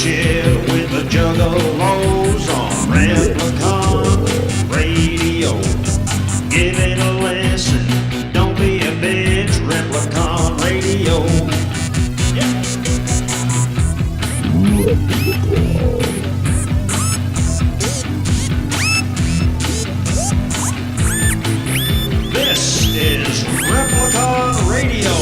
shit with the juggalos on Replicon Radio. Give it a listen, don't be a bitch, Replicon Radio. Yeah. This is Replicon Radio.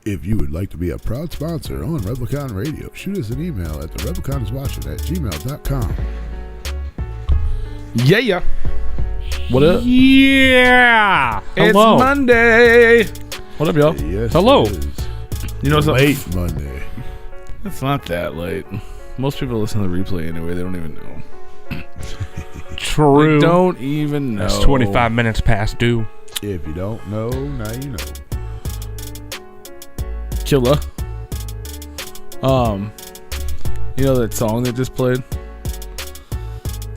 If you would like to be a proud sponsor on Replicon Radio, shoot us an email at therepliconiswatching@gmail.com. Yeah. What up? Yeah. Hello. It's Monday. What up, y'all? Yes, Hello. it is. You know something? Late Monday. It's not that late. Most people listen to the replay anyway. They don't even know. True. They don't even know. It's 25 minutes past due. If you don't know, now you know. Killer. You know that song that just played?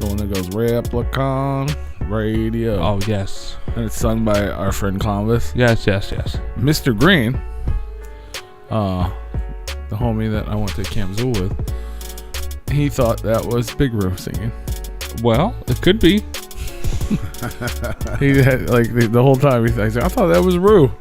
The one that goes Replicon Radio. Oh, yes. And it's sung by our friend Convis. Yes. Mr. Green, the homie that I went to Camp Zool with, he thought that was Big Roo singing. Well, it could be. He had, like, the whole time, I thought that was Roo.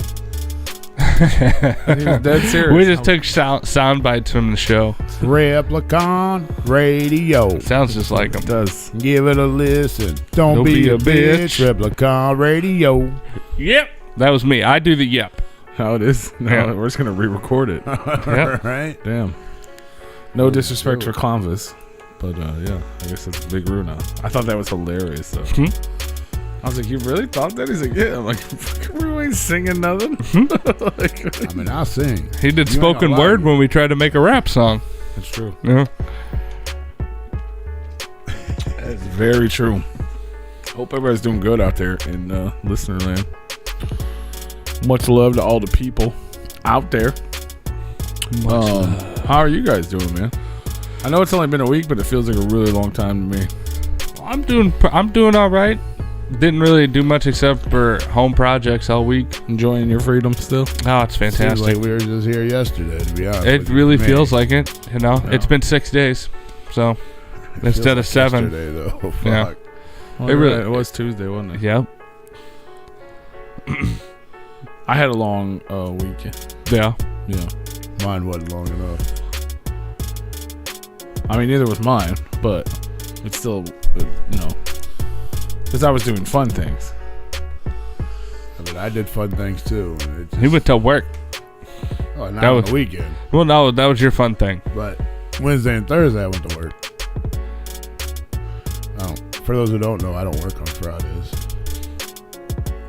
And he was dead serious. We just took sound bites from the show. Replicon Radio. Sounds just like It them. does. Give it a listen. Don't be a bitch. Replicon Radio. Yep. That was me. I do the yep. How it is. No, Yeah. we're just going to re-record it. Yep. Right? Damn. No disrespect for Convis, but yeah, I guess it's Big Roo now. I thought that was hilarious, though. I was like, you really thought that? He's like, yeah. I'm like, fucking Roo ain't singing nothing. I mean, I'll sing. He did You ain't spoken gonna lie word to me. when we tried to make a rap song. That's true. Yeah. That's very true. Hope everybody's doing good out there in listener land. Much love to all the people out there. How are you guys doing, man? I know it's only been a week, but it feels like a really long time to me. I'm doing all right. Didn't really do much except for home projects all week. Enjoying your freedom still? Oh, it's Seems fantastic. like we were just here yesterday, to be honest. It with you. really Man, feels like it. You know, No. it's been 6 days, so it feels instead like of 7. yesterday, though. Fuck. Yeah. Well, It really- it was Tuesday, wasn't it? Yep. I had a long week. Yeah. Yeah. Mine wasn't long enough. I mean, neither was mine, but it's still, because I was doing fun things. I mean, I did fun things, too. And it just, He went to work. not that on was- the weekend. Well, no, that was your fun thing. But Wednesday and Thursday, I went to work. For those who don't know, I don't work on Fridays.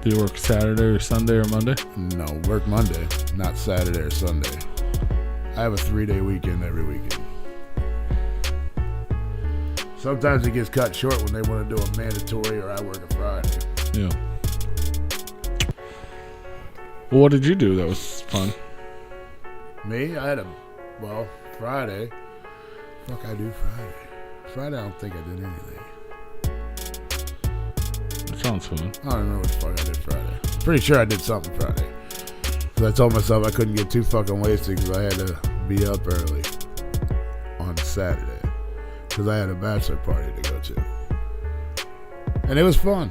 Do you work Saturday or Sunday or Monday? No, work Monday, not Saturday or Sunday. I have a 3-day weekend every weekend. Sometimes it gets cut short when they want to do a mandatory or I work a Friday. Yeah. Well, what did you do that was fun? Me, I had Friday. Fuck, I do Friday. Friday, I don't think I did anything. That sounds fun. I don't remember what the fuck I did Friday. Pretty sure I did something Friday. Because I told myself I couldn't get too fucking wasted because I had to be up early on Saturday. Because I had a bachelor party to go to. And it was fun.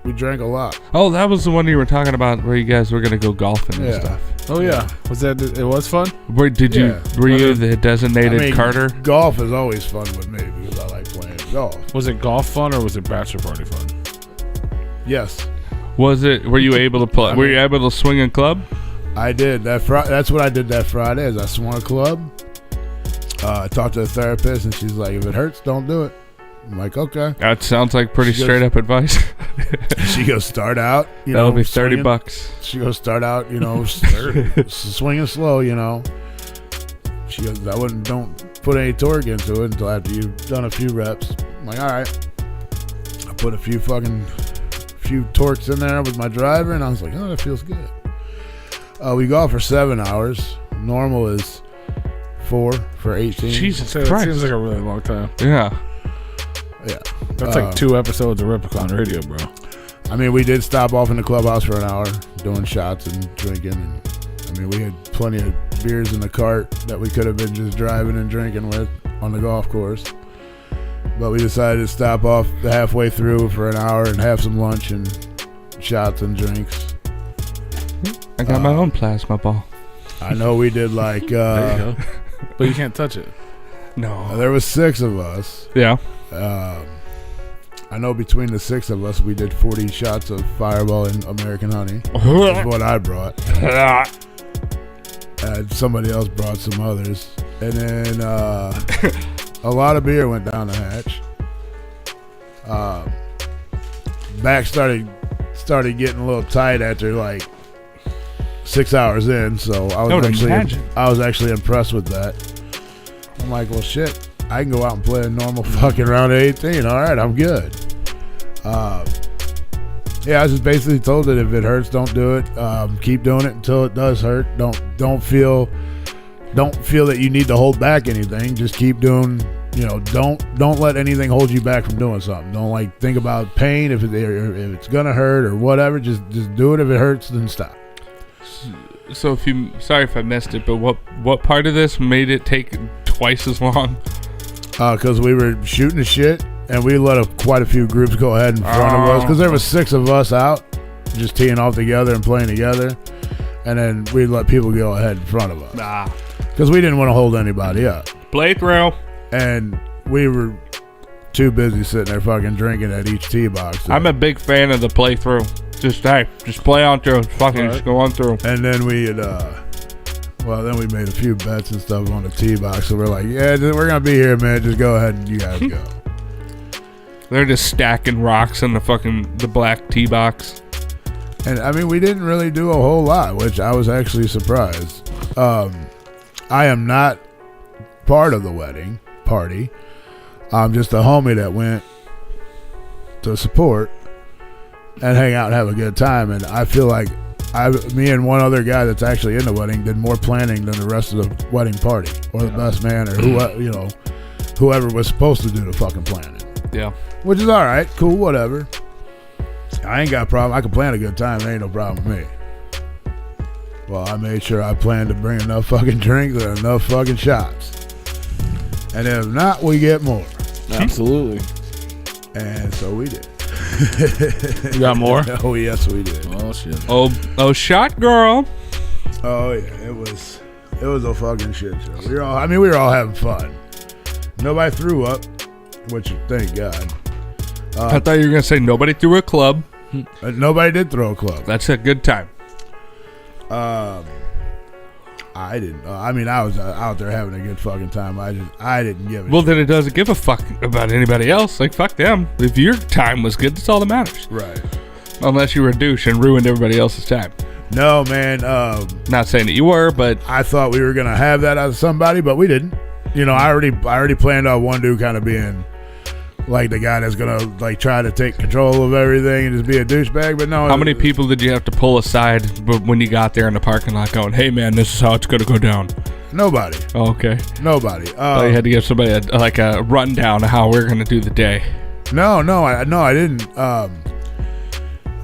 We drank a lot. Oh, that was the one you were talking about where you guys were gonna go golfing and Yeah. stuff. Oh, yeah. Was that, it was fun? Were you the designated Carter? Golf is always fun with me because I like playing golf. Was it golf fun or was it bachelor party fun? Yes, Were you able to play? Were you able to swing a club? I did. That's what I did that Friday is I swung a club. I talked to the therapist and she's like, if it hurts, don't do it. I'm like, okay. That sounds like pretty She goes- straight up advice. She goes, start out. That'll be swinging. $30. She goes, start out, swinging slow, She goes, don't put any torque into it until after you've done a few reps. I'm like, all right. I put a few torques in there with my driver, and I was like, oh, that feels good. We golf for 7 hours. Normal is 4 for 18. Jesus So it Christ. seems like a really long time. Yeah. Yeah. That's like 2 episodes of Replicon Radio, bro. I mean, we did stop off in the clubhouse for an hour doing shots and drinking. And I mean, we had plenty of beers in the cart that we could have been just driving and drinking with on the golf course. But we decided to stop off halfway through for an hour and have some lunch and shots and drinks. I got my own plasma ball. I know we did like, There you go. But you can't touch it. No. there was 6 of us. Yeah. I know between the 6 of us, we did 40 shots of Fireball and American Honey. That's what I brought. And somebody else brought some others. And then a lot of beer went down the hatch. Back started getting a little tight after like 6 hours in, so I was actually impressed with that. I'm like, well, shit, I can go out and play a normal fucking round of 18. All right, I'm good. Yeah, I just basically told it, if it hurts, don't do it. Keep doing it until it does hurt. Don't feel that you need to hold back anything. Just keep doing. You know, don't let anything hold you back from doing something. Don't like think about pain if it's gonna hurt or whatever. Just do it. If it hurts, then stop. So sorry if I missed it, but what part of this made it take twice as long? Because we were shooting the shit and we let quite a few groups go ahead in front of us because there was 6 of us out just teeing off together and playing together, and then we let people go ahead in front of us because we didn't want to hold anybody up. Playthrough. And we were too busy sitting there fucking drinking at each tee box. So. I'm a big fan of the playthrough. Just play on through. Fucking just go on through. And then we had, then we made a few bets and stuff on the tee box. So we're like, yeah, we're gonna be here, man. Just go ahead and you guys go. They're just stacking rocks in the black tee box. And I mean, we didn't really do a whole lot, which I was actually surprised. I am not part of the wedding party. I'm just a homie that went to support and hang out and have a good time. And I feel like me and one other guy that's actually in the wedding did more planning than the rest of the wedding party or the best man or whoever was supposed to do the fucking planning. Yeah. Which is all right, cool, whatever. I ain't got a problem. I can plan a good time. There ain't no problem with me. Well, I made sure I planned to bring enough fucking drinks and enough fucking shots. And if not, we get more. Absolutely. And so we did. You got more? Oh, yes, we did. Oh, shit. Oh, shot girl. Oh, yeah, it was a fucking shit show. We were all having fun. Nobody threw up, which, thank God. I thought you were going to say nobody threw a club. Nobody did throw a club. That's a good time. I didn't. I was out there having a good fucking time. I didn't give a Well, shit. then it doesn't give a fuck about anybody else. Like, fuck them. If your time was good, that's all that matters. Right. Unless you were a douche and ruined everybody else's time. No, man. Not saying that you were, but I thought we were gonna have that out of somebody, but we didn't. You know, I already planned on one dude kind of being like the guy that's gonna like try to take control of everything and just be a douchebag. But no. how many people did you have to pull aside when you got there in the parking lot going, hey, man, this is how it's going to go down? Nobody. Oh, okay. Nobody. You had to give somebody a rundown of how we're going to do the day. No, I didn't.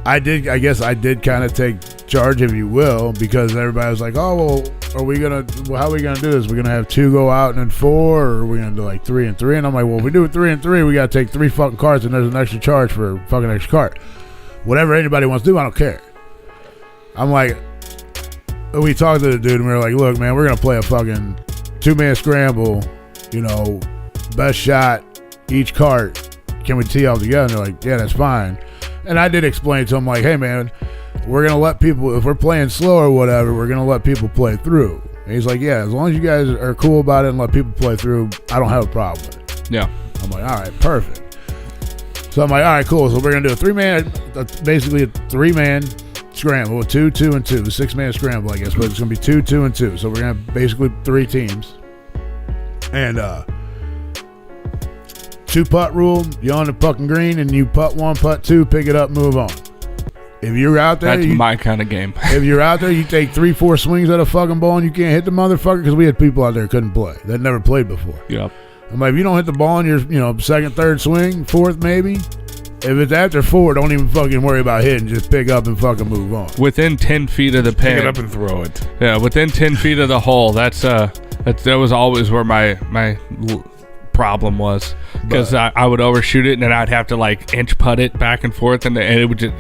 I guess I did kind of take charge, if you will, because everybody was like, oh, well, how are we going to do this? We're going to have 2 go out and then 4, or are we going to do like 3 and 3? And I'm like, well, if we do 3 and 3, we got to take 3 fucking carts and there's an extra charge for a fucking extra cart. Whatever anybody wants to do, I don't care. I'm like, we talked to the dude and we were like, look, man, we're going to play a fucking 2-man scramble, best shot, each cart. Can we tee all together? And they're like, yeah, that's fine. And I did explain to him, like, hey, man, we're going to let people, if we're playing slow or whatever, we're going to let people play through. And he's like, yeah, as long as you guys are cool about it and let people play through, I don't have a problem with it. Yeah. I'm like, all right, perfect. So I'm like, all right, cool. So we're going to do a 3-man, basically a 3-man scramble, a 2, 2, and 2, a 6-man scramble, I guess, but it's going to be 2, 2, and 2. So we're going to have basically 3 teams. And 2-putt rule, you on the fucking green and you putt 1, putt 2, pick it up, move on. If you're out there, That's my kind of game. if you're out there, you take 3-4 swings at a fucking ball and you can't hit the motherfucker, because we had people out there who couldn't play that never played before. Yep. I'm like, if you don't hit the ball in your second, third swing, fourth maybe, if it's after 4, don't even fucking worry about hitting. Just pick up and fucking move on. Within 10 feet of the pin. Pick it up and throw it. Yeah, within 10 feet of the hole. That was always where my problem was, because I would overshoot it and then I'd have to like inch putt it back and forth, and it would just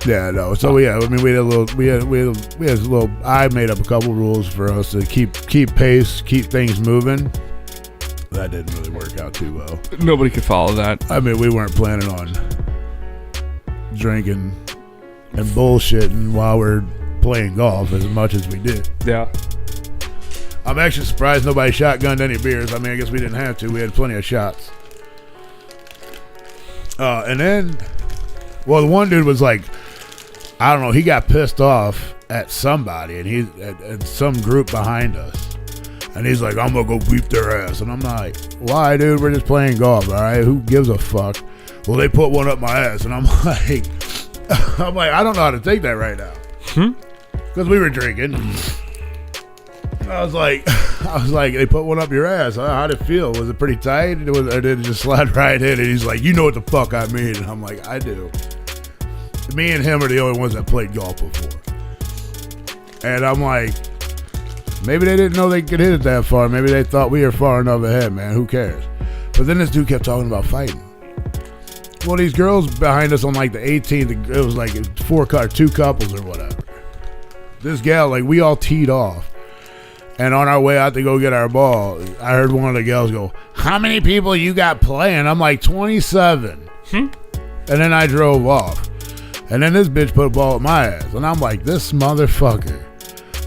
Yeah, no. So we had a little. I made up a couple rules for us to keep pace, keep things moving. That didn't really work out too well. Nobody could follow that. I mean, we weren't planning on drinking and bullshitting while we're playing golf as much as we did. Yeah. I'm actually surprised nobody shotgunned any beers. I mean, I guess we didn't have to. We had plenty of shots. And then, well, the one dude was like, I don't know, he got pissed off at somebody, and he's at some group behind us. And he's like, I'm going to go beat their ass. And I'm like, why, dude? We're just playing golf, all right? Who gives a fuck? Well, they put one up my ass. And I'm like, I don't know how to take that right now. Because we were drinking. I was like, they put one up your ass. How'd it feel? Was it pretty tight? Or did it just slide right in? And he's like, you know what the fuck I mean? And I'm like, I do. Me and him are the only ones that played golf before. And I'm like, maybe they didn't know they could hit it that far. Maybe they thought we were far enough ahead, man. Who cares? But then this dude kept talking about fighting. Well, these girls behind us on like the 18th, it was like 2 couples or whatever. This gal, like, we all teed off. And on our way out to go get our ball, I heard one of the gals go, how many people you got playing? I'm like, 27. And then I drove off. And then this bitch put a ball at my ass. And I'm like, this motherfucker.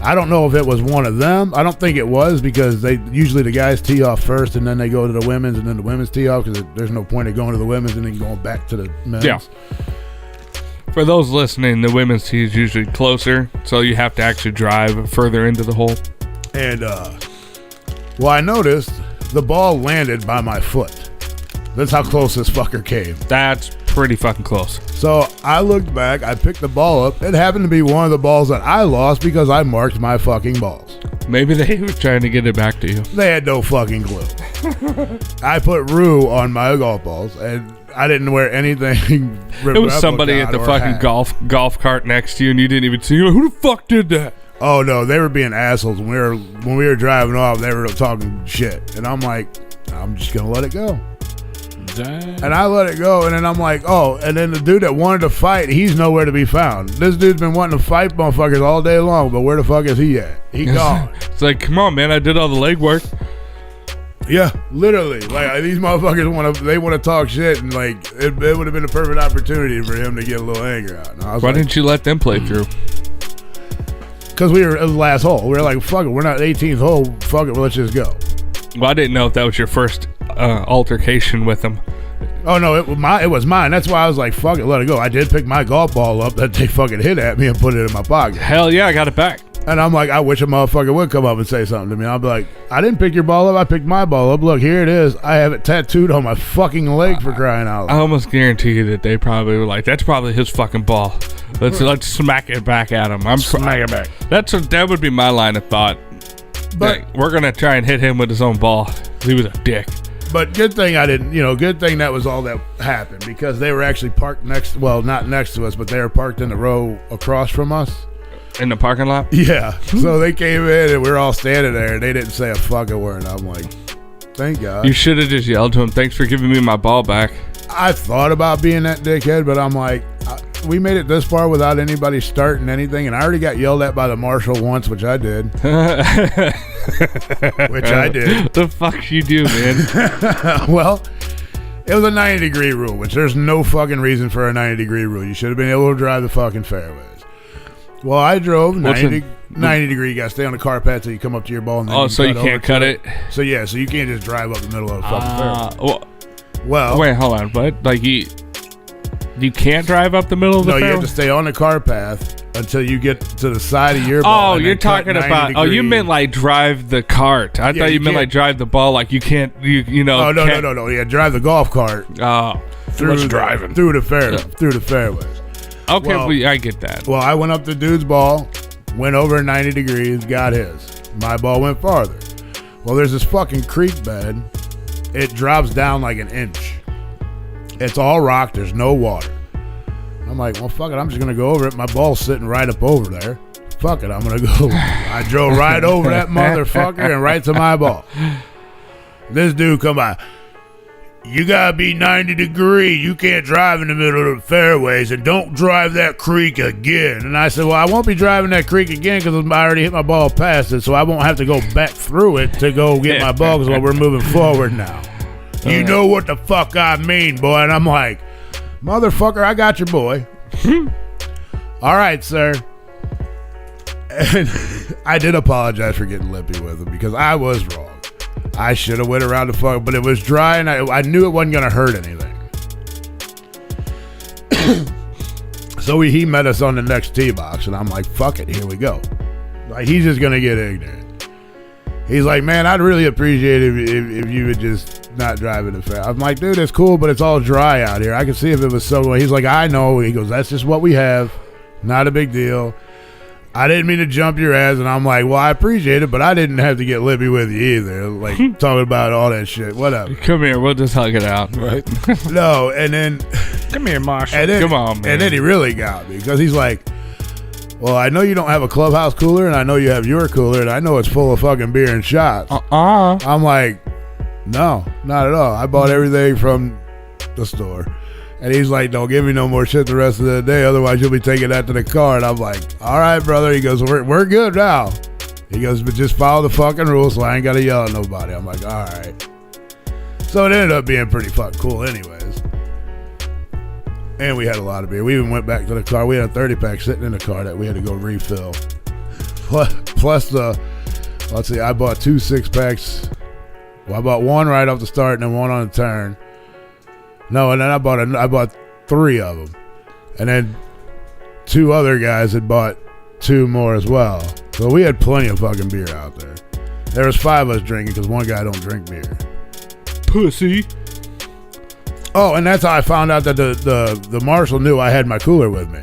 I don't know if it was one of them. I don't think it was, because usually the guys tee off first and then they go to the women's and then the women's tee off, because there's no point of going to the women's and then going back to the men's. Yeah. For those listening, the women's tee is usually closer, so you have to actually drive further into the hole. And, well, I noticed the ball landed by my foot. That's how close this fucker came. That's pretty fucking close. So I looked back, I picked the ball up. It happened to be one of the balls that I lost because I marked my fucking balls. Maybe they were trying to get it back to you. They had no fucking clue. I put Rue on my golf balls, and I didn't wear anything. It was somebody at the fucking golf cart next to you, and you didn't even see. Who the fuck did that? Oh no, they were being assholes. When we were driving off, they were talking shit, and I'm like, I'm just gonna let it go. Damn. And I let it go, and then I'm like, oh, and then the dude that wanted to fight, he's nowhere to be found. This dude's been wanting to fight motherfuckers all day long, but where the fuck is he at? He gone. It's like, come on, man, I did all the legwork. Yeah, literally. Like, these motherfuckers want to talk shit, and like it would have been a perfect opportunity for him to get a little anger out. Why didn't you let them play through? Because it was the last hole. We were like, fuck it, we're not 18th hole. Fuck it, let's just go. Well, I didn't know if that was your first altercation with them. Oh no, it was mine. That's why I was like, fuck it, let it go. I did pick my golf ball up that they fucking hit at me and put it in my pocket. Hell yeah, I got it back. And I'm like, I wish a motherfucker would come up and say something to me. I'll be like, I didn't pick your ball up, I picked my ball up. Look, here it is. I have it tattooed on my fucking leg, for crying out loud. I almost guarantee you that they probably were like, that's probably his fucking ball. Let's smack it back at him. Smack it back. That would be my line of thought. But we're gonna try and hit him with his own ball. He was a dick. But good thing I didn't, good thing that was all that happened, because they were actually parked not next to us, but they were parked in the row across from us. In the parking lot? Yeah. So they came in and we were all standing there and they didn't say a fucking word. I'm like, thank God. You should have just yelled to him, thanks for giving me my ball back. I thought about being that dickhead, but I'm like, we made it this far without anybody starting anything, and I already got yelled at by the marshal once, which I did. The fuck you do, man? Well, it was a 90-degree rule, which there's no fucking reason for a 90-degree rule. You should have been able to drive the fucking fairways. Well, I drove 90 degree. You got to stay on the car path till you come up to your ball. And then so you can't cut it? So you can't just drive up the middle of the fucking fairway. Well, wait, hold on. But like you can't drive up the middle of the fairway? No, you have to stay on the car path until you get to the side of your ball. Oh, you're talking about. Oh, you meant like drive the cart. I thought you meant like drive the ball. Like you can't. You know. Oh no. Yeah, drive the golf cart. Oh, through the fairways. Okay, Well- I get that. Well, I went up the dude's ball, went over 90 degrees, got his. My ball went farther. Well, there's this fucking creek bed. It drops down like an inch. It's all rock. There's no water. I'm like, well, fuck it. I'm just going to go over it. My ball's sitting right up over there. Fuck it. I'm going to go. I drove right over that motherfucker and right to my ball. This dude come by. You got to be 90 degrees. You can't drive in the middle of the fairways, and don't drive that creek again. And I said, well, I won't be driving that creek again because I already hit my ball past it, so I won't have to go back through it to go get my ball because we're moving forward now. You know what the fuck I mean, boy. And I'm like, motherfucker, I got your boy. All right, sir. And I did apologize for getting lippy with him because I was wrong. I should have went around the fuck, but it was dry and I knew it wasn't going to hurt anything. So he met us on the next tee box and I'm like, fuck it, here we go. Like, he's just going to get ignorant. He's like, man, I'd really appreciate it if you would just not drive in the fair. I'm like, dude, it's cool, but it's all dry out here. I can see if it was so. He's like, I know. He goes, that's just what we have. Not a big deal. I didn't mean to jump your ass, and I'm like, well, I appreciate it, but I didn't have to get lippy with you either. Like, talking about all that shit. Whatever. Come here, we'll just hug it out. Right? No, and then... Come here, Marshall. And then, Come on, man. And then he really got me, because he's like, well, I know you don't have a clubhouse cooler, and I know you have your cooler, and I know it's full of fucking beer and shots. I'm like, no, not at all. I bought everything from the store. And he's like, don't give me no more shit the rest of the day, otherwise you'll be taking that to the car. And I'm like, all right, brother. He goes, we're good now. He goes, but just follow the fucking rules so I ain't got to yell at nobody. I'm like, all right. So it ended up being pretty fucking cool anyways. And we had a lot of beer. We even went back to the car. We had a 30-pack sitting in the car that we had to go refill. Plus the, let's see, I bought 2 6-packs. Well, I bought one right off the start and then one on the turn. No, and then I bought 3 of them. And then 2 other guys had bought 2 more as well. So we had plenty of fucking beer out there. There was 5 of us drinking because one guy don't drink beer. Pussy. Oh, and that's how I found out that the marshal knew I had my cooler with me.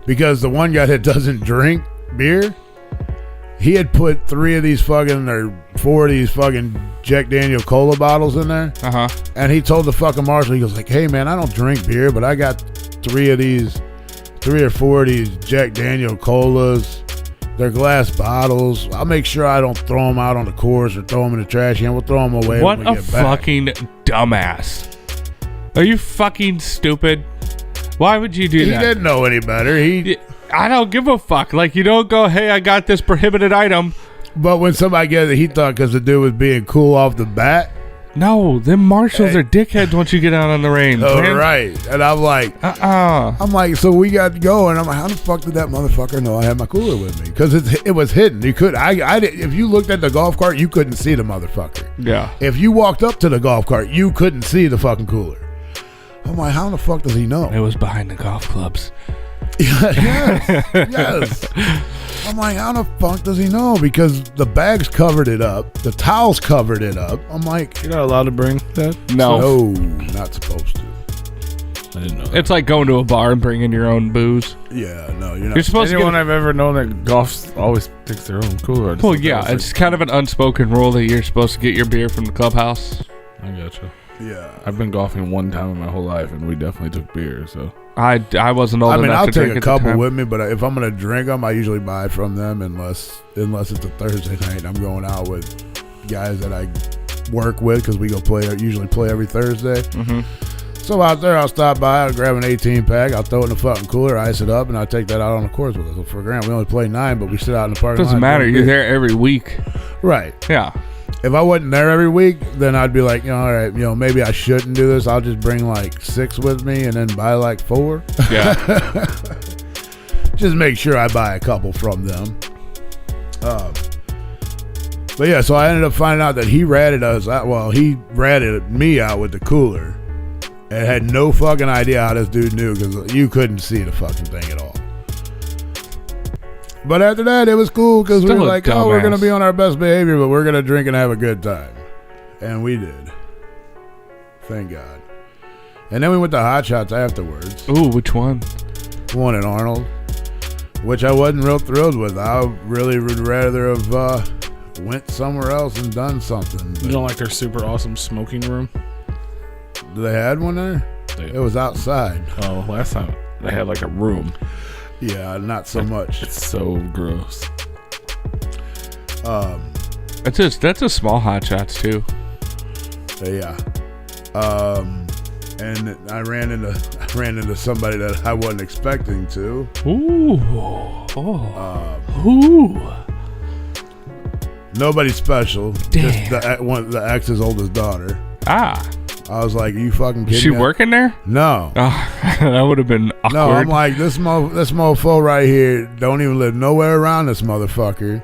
Because the one guy that doesn't drink beer, he had put 3 of these fucking, or 4 of these fucking Jack Daniel cola bottles in there. Uh-huh. And he told the fucking marshal, he goes like, hey man, I don't drink beer, but I got 3 or 4 of these Jack Daniel colas. They're glass bottles. I'll make sure I don't throw them out on the course or throw them in the trash can. We'll throw them away What when we a get back. fucking dumbass. Are you fucking stupid? Why would you do He that? didn't know any better. I don't give a fuck. Like, you don't go, hey, I got this prohibited item. But when somebody gets it, he thought because the dude was being cool off the bat. No, them marshals are dickheads once you get out on the range. Oh, man. right. And I'm like, Uh-uh. I'm like, so we got to go, and I'm like, how the fuck did that motherfucker know I had my cooler with me? Because it was hidden. You could, if you looked at the golf cart, you couldn't see the motherfucker. Yeah. If you walked up to the golf cart, you couldn't see the fucking cooler. I'm like, how the fuck does he know? It was behind the golf clubs. Yes. I'm like, how the fuck does he know? Because the bags covered it up, the towels covered it up. I'm like, You're not allowed to bring that? No. not supposed to. I didn't know that. It's like going to a bar and bringing your own booze. Yeah, no, you're not. You're supposed Anyone to I've ever known that golf always takes their own cooler. Well, yeah, it's kind of an unspoken rule that you're supposed to get your beer from the clubhouse. I gotcha. Yeah. I've been golfing one time in my whole life, and we definitely took beer. So I wasn't old I mean, enough I'll to take drink a at the couple time. with me, but if I'm gonna drink them, I usually buy from them unless it's a Thursday night. I'm going out with guys that I work with because we usually play every Thursday. Mm-hmm. So out there, I'll stop by, I'll grab an 18-pack, I'll throw it in the fucking cooler, ice it up, and I'll take that out on the course with us. So for granted, we only play 9, but we sit out in the parking lot. Doesn't matter. You're there every week. Right. Yeah. If I wasn't there every week, then I'd be like, all right, maybe I shouldn't do this. I'll just bring like 6 with me and then buy like 4. Yeah. Just make sure I buy a couple from them. But yeah, so I ended up finding out that he ratted us out. Well, he ratted me out with the cooler and had no fucking idea how this dude knew because you couldn't see the fucking thing at all. But after that, it was cool because we Still were a like, oh, we're going to dumbass. be on our best behavior, but we're going to drink and have a good time. And we did. Thank God. And then we went to Hot Shots afterwards. Ooh, which one? one in Arnold, which I wasn't real thrilled with. I really would rather have went somewhere else and done something. You don't like their super awesome smoking room? They had one there? It was outside. Oh, last time they had like a room. Yeah, not so much. It's so gross. That's a small Hot Shots too. Yeah. And I ran into somebody that I wasn't expecting to. Ooh. Ooh. Nobody special. Damn. Just the ex's oldest daughter. Ah. I was like, you fucking kidding Is she me? working there? No. Oh, that would have been awkward. No, I'm like, this mofo right here don't even live nowhere around this motherfucker.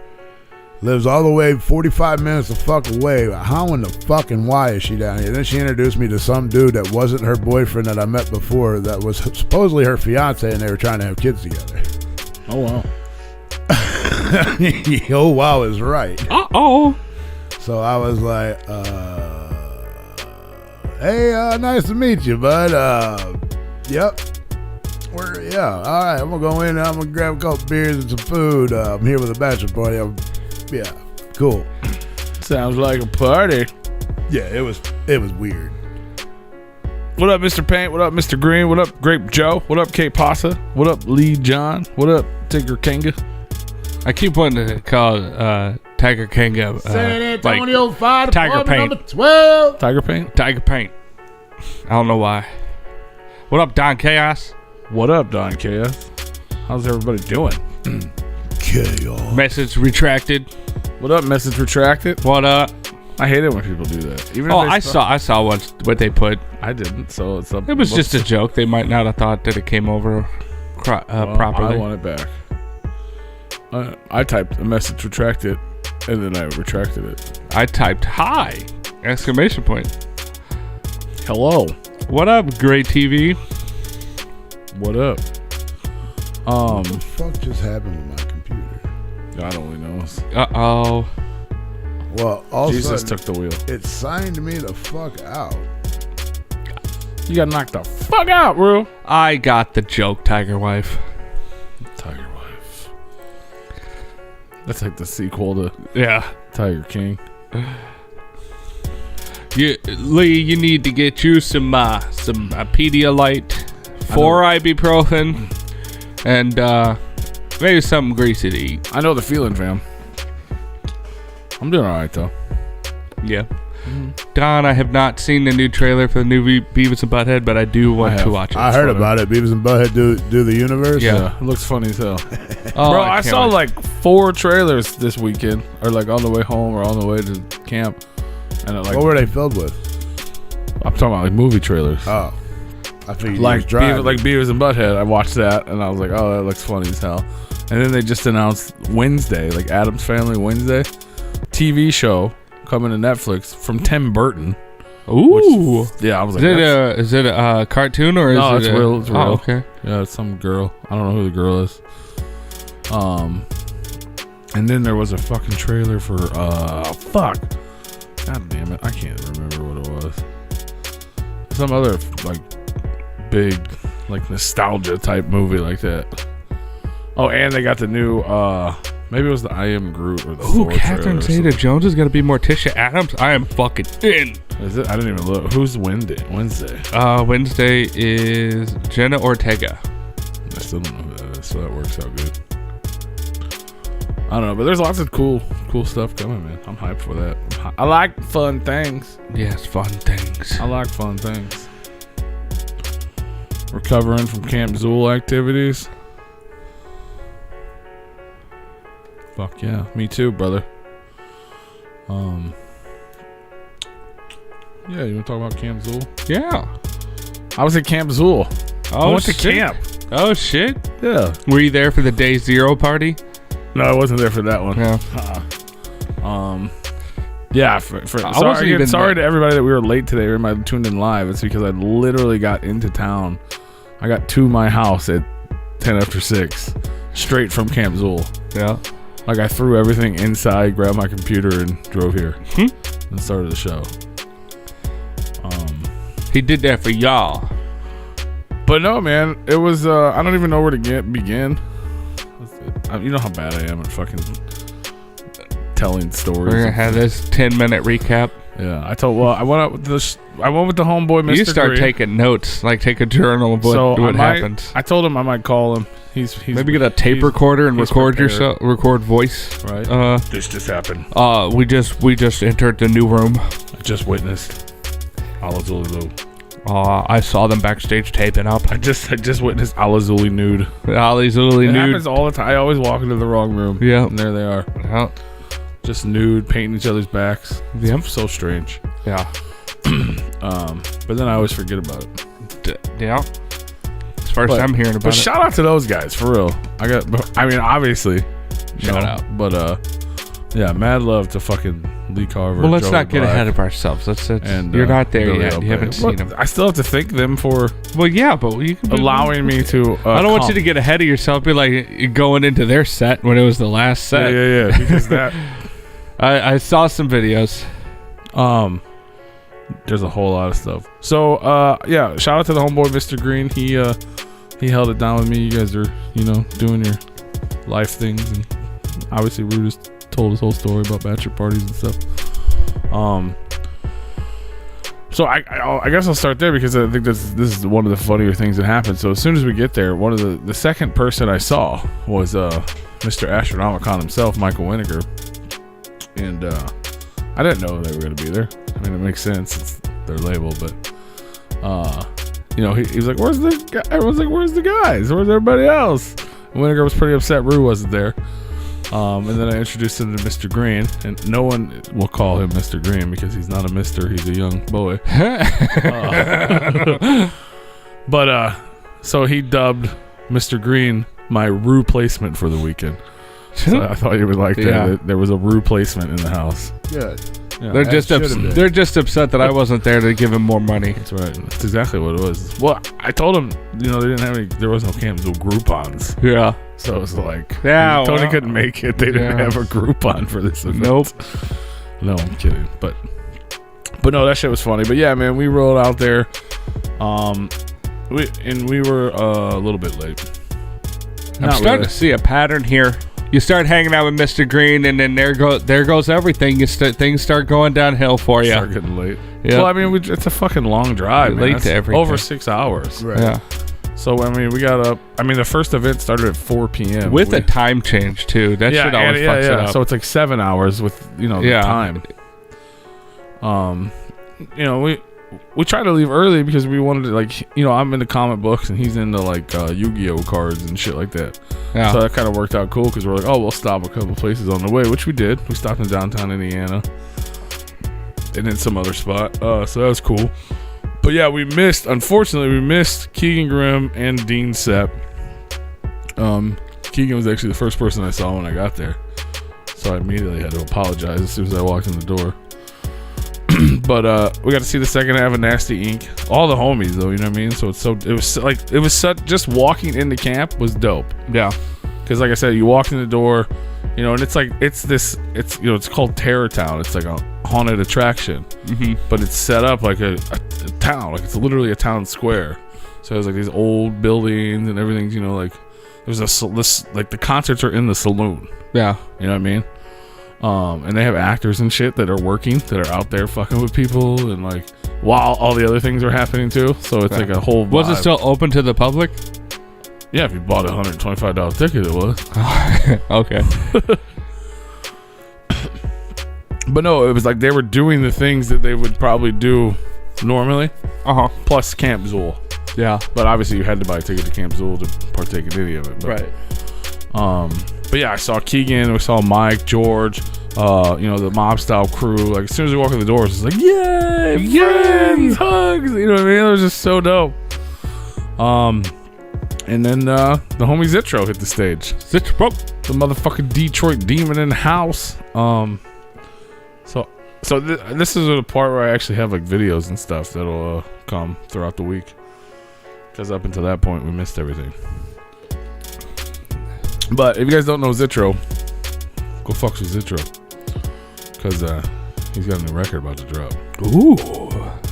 Lives all the way 45 minutes the fuck away. How in the fucking why is she down here? Then she introduced me to some dude that wasn't her boyfriend that I met before, that was supposedly her fiance, and they were trying to have kids together. Oh, wow. Oh, wow is right. Uh-oh. So I was like, hey, nice to meet you, bud. Yep. All right, I'm gonna go in and I'm gonna grab a couple beers and some food. I'm here with a bachelor party. Yeah, cool. Sounds like a party. Yeah, it was weird. What up, Mr. Paint? What up, Mr. Green? What up, Grape Joe? What up, Kate Pasa? What up, Lee John? What up, Tigger Kanga? I keep wanting to call Tiger Kanga San Antonio Fire Tiger Department Paint. number 12. Tiger Paint? Tiger Paint. I don't know why. What up, Don Chaos? What up, Don Chaos? How's everybody doing? Chaos. Message retracted. What up, message retracted? What up? I hate it when people do that. Even Oh, if they I saw once what they put. I didn't, so it's up. It was just a joke. They might not have thought that it came over properly. I want it back. I typed a message retracted, and then I retracted it. I typed hi! Exclamation point. Hello. What up, great TV? What up? What the fuck just happened with my computer? God only knows. Uh-oh. Well, all Jesus of a sudden, took the wheel. it signed me the fuck out. You got knocked the fuck out, bro. I got the joke, Tiger Wife. Tiger Wife. That's like the sequel to Yeah. Tiger King. Lee, you need to get you some Pedialyte, 4 ibuprofen, and maybe something greasy to eat. I know the feeling, fam. I'm doing all right, though. Yeah. Don, I have not seen the new trailer for the new Beavis and Butthead, but I do want to watch it. I heard about it. Beavis and Butthead do the universe. Yeah. It looks funny as hell. Oh, Bro, I can't saw wait. like 4 trailers this weekend, or like on the way home or on the way to camp. And it, like, What were they filled with? I'm talking about like movie trailers. Oh, I figured you like was driving. Beavis and Butthead. I watched that and I was like, oh, that looks funny as hell. And then they just announced Wednesday, like Addams Family Wednesday, TV show coming to Netflix from Tim Burton. Ooh. Yeah, I was like, Is it a cartoon or No, is it's it real. It's real. Oh, okay. Yeah, it's some girl. I don't know who the girl is. And then there was a fucking trailer for fuck. God damn it, I can't remember what it was. Some other like big like nostalgia type movie like that. Oh, and they got the new maybe it was the I Am Groot or the Ooh, Thor Catherine trailer. Zeta-Jones is going to be Morticia Adams. I am fucking in. Is it? I didn't even look. Who's Wednesday? Wednesday is Jenna Ortega. I still don't know who that is, so that works out good. I don't know, but there's lots of cool stuff coming, man. I'm hyped for that. I like fun things. Yes, fun things. I like fun things. Recovering from Camp Zool activities. Fuck yeah, me too, brother. Yeah, you want to talk about Camp Zool? Yeah. I was at Camp Zool. Oh, I went to shit. camp. Oh, shit. Yeah. Were you there for the Day Zero party? No, I wasn't there for that one. No. Yeah, sorry to everybody that we were late today. Everybody tuned in live. It's because I literally got into town. I got to my house at 10 after 6, straight from Camp Zool. Yeah. Like I threw everything inside, grabbed my computer, and drove here and started the show. He did that for y'all. But no, man, it was. I don't even know where to begin. You know how bad I am at fucking telling stories. We're gonna have this 10-minute recap. Yeah, I went out with the homeboy, Mr. You start Green. taking notes, like take a journal of what happens. I told him I might call him. He's maybe get a tape recorder and record prepared. yourself, record voice. Right. This just happened. We just entered the new room. I just witnessed Alazulu. I saw them backstage taping up. I just witnessed Alazuli nude. Alazuli It nude. happens all the time. I always walk into the wrong room. Yeah. And there they are. Yeah. Just nude, painting each other's backs. Yep. So strange. Yeah. But then I always forget about it. Yeah. As far as I'm hearing about but it. shout out to those guys, for real. Obviously. Shout out. But yeah, mad love to fucking Lee Carver. Well, let's Joey not get Black, ahead of ourselves. and you're not there Billy yet. Ope. You haven't seen them. I still have to thank them for Well, yeah, but you can allowing me to. I don't want you to get ahead of yourself. Be like you're going into their set when it was the last set. Yeah. Because that. I saw some videos. There's a whole lot of stuff. So yeah, shout out to the homeboy Mr. Green. He held it down with me. You guys are doing your life things, and obviously Rue just told his whole story about bachelor parties and stuff. So I guess I'll start there because I think this is one of the funnier things that happened. So as soon as we get there, one of the second person I saw was Mr. Astronomicon himself, Michael Winiger, and I didn't know they were going to be there. I mean, it makes sense. It's their label, but he was like, "Where's the guy?" Everyone's like, "Where's the guys? Where's everybody else?" And Winiger was pretty upset Rue wasn't there. And then I introduced him to Mr. Green, and no one will call him Mr. Green because he's not a Mister. He's a young boy. So he dubbed Mr. Green my Rue placement for the weekend. So I thought you would like that. Yeah. There was a Rue placement in the house. Good. Yeah. They're just upset that I wasn't there to give him more money. That's right. That's exactly what it was. Well, I told him, they didn't have any. There was no Camps or Groupons. Yeah. So it was like, Yeah, Tony well, couldn't make it. They didn't have a Groupon for this event. Nope. No, I'm kidding. But no, that shit was funny. But yeah, man, we rolled out there. We were a little bit late. I'm starting to see a pattern here. You start hanging out with Mr. Green, and then there goes everything. Things start going downhill for you. Start getting late. Yeah. Well, I mean, it's a fucking long drive, man. Late That's to everything. over 6 hours. Right. Yeah. So I mean, we got up. I mean, the first event started at 4 p.m. With a time change too. That shit always fucks it up. So it's like 7 hours with the time. We tried to leave early because we wanted to I'm into comic books and he's into Yu-Gi-Oh cards and shit like that. Yeah. So that kind of worked out cool because we're like, we'll stop a couple places on the way, which we did. We stopped in downtown Indiana and then some other spot. So that was cool. But yeah, unfortunately we missed Keegan Grimm and Dean Sepp. Keegan was actually the first person I saw when I got there. So I immediately had to apologize as soon as I walked in the door. But we got to see the second half of Nasty Inc. All the homies though, you know what I mean? So just walking into camp was dope. Yeah. Because like I said, you walked in the door, and it's called Terror Town. It's like a haunted attraction, but it's set up like a town, like it's literally a town square. So there's like these old buildings and everything's, there's the concerts are in the saloon. Yeah. You know what I mean? And they have actors and shit that are working, that are out there fucking with people, and while all the other things are happening too. So it's like a whole vibe. Was it still open to the public? Yeah, if you bought a $125 ticket, it was. Okay. But no, it was like they were doing the things that they would probably do normally. Plus Camp Zool. Yeah. But obviously you had to buy a ticket to Camp Zool to partake in any of it. But, But yeah, I saw Keegan, we saw Mike, George, the mob style crew. Like as soon as we walked in the doors, it's like, yay, friends, hugs. You know what I mean? It was just so dope. And then the homie Zitro hit the stage. Zitro, the motherfucking Detroit demon in the house. So this is the part where I actually have videos and stuff that'll come throughout the week. Because up until that point, we missed everything. But if you guys don't know Zitro, go fuck with Zitro. Because he's got a new record about to drop. Ooh.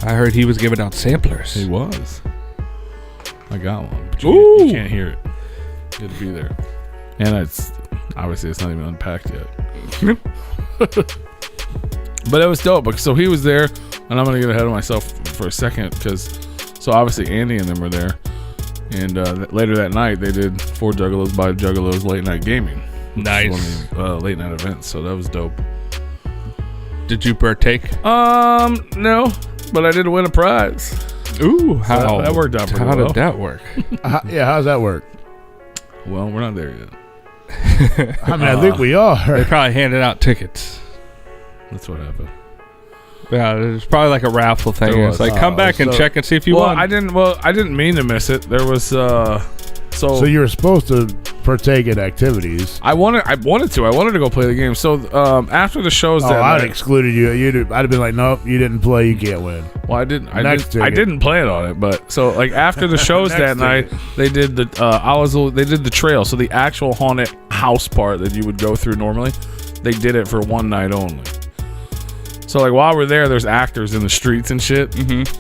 I heard he was giving out samplers. He was. I got one, but you can't hear it. You have to be there, and it's obviously it's not even unpacked yet. But it was dope. So he was there, and I'm gonna get ahead of myself for a second because so obviously Andy and them were there, and later that night they did 4 Juggalos by Juggalos late night gaming. Nice. One of the, late night events, so that was dope. Did you partake? No, but I did win a prize. Ooh, how that worked out pretty How well. did that work? How's that work? Well, we're not there yet. I mean, I think we are. They probably handed out tickets. That's what happened. Yeah, it's probably like a raffle thing. There It's was. like come back and so- check and see if you won. I didn't mean to miss it. There was So you were supposed to partake in activities. I wanted to go play the game. So after the shows that I'd night, excluded you. I'd have been like, nope, you didn't play. You can't win. well, I Next ticket. didn't plan on it, but so like after the shows that night, they did the they did the trail. So the actual haunted house part that you would go through normally, they did it for one night only. So like while we're there, there's actors in the streets and shit,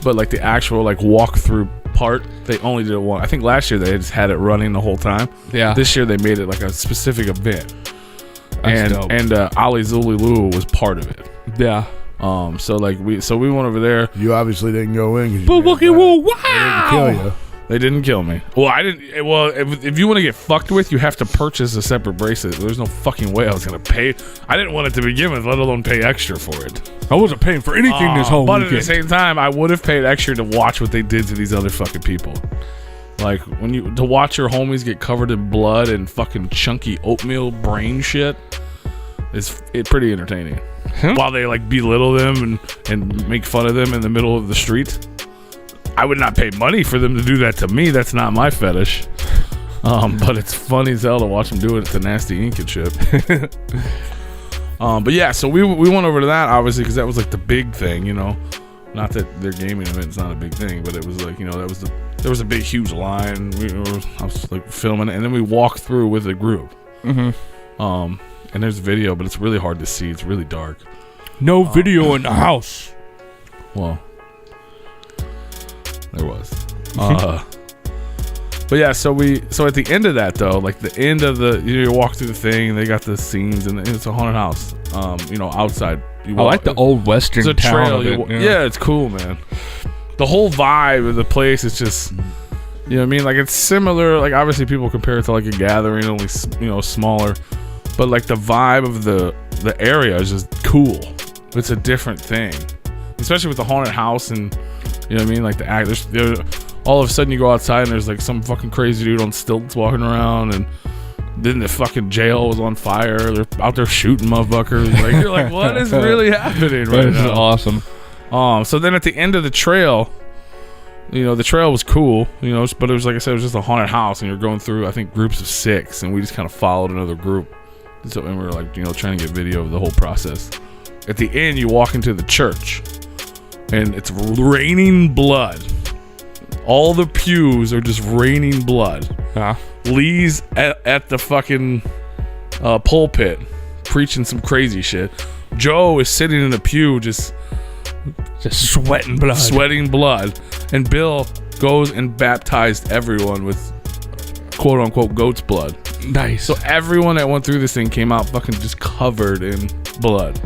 but like the actual like walkthrough part, they only did it one. I think last year they just had it running the whole time. Yeah. This year they made it like a specific event, That's dope. and Ali Zululu was part of it. Yeah. So like we went over there. You obviously didn't go in. But looky, whoa, They didn't kill wow! you. They didn't kill me. Well, I didn't. Well, if you want to get fucked with, you have to purchase a separate bracelet. There's no fucking way I was gonna pay. I didn't want it to begin with, let alone pay extra for it. I wasn't paying for anything this whole But weekend. at the same time, I would have paid extra to watch what they did to these other fucking people. Like to watch your homies get covered in blood and fucking chunky oatmeal brain shit is pretty entertaining. While they like belittle them and make fun of them in the middle of the street. I would not pay money for them to do that to me. That's not my fetish. But it's funny as hell to watch them do it to Nasty Ink and shit. But yeah, so we went over to that obviously because that was like the big thing, you know. Not that their gaming event's not a big thing, but it was like, you know, there was a big huge line. I was like filming it, and then we walked through with a group. And there's video, but it's really hard to see. It's really dark. No video in the house. Well, there was. But yeah, so at the end of that though, like the end of you walk through the thing, and they got the scenes, and it's a haunted house. You know, outside. I like the old western It's a town trail. of it, Yeah, it's cool, man. The whole vibe of the place is just, you know what I mean? Like it's similar. Like obviously people compare it to like a gathering, only smaller, but like the vibe of the area is just cool. It's a different thing, especially with the haunted house and you know what I mean. Like the actors, all of a sudden you go outside and there's like some fucking crazy dude on stilts walking around, and then the fucking jail was on fire. They're out there shooting motherfuckers. Like you're like, what is really happening right This is now? awesome. So then at the end of the trail, you know, the trail was cool, you know, but it was like I said, it was just a haunted house, and you're going through, I think, groups of 6, and we just kind of followed another group. So, and we were like, you know, trying to get video of the whole process. At the end, you walk into the church, and it's raining blood. All the pews are just raining blood. Lee's at the fucking pulpit preaching some crazy shit. Joe is sitting in a pew just sweating blood. And Bill goes and baptized everyone with quote unquote goat's blood. Nice. So everyone that went through this thing came out fucking just covered in blood.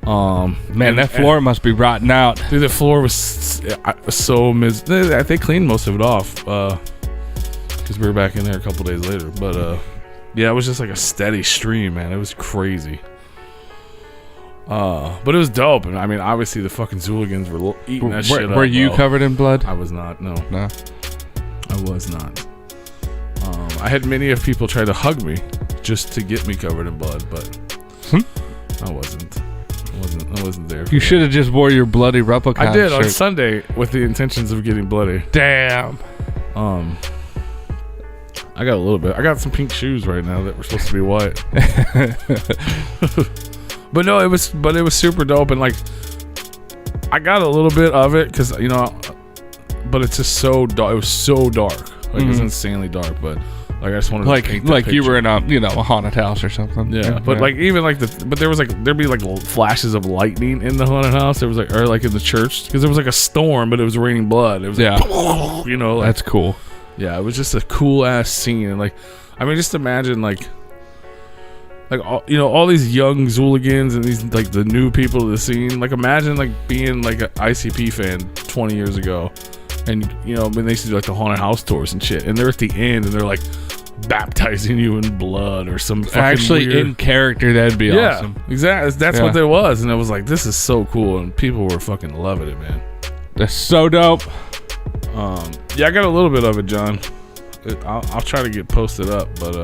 Man, that floor must be rotting out. Dude, the floor was so they cleaned most of it off because we were back in there a couple days later. But yeah, it was just like a steady stream, man. It was crazy. But it was dope, and I mean, obviously the fucking Zooligans were eating that shit up. Were you covered in blood? I was not. No, No. I was not. I had many of people try to hug me just to get me covered in blood, but I wasn't there. You should have just wore your bloody Replicon I did shirt. on Sunday with the intentions of getting bloody. Damn. I got a little bit. I got some pink shoes right now that were supposed to be white. But no, it was super dope, and like I got a little bit of it because you know, but it's just so dark. It was so dark, like it's insanely dark. But Like I just wanted to paint the like you picture. were in a haunted house or something. Yeah, but like even like but there was like there'd be like flashes of lightning in the haunted house. There was like or like in the church because there was like a storm, but it was raining blood. It was like, you know, like, that's cool. Yeah, it was just a cool ass scene, and like I mean, just imagine like all, you know, all these young Zooligans and these like the new people to the scene. Like imagine like being like an ICP fan 20 years ago, and you know when they used to do like the haunted house tours and shit, and they're at the end and they're like baptizing you in blood or some fucking Actually weird... in character, that'd be awesome. Exactly. That's what there was, and it was like this is so cool, and people were fucking loving it, man. That's so dope. Yeah, I got a little bit of it, John. I'll try to get posted up, but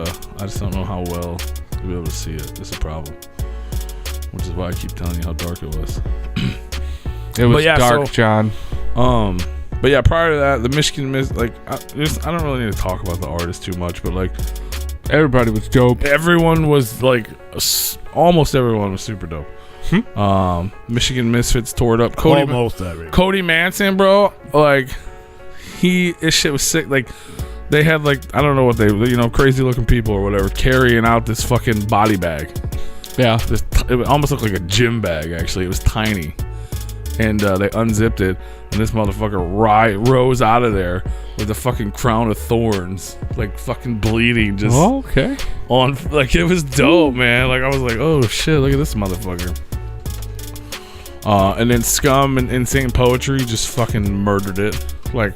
I just don't know how well you'll be able to see it. It's a problem, which is why I keep telling you how dark it was. It was dark, John. But yeah, prior to that, the Michigan Miss, like, I don't really need to talk about the artist too much, but like, everybody was dope. Everyone was like, almost everyone was super dope. Michigan Misfits tore it up. Almost everyone. Cody Manson, bro, like, his shit was sick. Like, they had like, I don't know what crazy looking people or whatever carrying out this fucking body bag. Yeah, it almost looked like a gym bag. Actually, it was tiny, and they unzipped it. And this motherfucker rose out of there with a fucking crown of thorns, like fucking bleeding, just okay. On like it was dope, man. Like I was like, oh shit, look at this motherfucker. And then Scum and Insane Poetry just fucking murdered it. Like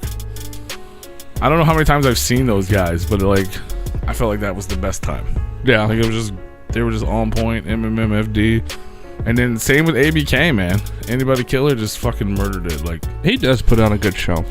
I don't know how many times I've seen those guys, but like I felt like that was the best time. Yeah, like they were just on point. MMMFD. And then same with ABK, man. Anybody Killer just fucking murdered it. Like he does put on a good show.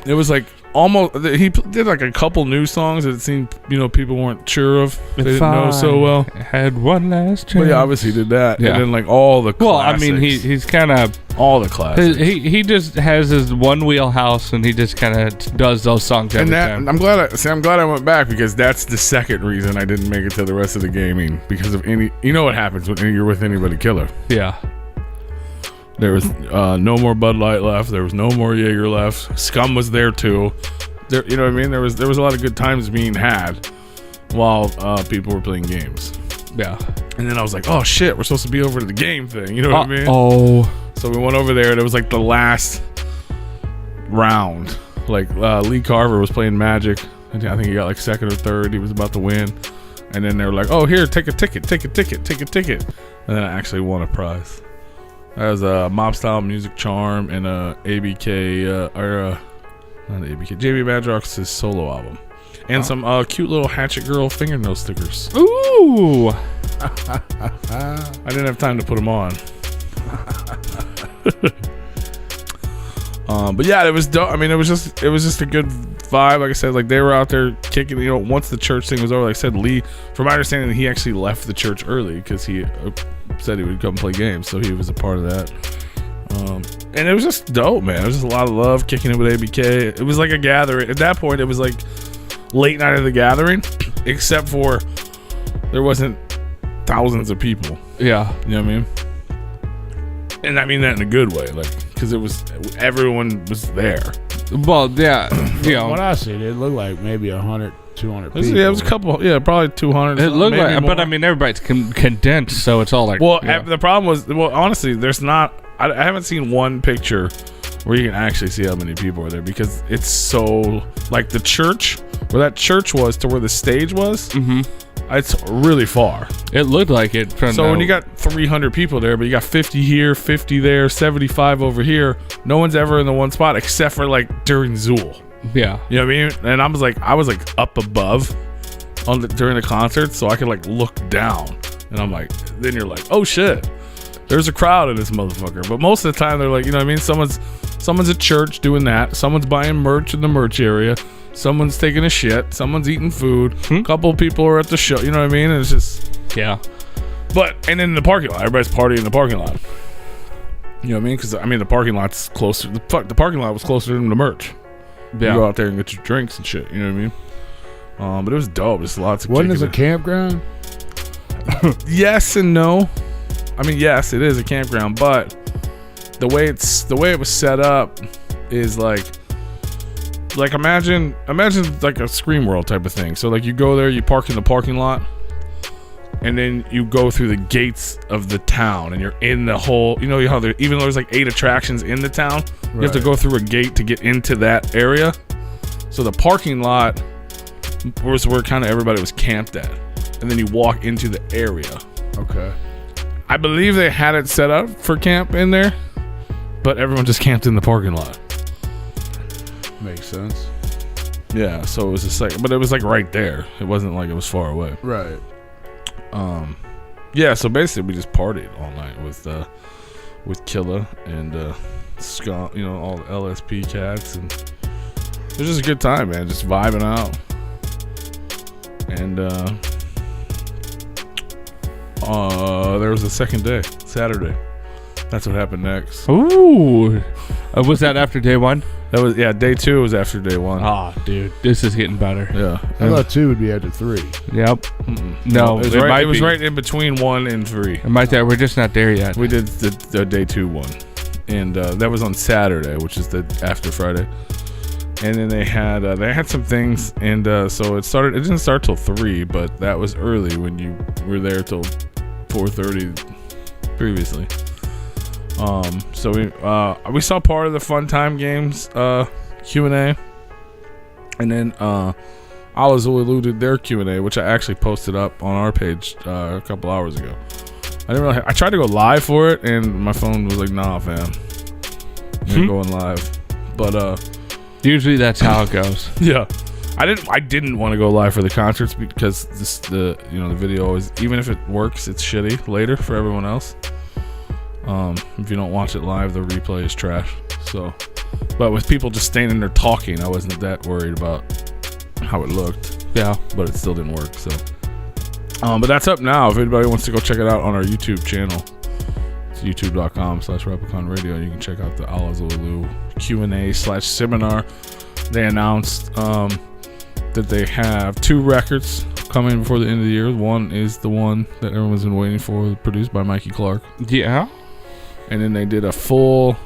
It was like almost he did like a couple new songs that it seemed people weren't sure of. They didn't know so well. Had one last chance. But yeah, obviously did that. Yeah. And then like all the classics. Well, I mean he's kind of all the classics. He just has his one wheelhouse and he just kind of does those songs every time. I'm glad I went back because that's the second reason I didn't make it to the rest of the gaming because of what happens when you're with Anybody Killer. Yeah. There was no more Bud Light left. There was no more Jaeger left. Scum was there too. There, you know what I mean? There was a lot of good times being had while people were playing games. Yeah. And then I was like, oh shit, we're supposed to be over to the game thing. You know what I mean? Oh. So we went over there and it was like the last round. Like Lee Carver was playing Magic. I think he got like second or third. He was about to win. And then they were like, oh, here, take a ticket. And then I actually won a prize. That was a Mob Style Music Charm and a ABK, not ABK, JB Madrox's solo album. And some cute little Hatchet Girl fingernail stickers. Ooh! I didn't have time to put them on. But yeah, it was dope. I mean, it was just a good vibe. Like I said, like they were out there kicking. Once the church thing was over, like I said, Lee, from my understanding, he actually left the church early because he said he would come play games, so he was a part of that. And it was just dope, man. It was just a lot of love kicking it with ABK. It was like a gathering. At that point, it was like late night of the gathering, except for there wasn't thousands of people. Yeah, you know what I mean. And I mean that in a good way, like, because everyone was there. Well, yeah, what I see, it looked like maybe 100, 200 people. Yeah, it was a couple, probably 200. It looked like, more. but I mean, everybody's condensed, so it's all like. Well, the problem was, honestly, there's not. I haven't seen one picture where you can actually see how many people are there because it's so like the church where that church was to where the stage was. Mm-hmm. It's really far. It looked like it. So when you got 300 people there, but you got 50 here, 50 there, 75 over here, no one's ever in the one spot except for like during Zool. Yeah. You know what I mean? And I was like up above during the concert, so I could like look down. And I'm like, then you're like, oh shit, there's a crowd in this motherfucker. But most of the time they're like, you know what I mean? Someone's at church doing that. Someone's buying merch in the merch area. Someone's taking a shit. Someone's eating food. A couple of people are at the show. You know what I mean? And it's just... Yeah. But, and in the parking lot. Everybody's partying in the parking lot. You know what I mean? Because, I mean, the parking lot's closer. The parking lot was closer than the merch. Yeah. You go out there and get your drinks and shit. You know what I mean? But it was dope. Just lots of... Wasn't this a campground? Yes and no. I mean, yes, it is a campground. But the way it was set up is like... like imagine like a Scream World type of thing. So like you go there, you park in the parking lot, and then you go through the gates of the town, and you're in the whole. You know how there, even though there's like 8 attractions in the town, you have to go through a gate to get into that area. So the parking lot was where kind of everybody was camped at, and then you walk into the area. Okay. I believe they had it set up for camp in there, but everyone just camped in the parking lot. Makes sense. Yeah, so it was just like, but it was like right there. It wasn't like it was far away. Right. Yeah, so basically we just partied all night with Killa and Scott, you know, all the LSP cats, and it was just a good time, man, just vibing out. And there was a second day, Saturday. That's what happened next. Ooh. Was that after day 1? That was, yeah, day 2 was after day 1. Oh, dude, this is getting better. Yeah. I thought 2 would be after 3. Yep. No, it was right in between 1 and 3. It might we're just not there yet. We did the day 2 one, and that was on Saturday, which is the after Friday. And then they had some things, and so it didn't start till 3, but that was early when you were there till 4:30 previously. So we saw part of the Fun Time Games Q&A, and then Alazulu did their Q&A, which I actually posted up on our page a couple hours ago. I tried to go live for it, and my phone was like, nah, fam, you're going live. But usually that's how it goes. yeah, I didn't want to go live for the concerts because the video always, even if it works, it's shitty later for everyone else. If you don't watch it live, the replay is trash. So, but with people just standing there talking, I wasn't that worried about how it looked. Yeah, but it still didn't work. So, but that's up now. If anybody wants to go check it out on our YouTube channel, it's youtube.com/Replicon Radio. You can check out the Alazulu Q&A/seminar. They announced that they have 2 records coming before the end of the year. One is the one that everyone's been waiting for, produced by Mikey Clark. Yeah. And then they did a full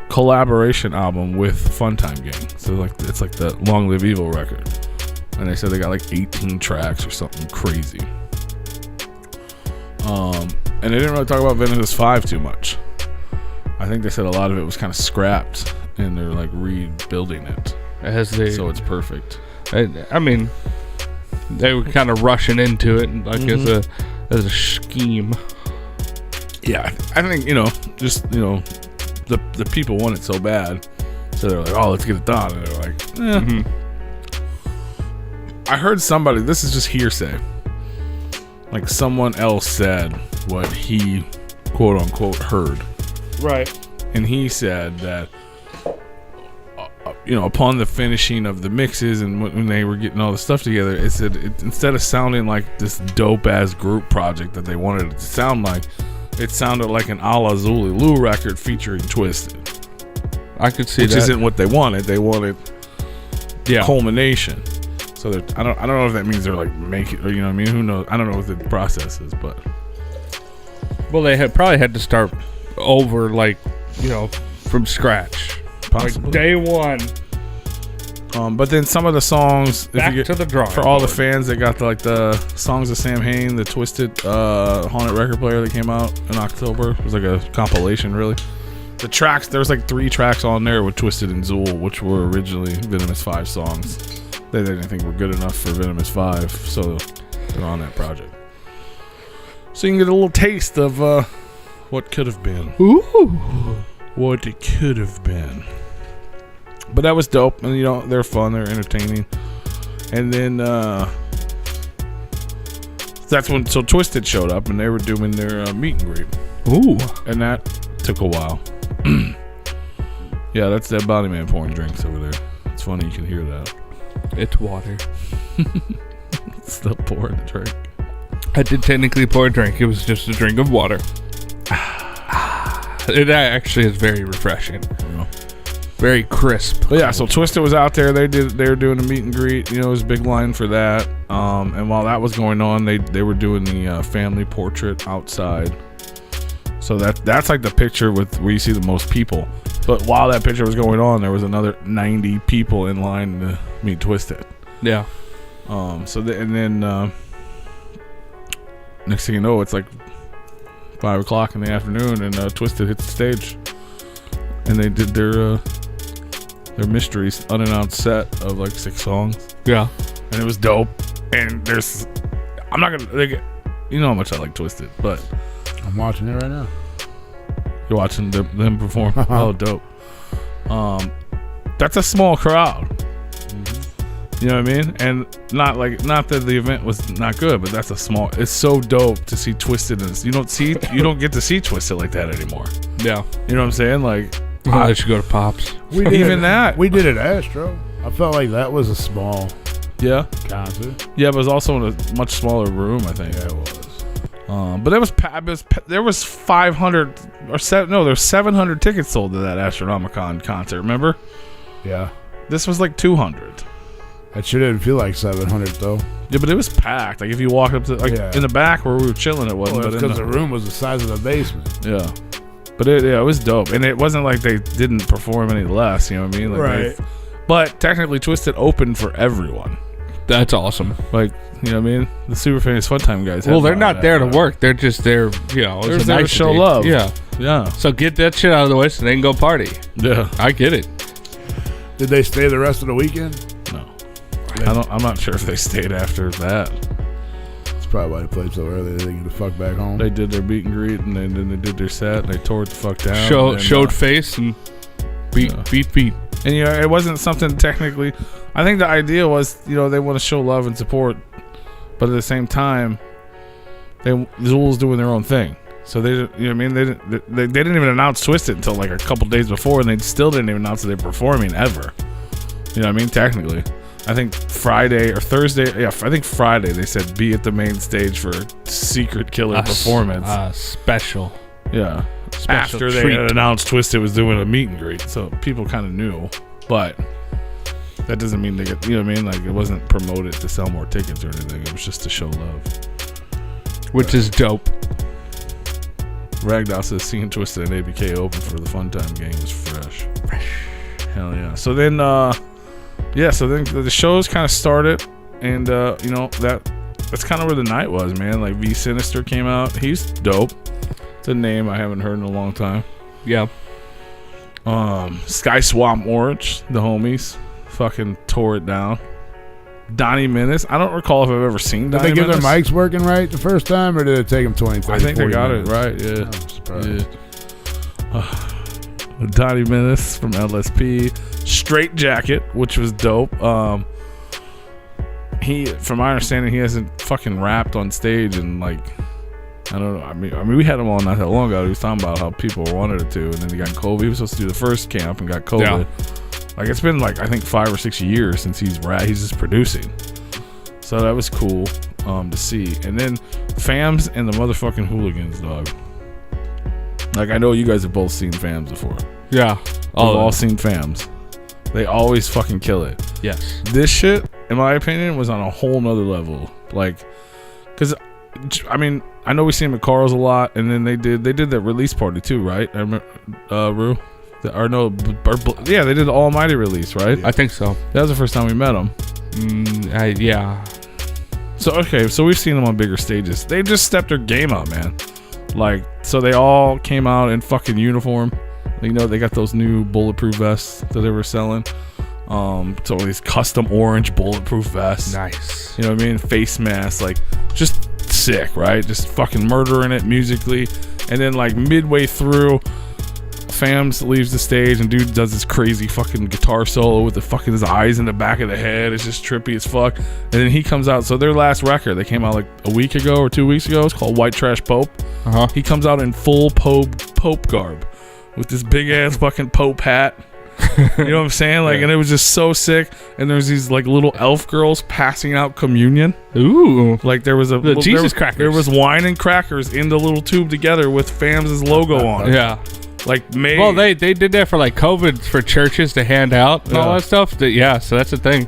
collaboration album with Funtime Gang. So it's like the Long Live Evil record. And they said they got like 18 tracks or something crazy. And they didn't really talk about Venomous 5 too much. I think they said a lot of it was kind of scrapped and they're like rebuilding it. So it's perfect. I mean, they were kind of rushing into it like as a scheme. Yeah, I think, the people want it so bad. So they're like, oh, let's get it done. And they're like, I heard somebody, this is just hearsay. Like someone else said what he, quote unquote, heard. Right. And he said that, upon the finishing of the mixes and when they were getting all the stuff together, it said instead of sounding like this dope ass group project that they wanted it to sound like, it sounded like an Alazulu record featuring Twisted. I could see which that. Which isn't what they wanted. They wanted culmination. So I don't know if that means they're like making, or who knows? I don't know what the process is, but well, they probably had to start over, from scratch. Possibly. Like day 1. But then some of the songs, back to the drawing for all board. the fans that got the songs of Sam Hain, the Twisted Haunted record player that came out in October. It was like a compilation, really. The tracks, there was like 3 tracks on there with Twisted and Zool, which were originally Venomous 5 songs. They didn't think were good enough for Venomous 5, so they're on that project. So you can get a little taste of what could have been. Ooh. What it could have been. But that was dope, and they're fun, they're entertaining. And then that's when Twisted showed up, and they were doing their meet and greet. Ooh. And that took a while. Yeah, that's that body man pouring drinks over there. It's funny you can hear that. It's water. Still pouring the drink. I did technically pour a drink. It was just a drink of water. It actually is very refreshing. Very crisp. But yeah, so Twisted was out there. They were doing a meet and greet. It was a big line for that. And while that was going on, they were doing the family portrait outside. So that's like the picture where you see the most people. But while that picture was going on, there was another 90 people in line to meet Twisted. Yeah. And then next thing you know, it's like 5 o'clock in the afternoon, and Twisted hit the stage, and they did their mysteries unannounced set of like 6 songs. Yeah. And it was dope. And I'm not gonna, you know how much I like Twisted, but I'm watching it right now. you're watching them perform. Oh, dope. That's a small crowd. You know what I mean? And not that the event was not good, but it's so dope to see Twisted. You don't get to see Twisted like that anymore. Yeah. You know what I'm saying? Like, I should go to Pops. We did it at Astro. I felt like that was a small concert. Yeah, but it was also in a much smaller room, I think. Yeah, it was. But there was 500 there's 700 tickets sold to that Astronomicon concert. Remember? Yeah. This was like 200. That sure didn't feel like 700 though. Yeah, but it was packed. Like if you walk up to in the back where we were chilling, it wasn't. Well, because the room was the size of the basement. Yeah, but it was dope, and it wasn't like they didn't perform any less. You know what I mean? Like right. But technically, Twisted opened for everyone. That's awesome. Like, you know what I mean? The Super Famous Fun Time guys. Well, they're not there to work. They're just there, you know. They're there to show love. Yeah. Yeah. So get that shit out of the way so they can go party. Yeah. I get it. Did they stay the rest of the weekend? No. I'm not sure if they stayed after that. That's probably why they played so early. They didn't get the fuck back home. They did their meet and greet, and then they did their set, and they tore it the fuck down. Showed face and beat. And, you know, it wasn't something technically. I think the idea was, you know, they want to show love and support, but at the same time, Zool's doing their own thing. So they, you know what I mean? They didn't even announce Twisted until like a couple days before, and they still didn't even announce that they're performing ever. You know what I mean? Technically, I think Friday or Thursday. Yeah, I think Friday they said be at the main stage for Secret Killer performance. Special. Yeah. Special After they had announced Twisted was doing a meet and greet, so people kind of knew, but that doesn't mean they get. You know what I mean? Like it wasn't promoted to sell more tickets or anything. It was just to show love, which is dope. Ragdoll says seeing Twisted and ABK open for the Fun Time game was fresh. Hell yeah. So then the shows kind of started, and you know, that's kind of where the night was, man. Like V Sinister came out. He's dope. It's a name I haven't heard in a long time. Yeah. Sky Swamp Orange, the homies, fucking tore it down. Donnie Menace. I don't recall if I've ever seen Donnie Did they get Menace. their mics working right the first time, or did it take them 20, 30, I think they 40 got minutes? it right, yeah. I'm surprised. Yeah. Donnie Menace from LSP. Straight Jacket, which was dope. From my understanding, he hasn't fucking rapped on stage and like, I don't know. I mean, we had him on not that long ago. He was talking about how people wanted it to, and then he got COVID. He was supposed to do the first camp and got COVID. Yeah. Like it's been like I think 5 or 6 years since he's just producing. So that was cool to see. And then Fams and the motherfucking Hooligans, dog. Like I know you guys have both seen Fams before. Yeah. We've all seen Fams. They always fucking kill it. Yes. This shit, in my opinion, was on a whole nother level. Like, because I mean, I know we see them at Carl's a lot, and then they did that release party too, right? I remember, Rue. Yeah, they did the Almighty release, right? I think so. That was the first time we met them. Yeah. So we've seen them on bigger stages. They just stepped their game up, man. Like, so they all came out in fucking uniform. You know, they got those new bulletproof vests that they were selling. So these custom orange bulletproof vests. Nice. You know what I mean? Face masks, like just sick, right? Just fucking murdering it musically. And then like midway through, Fams leaves the stage and dude does this crazy fucking guitar solo with his eyes in the back of the head. It's just trippy as fuck. And then he comes out. So their last record, they came out like a week ago or 2 weeks ago. It's called White Trash Pope. He comes out in full Pope garb with this big ass fucking Pope hat. You know what I'm saying? Like, and it was just so sick. And there's these like little elf girls passing out communion. Ooh. Like there was Jesus crackers. There was wine and crackers in the little tube together with Fams' logo on it. Yeah. Like well, they did that for like COVID for churches to hand out and all that stuff. So that's the thing.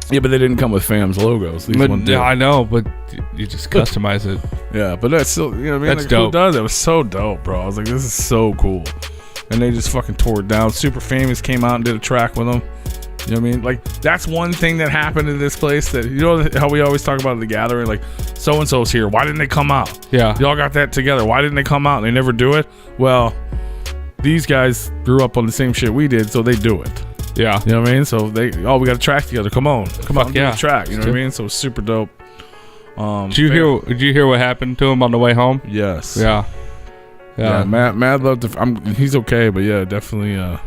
Yeah, but they didn't come with Fams logos. I know, but you just customize it. Yeah, but that's still, you know what I mean? That's like, dope. Who does it? It was so dope, bro. I was like, this is so cool. and they just fucking tore it down. Super Famous came out and did a track with them. You know what I mean? Like, that's one thing that happened in this place that, you know how we always talk about at the gathering, like, so-and-so's here. Why didn't they come out? Yeah. Y'all got that together. Why didn't they come out? And they never do it. Well, these guys grew up on the same shit we did, so they do it. Yeah. You know what I mean? So we got a track together. Come on and do the track. You know what I mean? So it's super dope. Did you hear what happened to him on the way home? Yes. Yeah. Mad love to. He's okay, but yeah, definitely.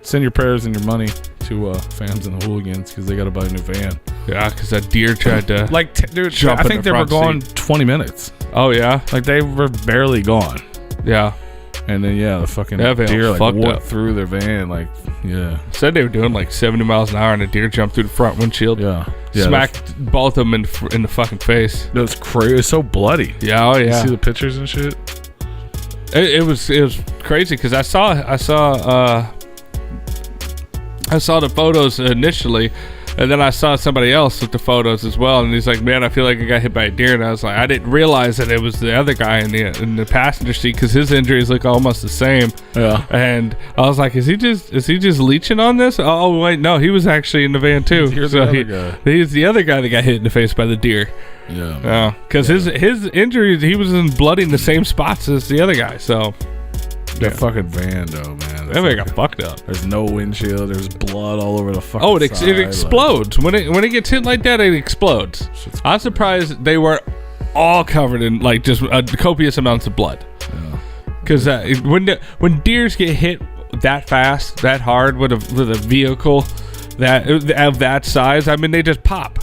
Send your prayers and your money to fans and the hooligans because they got to buy a new van. Yeah, because that deer tried to dude. jump I in think the they were front gone seat. 20 minutes. Oh yeah, Like they were barely gone. yeah. And then the fucking That van deer like fucked went up. through their van. Like Said they were doing like 70 miles an hour, and a deer jumped through the front windshield. yeah. Smacked both of them in the fucking face. That was crazy. It's so bloody. Yeah, oh You yeah. see the pictures and shit. It was crazy because I saw the photos initially, and then I saw somebody else with the photos as well, and he's like, "Man, I feel like I got hit by a deer." And I was like, I didn't realize that it was the other guy in the passenger seat because his injuries look almost the same. Yeah. And I was like, is he just leeching on this? Oh wait, no, he was actually in the van too. Here's the other guy. He's the other guy that got hit in the face by the deer. Yeah. Yeah, because his injuries, he was in bloody in the same spots as the other guy. So That fucking van though, man. that man got fucked up. There's no windshield. There's blood all over the fucking Oh, it side, explodes when it gets hit like that. It explodes. Shit's I'm surprised they weren't all covered in like just copious amounts of blood. Because when deers get hit that fast, that hard with a vehicle that of that size, I mean they just pop.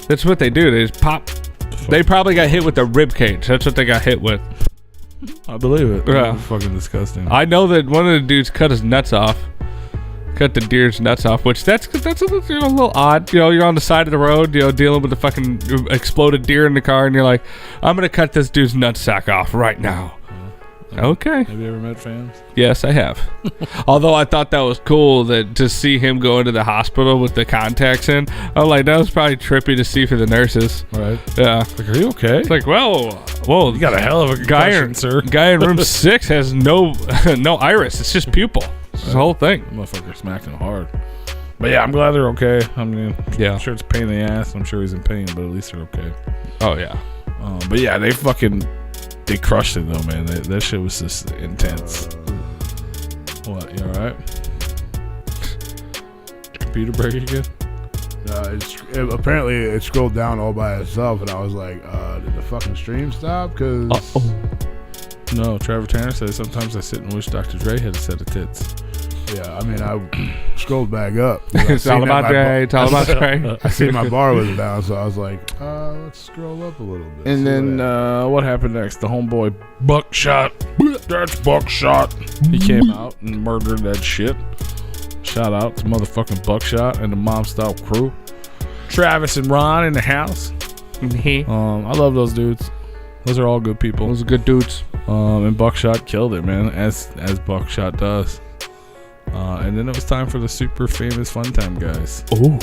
That's what they do. They just pop. They probably got hit with the rib cage. That's what they got hit with. I believe it. Yeah. That's fucking disgusting. I know that one of the dudes cut his nuts off. Cut the deer's nuts off, which that's a little odd. You know, you're on the side of the road, dealing with the fucking exploded deer in the car, and you're like, I'm gonna cut this dude's nutsack off right now. Okay. Have you ever met fans? Yes, I have. Although I thought that was cool that to see him go into the hospital with the contacts in. I'm like, that was probably trippy to see for the nurses. Right. Yeah. Like, are you okay? It's like, whoa, You got a hell of a concussion, sir. Guy in room 6 has no iris. It's just pupil. It's the whole thing. Motherfucker smacked him hard. But yeah, I'm glad they're okay. I mean, Yeah. I'm sure it's a pain in the ass. I'm sure he's in pain, but at least they're okay. Oh yeah. But yeah, they crushed it though, man. That shit was just intense. What? You alright? Computer break again? Apparently it scrolled down all by itself, and I was like, did the fucking stream stop? Because No, Trevor Tanner says sometimes I sit and wish Dr. Dre had a set of tits. yeah, I mean, I scrolled back up. It's all about Dre. It's all about Dre. I see my bar was down, so I was like, let's scroll up a little bit. And see then what happened next? The homeboy Buckshot. That's Buckshot. He came out and murdered that shit. Shout out to motherfucking Buckshot and the Mom Style crew. Travis and Ron in the house. I love those dudes. Those are all good people. Those are good dudes. And Buckshot killed it, man, as Buckshot does. And then it was time for the super famous Fun Time guys. Ooh.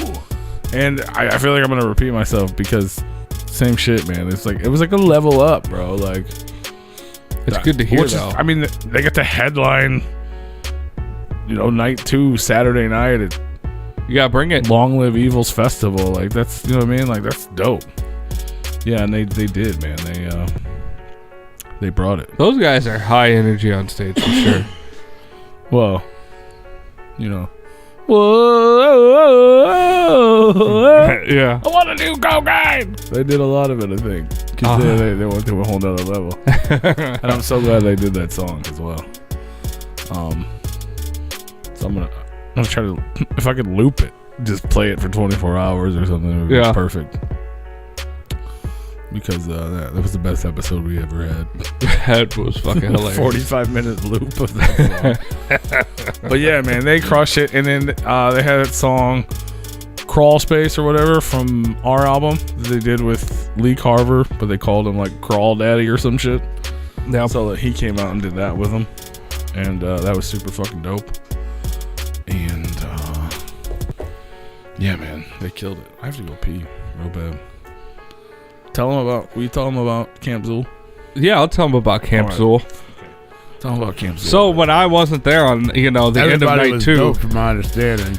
And I feel like I'm gonna repeat myself because same shit, man. It was like a level up, bro. Like It's good to hear, though. I mean, they get the headline, night 2, Saturday night at You gotta bring it. Long Live Evil's Festival. Like that's, you know what I mean? Like that's dope. Yeah, and they did, man. They brought it. Those guys are high energy on stage for sure. Well, whoa. Yeah. I want a new cocaine. They did a lot of it, I think. Because they went to a whole nother level. And I'm so glad they did that song as well. So I'm gonna try to, if I could loop it, just play it for 24 hours or something. It would be perfect. Because that was the best episode we ever had. That was fucking hilarious. 45-minute loop of that song. But yeah, man, they crushed it. And then they had that song Crawl Space or whatever from our album that they did with Lee Carver, but they called him like Crawl Daddy or some shit. Yeah. So he came out and did that with them. And that was super fucking dope. And yeah, man, they killed it. I have to go pee real bad. Will you tell them about Camp Zool? Yeah, I'll tell them about Camp Zool. Tell them about Camp Zoo. So when I wasn't there on, the end of Everybody night was 2, dope from my understanding.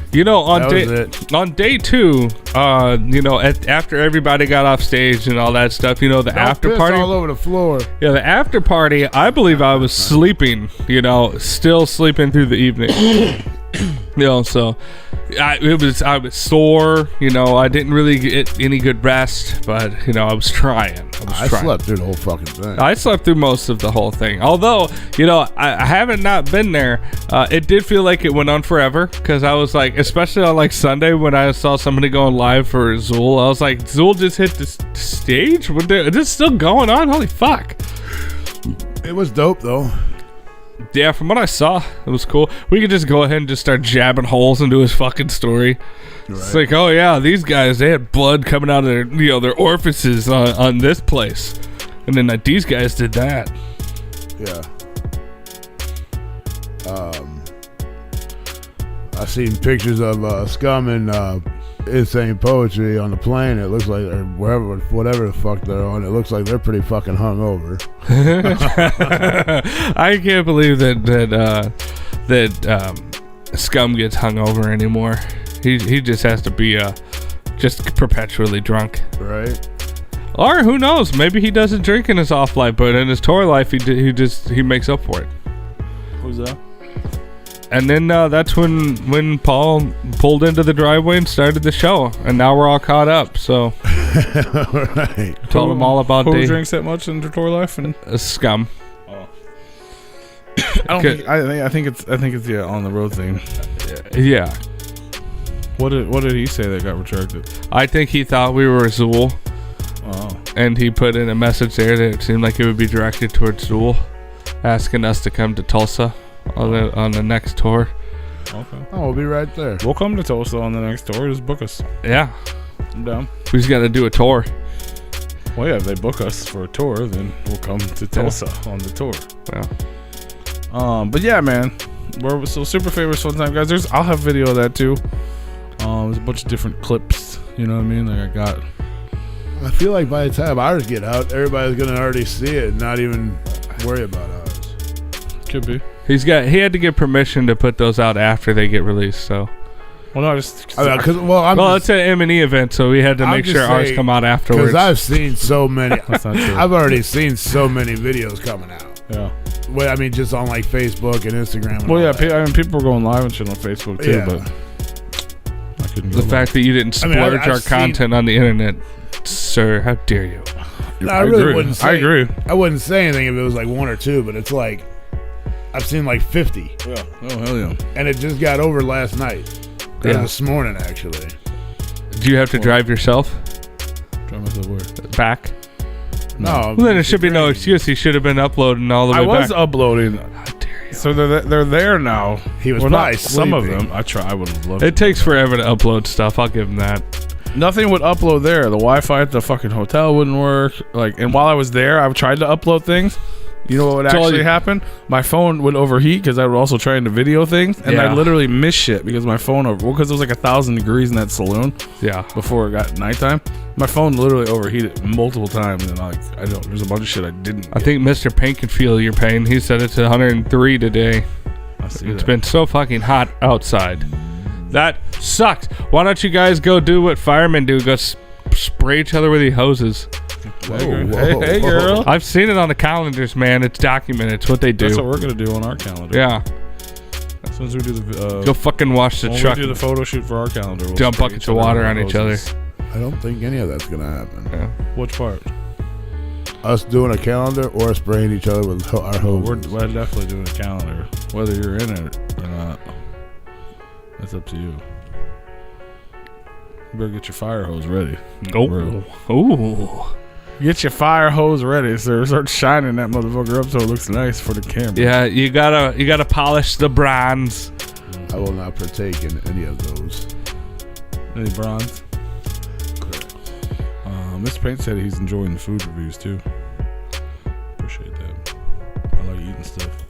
on day 2, after everybody got off stage and all that stuff, the after party all over the floor. Yeah, the after party, I believe I was sleeping, still sleeping through the evening. So I was sore, I didn't really get any good rest, but I was trying. I slept through the whole fucking thing. I slept through most of the whole thing. Although, I haven't not been there. It did feel like it went on forever because I was like, especially on like Sunday when I saw somebody going live for Zool, I was like, Zool just hit the stage? Is this still going on? Holy fuck. It was dope though. Yeah, from what I saw, it was cool. We could just go ahead and just start jabbing holes into his fucking story. Right. It's like, oh yeah, these guys, they had blood coming out of their, their orifices on this place, and then these guys did that. Yeah. I seen pictures of Scum and Insane Poetry on the plane. It looks like, or whatever the fuck they're on. It looks like they're pretty fucking hungover. I can't believe that Scum gets hungover anymore. He just has to be just perpetually drunk, right? Or who knows? Maybe he doesn't drink in his off life, but in his tour life, he makes up for it. Who's that? And then that's when Paul pulled into the driveway and started the show, and now we're all caught up. So, right. Told him all about who drinks that much in their tour life and Scum. Oh, I think it's on the road thing. Yeah. What did he say that got retracted? I think he thought we were Zool. Oh. And he put in a message there that it seemed like it would be directed towards Zool, asking us to come to Tulsa on the next tour. Okay. Oh, we'll be right there. We'll come to Tulsa on the next tour. Just book us. Yeah. I'm down. We just got to do a tour. Well, yeah, if they book us for a tour, then we'll come to Tulsa on the tour. Yeah. But yeah, man, we're so Super Favorites Fun Time, guys. I'll have video of that too. There's a bunch of different clips. You know what I mean? Like I got. I feel like by the time ours get out, everybody's gonna already see it and not even worry about ours. Could be. He had to get permission to put those out after they get released. So. Well, no, it's an M&E event, so we had to make sure ours come out afterwards. Because I've seen so many. That's not true. I've already seen so many videos coming out. Yeah. Well, I mean, just on like Facebook and Instagram. And well, yeah, people were going live and shit on Facebook too, yeah. But I couldn't. The fact that you didn't splurge our content on the internet, sir, how dare you? No, I really wouldn't say. I agree. I wouldn't say anything if it was like one or two, but it's like I've seen like 50. Yeah. Oh hell yeah. And it just got over last night. Yeah. This morning, actually. Do you have to drive yourself? Drive myself where? Back? No. Well, then it should be no excuse. He should have been uploading all the way back. I was uploading. How dare you? So they're there now. He was probably some of them. I would have loved it. Takes forever to upload stuff. I'll give him that. Nothing would upload there. The Wi-Fi at the fucking hotel wouldn't work. And while I was there, I tried to upload things. You know what would actually happen? My phone would overheat because I was also trying to video things, and I literally missed shit because my phone because it was like 1,000 degrees in that saloon. Yeah. Before it got nighttime, my phone literally overheated multiple times, and there's a bunch of shit I didn't. I think Mr. Payne can feel your pain. He said it's 103 today. It's been so fucking hot outside. That sucks. Why don't you guys go do what firemen do? Go spray each other with the hoses. Hey, girl. I've seen it on the calendars, man. It's documented. It's what they do. That's what we're gonna do on our calendar. Yeah. As soon as we do the go fucking wash the truck. We do the photo shoot for our calendar. We'll dump buckets of water on each other. I don't think any of that's gonna happen. Yeah. Which part? Us doing a calendar or spraying each other with our hoses? We're definitely doing a calendar, whether you're in it or not. That's up to you. You better get your fire hose ready. Ooh. Get your fire hose ready, sir. Start shining that motherfucker up so it looks nice for the camera. Yeah, you gotta polish the bronze. I will not partake in any of those. Any bronze? Correct. Mr. Payne said he's enjoying the food reviews too. Appreciate that. I like eating stuff.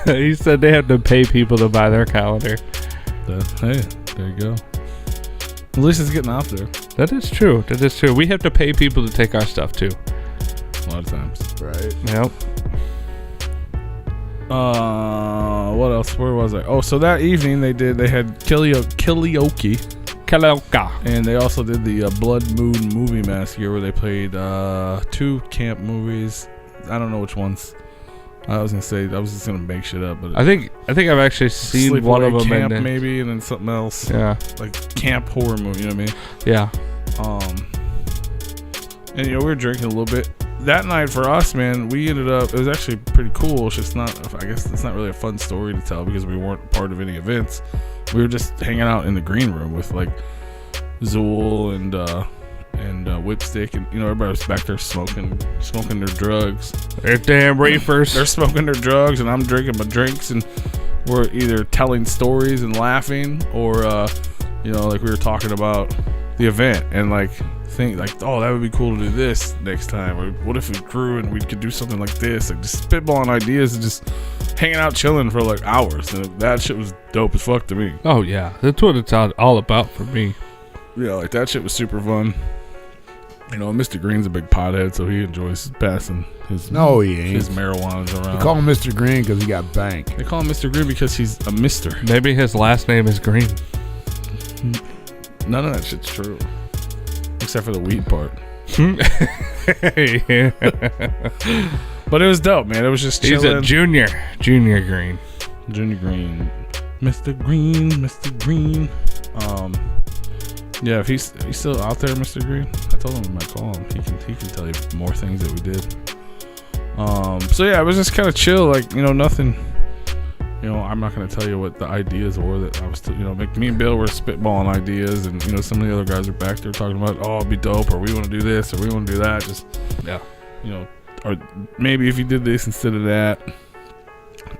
He said they have to pay people to buy their calendar. Hey, there you go. At least it's getting out there. That is true. We have to pay people to take our stuff too. A lot of times. Right. Yep. What else? Where was I? Oh, so that evening they had karaoke. And they also did the Blood Moon movie massacre where they played 2 camp movies. I don't know which ones. I was just gonna make shit up, but I think I've actually seen one of them. Camp maybe, and then something else. Yeah, like camp horror movie. You know what I mean? Yeah. And we were drinking a little bit that night. For us, man, we ended up. It was actually pretty cool. It's just not. I guess it's not really a fun story to tell because we weren't part of any events. We were just hanging out in the green room with like Zool and Whipstick, and everybody was back there smoking their drugs. They're damn reefers. They're smoking their drugs, and I'm drinking my drinks, and we're either telling stories and laughing, or like we were talking about the event, and like think like, oh, that would be cool to do this next time, or what if we grew and we could do something like this, like just spitballing ideas and just hanging out chilling for like hours, and that shit was dope as fuck to me. Oh yeah, that's what it's all about for me. Yeah, like that shit was super fun. Mr. Green's a big pothead, so he enjoys passing his marijuana around. They call him Mr. Green because he got bank. They call him Mr. Green because he's a mister. Maybe his last name is Green. None of that shit's true, except for the weed part. But it was dope, man. It was just chilling. He's a junior Green. Junior Green. Mr. Green. Yeah, if he's still out there, Mr. Green, I told him I might call him. He can tell you more things that we did. So yeah, it was just kind of chill, like nothing. I'm not gonna tell you what the ideas were that I was. Me and Bill were spitballing ideas, and some of the other guys are back there talking about, oh, it'd be dope, or we want to do this, or we want to do that. Just or maybe if you did this instead of that.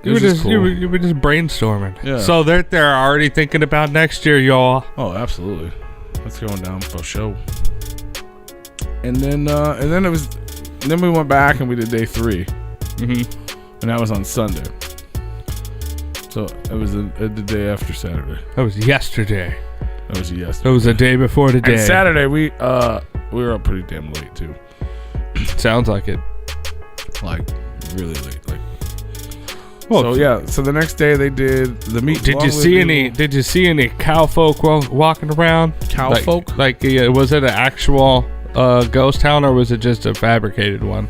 You were just brainstorming. Yeah. So they're already thinking about next year, y'all. Oh, absolutely. That's going down for show. And then it was. Then we went back and we did day 3, and that was on Sunday. So it was the day after Saturday. That was yesterday. That was yesterday. That was the day before today. And Saturday we were up pretty damn late too. Sounds like it. Like really late. So the next day they did the meet. Did you see any cow folk walking around? Cow folk? Like was it an actual ghost town, or was it just a fabricated one?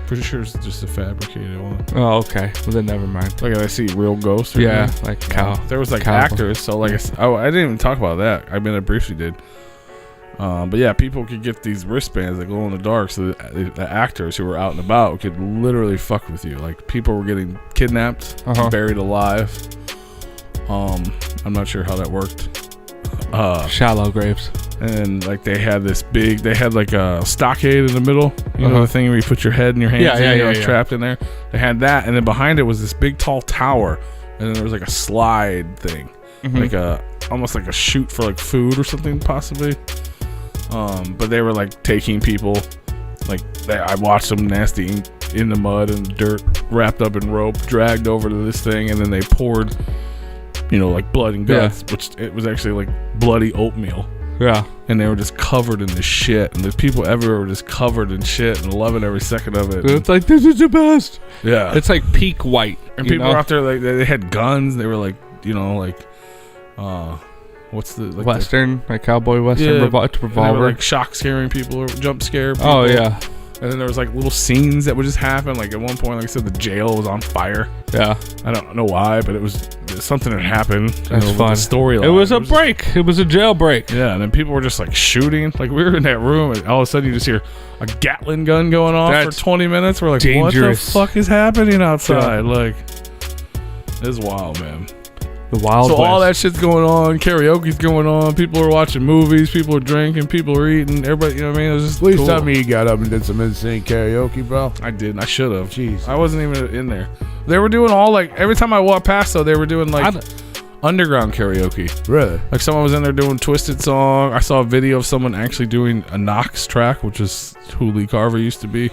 Pretty sure it's just a fabricated one. Oh, okay. Well, then never mind. Like I see real ghosts. Yeah, like cow. There was like actors. So like I didn't even talk about that. I mean, I briefly did. But yeah, people could get these wristbands that glow in the dark, so the actors who were out and about could literally fuck with you. Like people were getting kidnapped, buried alive. I'm not sure how that worked. Shallow graves. And like they had like a stockade in the middle, the thing where you put your head and your hands in, you're trapped in there. They had that, and then behind it was this big tall tower, and then there was like a slide thing, like almost like a chute for like food or something possibly. But they were like taking people, like I watched them nasty in the mud and dirt, wrapped up in rope, dragged over to this thing, and then they poured, like blood and guts, which it was actually like bloody oatmeal. Yeah. And they were just covered in this shit, and there's people everywhere were just covered in shit and loving every second of it. It's like, this is the best. Yeah. It's like peak white. And people were out there, like they had guns. They were like, what's the Western, like cowboy Western revolver. They were like shock scaring people or jump scare people. Oh yeah. And then there was like little scenes that would just happen. Like at one point, like I said, the jail was on fire. Yeah. I don't know why, but it was something that happened. That's fun. The storyline. It was a break. It was a jailbreak. Yeah, and then people were just like shooting. Like we were in that room, and all of a sudden you just hear a Gatling gun going off for 20 minutes. We're like, dangerous. What the fuck is happening outside? Yeah. Like, it's wild, man. The Wild West. All that shit's going on. Karaoke's going on. People are watching movies. People are drinking. People are eating. Everybody, it was just Please cool. tell me you got up and did some insane karaoke, bro. I didn't. I should have. Jeez. I wasn't even in there. They were doing all like, every time I walked past though, they were doing like underground karaoke. Really? Like someone was in there doing Twisted Song. I saw a video of someone actually doing a Knox track, which is who Lee Carver used to be.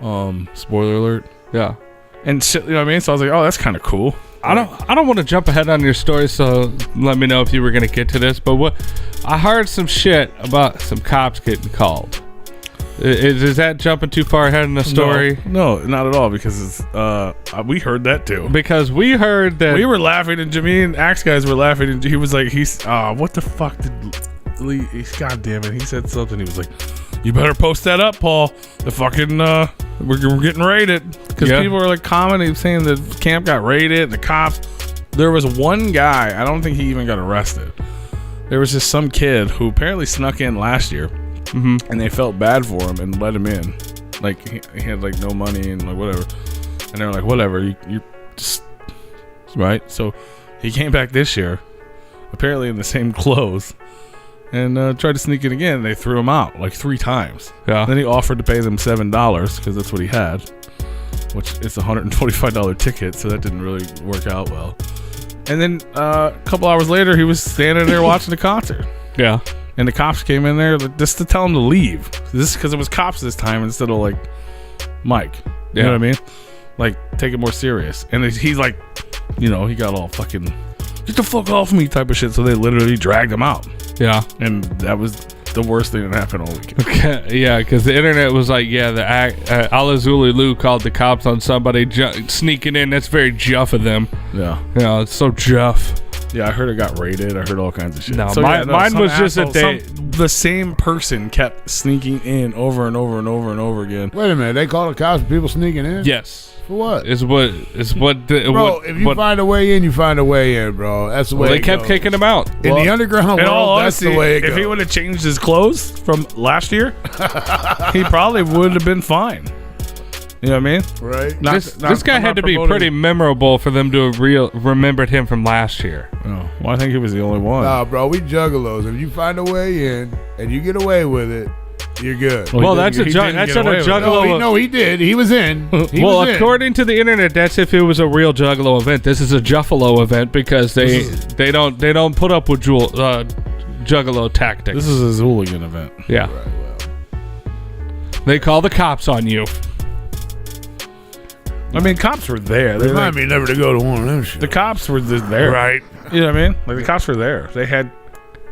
Spoiler alert. Yeah. And shit, you know what I mean? So I was like, oh, that's kind of cool. I don't want to jump ahead on your story, so let me know if you were going to get to this. But I heard some shit about some cops getting called. Is that jumping too far ahead in the story? No, not at all, because it's we heard that too. Because we heard that We were laughing, and Jimmy and Axe guys were laughing, and he was like, what the fuck did Lee, God damn it, he said something. He was like, you better post that up, Paul. The fucking, we're getting raided. Because people were like commenting, saying the camp got raided, the cops. There was one guy, I don't think he even got arrested. There was just some kid who apparently snuck in last year. Mm-hmm. And they felt bad for him and let him in. Like, he had like no money and like whatever. And they were like, whatever, you just, right? So he came back this year, apparently in the same clothes, and tried to sneak in again. They threw him out like 3 times. Yeah. Then he offered to pay them $7 because that's what he had, which is a $125 ticket, so that didn't really work out well. And then a couple hours later, he was standing there watching the concert. Yeah. And the cops came in there just to tell him to leave. This because it was cops this time instead of like Mike. You know what I mean? Like, take it more serious. And he's like, he got all fucking get the fuck off me type of shit. So they literally dragged him out. Yeah. And that was the worst thing that happened all weekend. Okay, yeah, because the internet was like, the Alazuli Lou called the cops on somebody sneaking in. That's very Juff of them. Yeah. It's so Juff. Yeah, I heard it got raided. I heard all kinds of shit. No, so mine was just a day. The same person kept sneaking in over and over and over and over again. Wait a minute, they call the cops for people sneaking in? Yes. For what? Bro, if you find a way in, you find a way in, bro. That's the way they kept kicking him out. In the underground world, that's the way it goes. If he would have changed his clothes from last year, he probably would have been fine. You know what I mean? Right. This guy had to be pretty memorable for them to have remembered him from last year. Oh, well, I think he was the only one. Nah, bro, we juggalos. If you find a way in and you get away with it, you're good. Well, that's not a juggalo. No, he did. He was in. According to the internet, that's if it was a real juggalo event. This is a Juffalo event because they don't put up with juggalo tactics. This is a hooligan event. Yeah. Right, well. They call the cops on you. I mean, cops were there. They remind me never to go to one of them shit. The cops were just there. Right. You know what I mean? Like, the cops were there. They had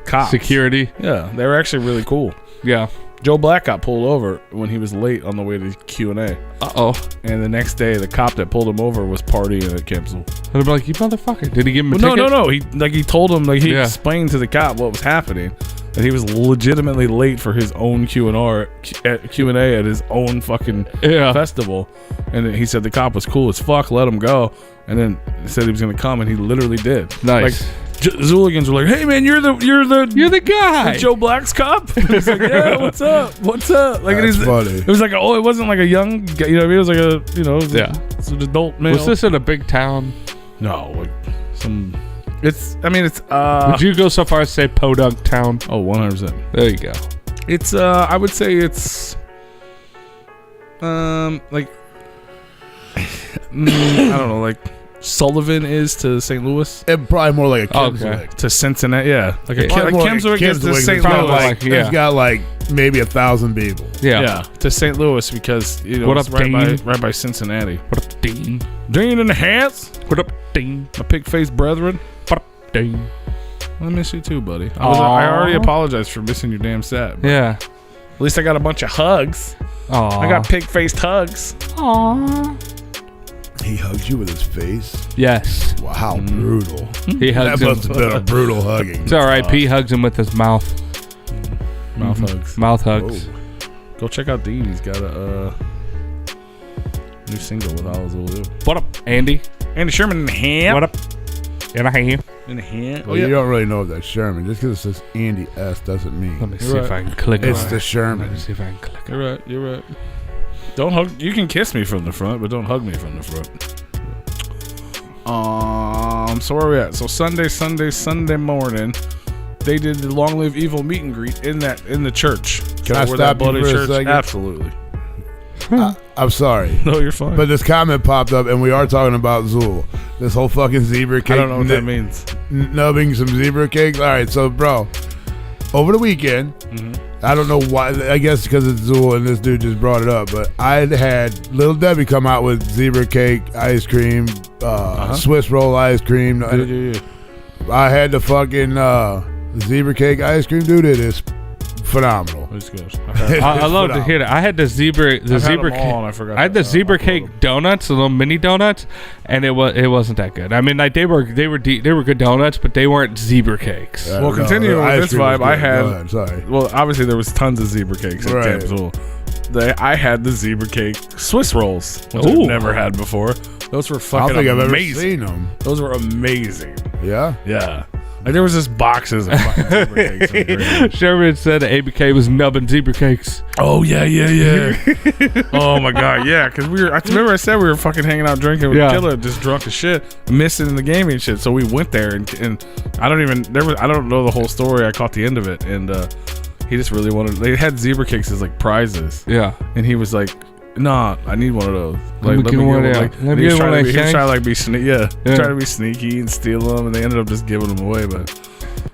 cops. Security. Yeah. They were actually really cool. Yeah. Joe Black got pulled over when he was late on the way to Q&A. Uh-oh. And the next day, the cop that pulled him over was partying at Kempsville. And they're like, you motherfucker. Did he give him a ticket? No. He told him, he explained to the cop what was happening. And he was legitimately late for his own Q&A at his own fucking festival. And then he said the cop was cool as fuck, let him go. And then he said he was going to come, and he literally did. Nice. Like, Zooligans were like, "Hey man, you're the guy, Joe Black's cop." He's like, "Yeah, what's up? Like, that's funny. It was like, it wasn't like a young guy, you know what I mean? It was like it's an adult male. Was this in a big town? No, like some. It's. Would you go so far as say Podunk Town? Oh, 100%. There you go. It's. I would say it's. Like. I don't know, like. Sullivan is to St. Louis. And probably more like a Kimmswick. To Cincinnati, yeah. Like Kimmswick is to St. Louis. It's got like maybe 1,000 people. Yeah. To St. Louis because what it's up, right by Cincinnati. What up, Dean? Dean in the hats. What up, Dean? My pig-faced brethren. What up, Dean? I miss you too, buddy. I already apologized for missing your damn set. Yeah. At least I got a bunch of hugs. Aww. I got pig-faced hugs. Aww. He hugs you with his face? Yes. Wow, how brutal. He hugs that must have been a brutal hugging. It's all right. P hugs him with his mouth. Mouth hugs. Mouth hugs. Whoa. Go check out Dean. He's got a new single with Alazulu. What up, Andy? Andy Sherman in the hand. What up? In a hand. In the hand. Well, you don't really know if that's Sherman. Just because it says Andy S doesn't mean. Let me see if I can click it's on the it. Sherman. Let me see if I can click You're right. You're right. Don't hug. You can kiss me from the front, but don't hug me from the front. So where are we at? So Sunday morning, they did the Long Live Evil meet and greet in the church. Can I stop you for a second? Absolutely. I'm sorry. No, you're fine. But this comment popped up, and we are talking about Zool. This whole fucking zebra cake. I don't know what that means. Nubbing some zebra cakes. All right, so bro, over the weekend, I don't know why. I guess because it's Zool and this dude just brought it up. But I had Little Debbie come out with zebra cake ice cream, Swiss roll ice cream. Yeah. I had the fucking zebra cake ice cream. Dude, it is phenomenal. It's good. I love to hear that. I had the zebra I've had zebra them all, and I cake. forgot I had the to zebra upload cake them. donuts, the little mini donuts, and it wasn't that good. I mean, like they were good donuts, but they weren't zebra cakes. Well, continuing with this vibe, I had. Go ahead, sorry. Well, obviously there was tons of zebra cakes at Right. Camp Zool. I had the zebra cake Swiss rolls, which Ooh. I've never had before. Those were I fucking don't think I've ever amazing. seen them. Those were amazing. Yeah. Yeah. Like there was just boxes of fucking zebra cakes. in the green. Sherman said that ABK was nubbing zebra cakes. Oh yeah. Oh my god, yeah. Because I remember I said we were fucking hanging out drinking with Yeah. Killer, just drunk as shit, missing the gaming and shit. So we went there and I don't know the whole story. I caught the end of it, and he just really wanted. They had zebra cakes as like prizes, Yeah. and he was like, "Nah, I need one of those." Let me get one, yeah. Let me he was get one trying of to be, he was those trying to like be sneaky, Yeah. trying to be sneaky and steal them, and they ended up just giving them away. But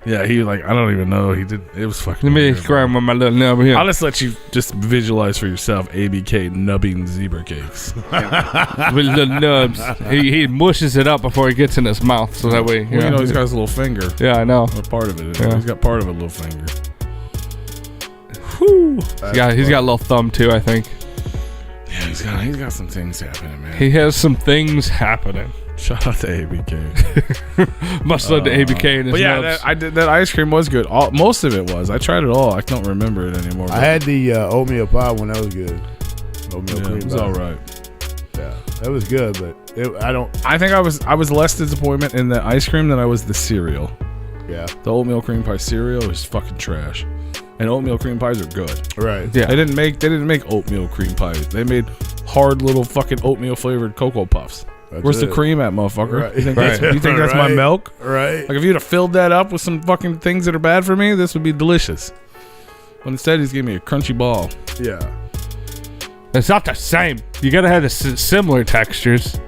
yeah, he like I don't even know. He did. It was fucking. Let me weird, describe bro. with my little nub here. I'll just let you just visualize for yourself ABK nubbing zebra cakes. With little nubs. He mushes it up before he gets in his mouth, so that way. Well, you know, he's got his little finger. Yeah, I know. Or part of it. Yeah. He's got part of a little finger. Whew. He's got a little thumb too, I think. Yeah, he's got some things happening, man. He has some things happening. Shout out to ABK. Must love the ABK in his But yeah, nubs. that ice cream was good. Most of it was. I tried it all. I don't remember it anymore. I had the oatmeal pie one. That was good. Oatmeal cream it was pie. all right. Yeah, it was good, but I think I was less disappointment in the ice cream than I was the cereal. Yeah. The oatmeal cream pie cereal is fucking trash, and oatmeal cream pies are good. Right. Yeah. They didn't make oatmeal cream pies. They made hard little fucking oatmeal flavored Cocoa Puffs. That's Where's it. the cream at, motherfucker? Right. You think that's my Right. milk? Right. Like if you'd have filled that up with some fucking things that are bad for me, this would be delicious. But instead, he's giving me a crunchy ball. Yeah. It's not the same. You gotta have the similar textures.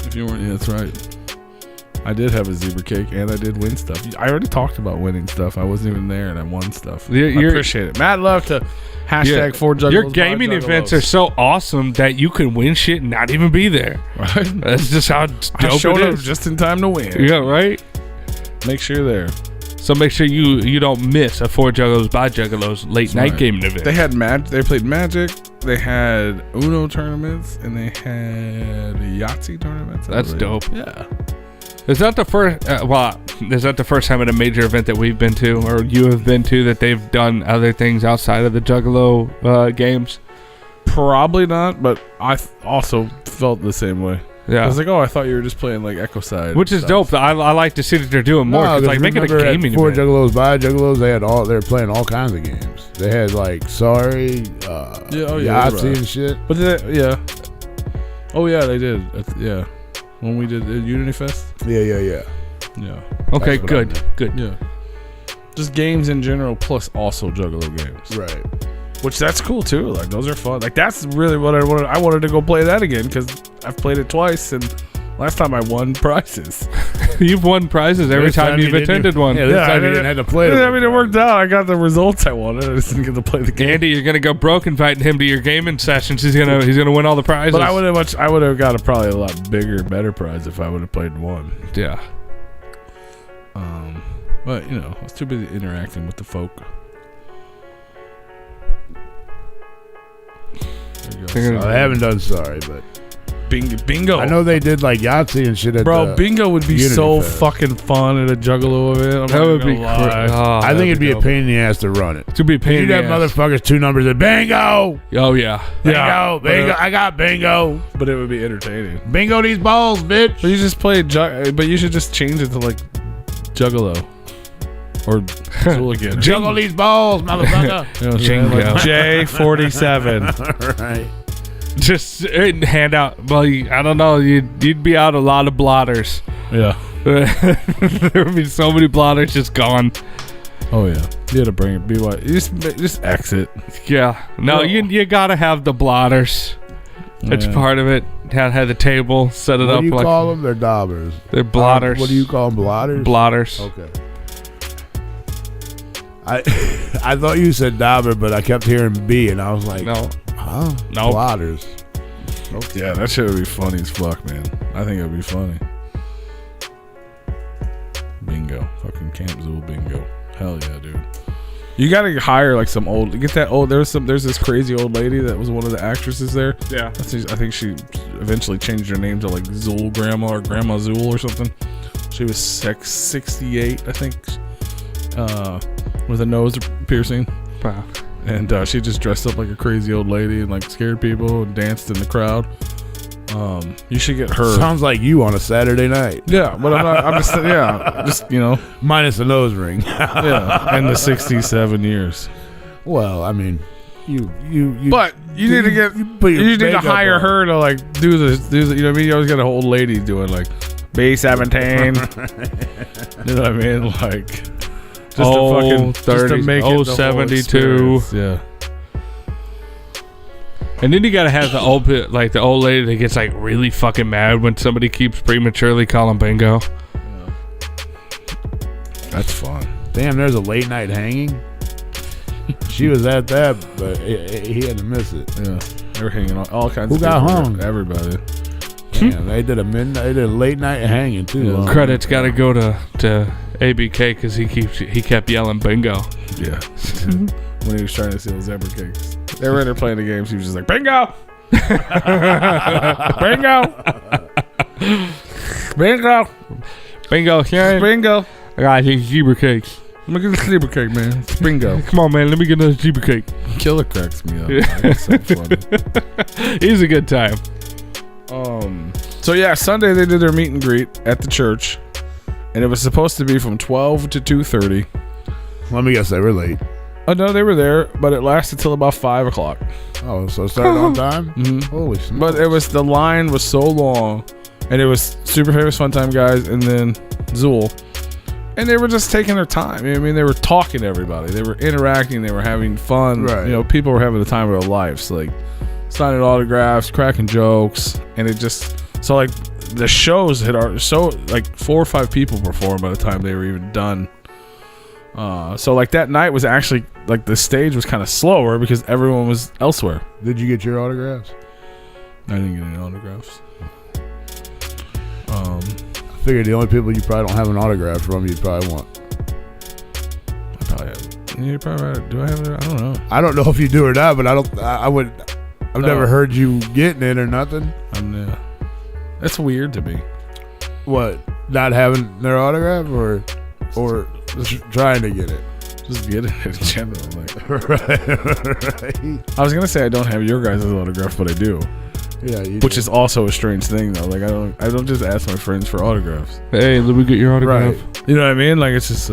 If you weren't, yeah, that's right. I did have a zebra cake, and I did win stuff. I already talked about winning stuff. I wasn't even there, and I won stuff. I appreciate it. Matt love to hashtag 4Juggalos. Your gaming events are so awesome that you can win shit and not even be there. right. That's just how I dope showed it up is. just in time to win. Yeah, right? Make sure you're there. So make sure you don't miss a 4 Juggalos by Juggalos late night right. gaming event. They had They played Magic. They had Uno tournaments, and they had Yahtzee tournaments. That's dope. Yeah. Is that the first? Is that the first time at a major event that we've been to, or you have been to, that they've done other things outside of the Juggalo games? Probably not, but I also felt the same way. Yeah, I was like, oh, I thought you were just playing like Echo Side, which is stuff. dope. I like to see that they're doing more. Cause like making a gaming Four event. Juggalos by Juggalos, they were playing all kinds of games. They had like Sorry, Yahtzee right. and shit. But yeah. Oh yeah, they did. Yeah, when we did Unity Fest. Yeah. Yeah. Okay, That's what I good, meant. good. Yeah. Just games in general, plus also Juggalo games. Right. Which that's cool too. Like those are fun. Like that's really what I wanted. I wanted to go play that again because I've played it twice, and last time I won prizes. You've won prizes every This time you've you attended didn't- one. Yeah, this Yeah, time you didn't have to play I mean, it worked out. I got the results I wanted. I just didn't get to play the game. Andy, you're gonna go broke inviting him to your gaming sessions. He's gonna win all the prizes. But I would have got probably a lot bigger, better prize if I would have played one. Yeah. But you know, I was too busy interacting with the folk. There you go. I haven't done Sorry, but Bingo. I know they did like Yahtzee and shit at Bro, bingo would be Unity so Fest. fucking fun at a Juggalo event. I'm That not would gonna be lie. I think it'd be a dope. pain in the ass to run it. to be a pain in You'd the have ass. motherfuckers 2 numbers at bingo, Oh yeah. bingo, but bingo. I got bingo. But it would be entertaining. Bingo these balls, bitch. But you just play but you should just change it to like Juggalo or Zooligan. Juggle these balls, motherfucker. You know, Jingo. like J47. Right. Just hand out. Well, I don't know. You'd be out a lot of blotters. Yeah. There would be so many blotters just gone. Oh yeah. You had to bring it. You just exit. Yeah. No, Well- you gotta have the blotters. It's Yeah. part of it. Had the table, set it What up do you like call them? They're daubers. they're blotters. What do you call them? Blotters? Blotters. Okay. I thought you said dauber, but I kept hearing B, and I was like, No. huh? No. Blotters. Yeah, that shit would be funny as fuck, man. I think it would be funny. Bingo. Fucking Camp Zool bingo. Hell yeah, dude. You gotta hire like some old. Get that old. There's this crazy old lady that was one of the actresses there. Yeah. I think she eventually changed her name to like Zool Grandma or Grandma Zool or something. She was 68, I think, with a nose piercing. Wow. And she just dressed up like a crazy old lady and like scared people and danced in the crowd. You should get her. Sounds like you on a Saturday night. Yeah, but I'm just Minus the nose ring. yeah, and the 67 years. Well, I mean, you. But you need to get. You You need to makeup hire on. her to like do the. You know what I mean? You always got an old lady doing like B17. You know what I mean? Like just Oh, to fucking 30, just to make oh, it the whole 72. experience. Yeah. And then you gotta have the old lady that gets like really fucking mad when somebody keeps prematurely calling bingo. That's fun. Damn, there's a late night hanging. She was at that, but he had to miss it. Yeah. They were hanging on all kinds Who of got people. hung? Everybody. Damn, they did a late night hanging too. Yeah. Credits gotta go to ABK because he kept yelling bingo. Yeah. When he was trying to steal zebra cakes. They were in there playing the game. She was just like, bingo! Bingo! Bingo, yeah. Bingo! I got these zebra cakes. Let me get a zebra cake, man. It's bingo. Come on, man. Let me get another zebra cake. Killer cracks me up. It's so funny. He's a good time. So yeah, Sunday they did their meet and greet at the church. And it was supposed to be from 12 to 2:30. Let me guess, they were late. Oh no, they were there, but it lasted till about 5 o'clock. Oh, so it started on time? Mm-hmm. Holy smokes. But the line was so long, and it was Super Famous Fun Time guys and then Zool. And they were just taking their time. I mean, they were talking to everybody. They were interacting. They were having fun. Right. You know, people were having the time of their lives. Like, signing autographs, cracking jokes. And it just... So, like, the shows had already... So, like, 4 or 5 people performed by the time they were even done. So, like, that night was actually... Like, the stage was kind of slower because everyone was elsewhere. Did you get your autographs? I didn't get any autographs. I figured the only people you probably don't have an autograph from, you'd probably want. I probably have... Yeah, you probably right. Do I have it? I don't know. I don't know if you do or not, but I've never heard you getting it or nothing. That's weird to me. What? Not having their autograph or just trying to get it? Just get it in general. Like, right. I was gonna say I don't have your guys' autograph, but I do. Yeah, Which is also a strange thing though. Like I don't just ask my friends for autographs. Hey, let me get your autograph. Right. You know what I mean? Like it's just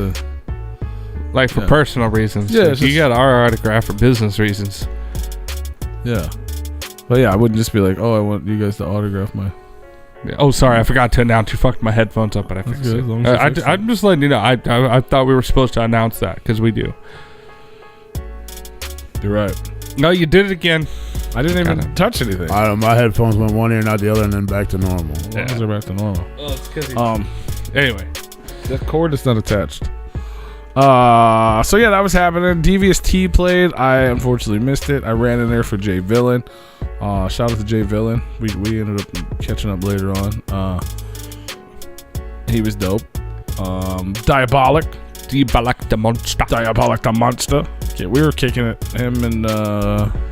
Like for Yeah. personal reasons. Yeah, Like, it's you just- got our autograph for business reasons. yeah. But yeah, I wouldn't just be like, oh, I want you guys to autograph my. Yeah. Oh, sorry, I forgot to announce. You fucked my headphones up, but I fixed good, it. as long as you fixed it. I'm just letting you know. I thought we were supposed to announce that because we do. You're right. No, you did it again. I didn't even Kinda. touch anything. I don't know, my headphones went one ear, not the other, and then back to normal. As long as they're back to normal. Oh, it's because Anyway, the cord is not attached. So yeah, that was happening. Devious T played. I unfortunately missed it. I ran in there for Jay Villain. Shout out to Jay Villain. We ended up catching up later on. He was dope. Diabolic the monster. Diabolic the monster. Yeah, we were kicking it. Him and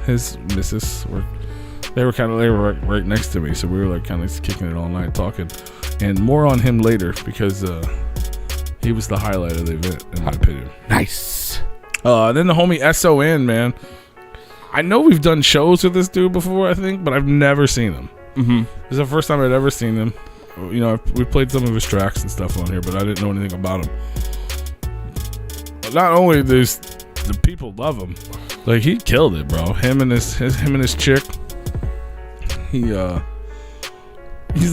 his missus were. They were right next to me, so we were like kind of kicking it all night, talking, and more on him later because he was the highlight of the event in my opinion. Nice. Then the homie SON, man. I know we've done shows with this dude before, I think, but I've never seen him. Mm-hmm. This is the first time I'd ever seen him. You know, we played some of his tracks and stuff on here, but I didn't know anything about him. But not only the people love him, like he killed it, bro. Him and his chick. He's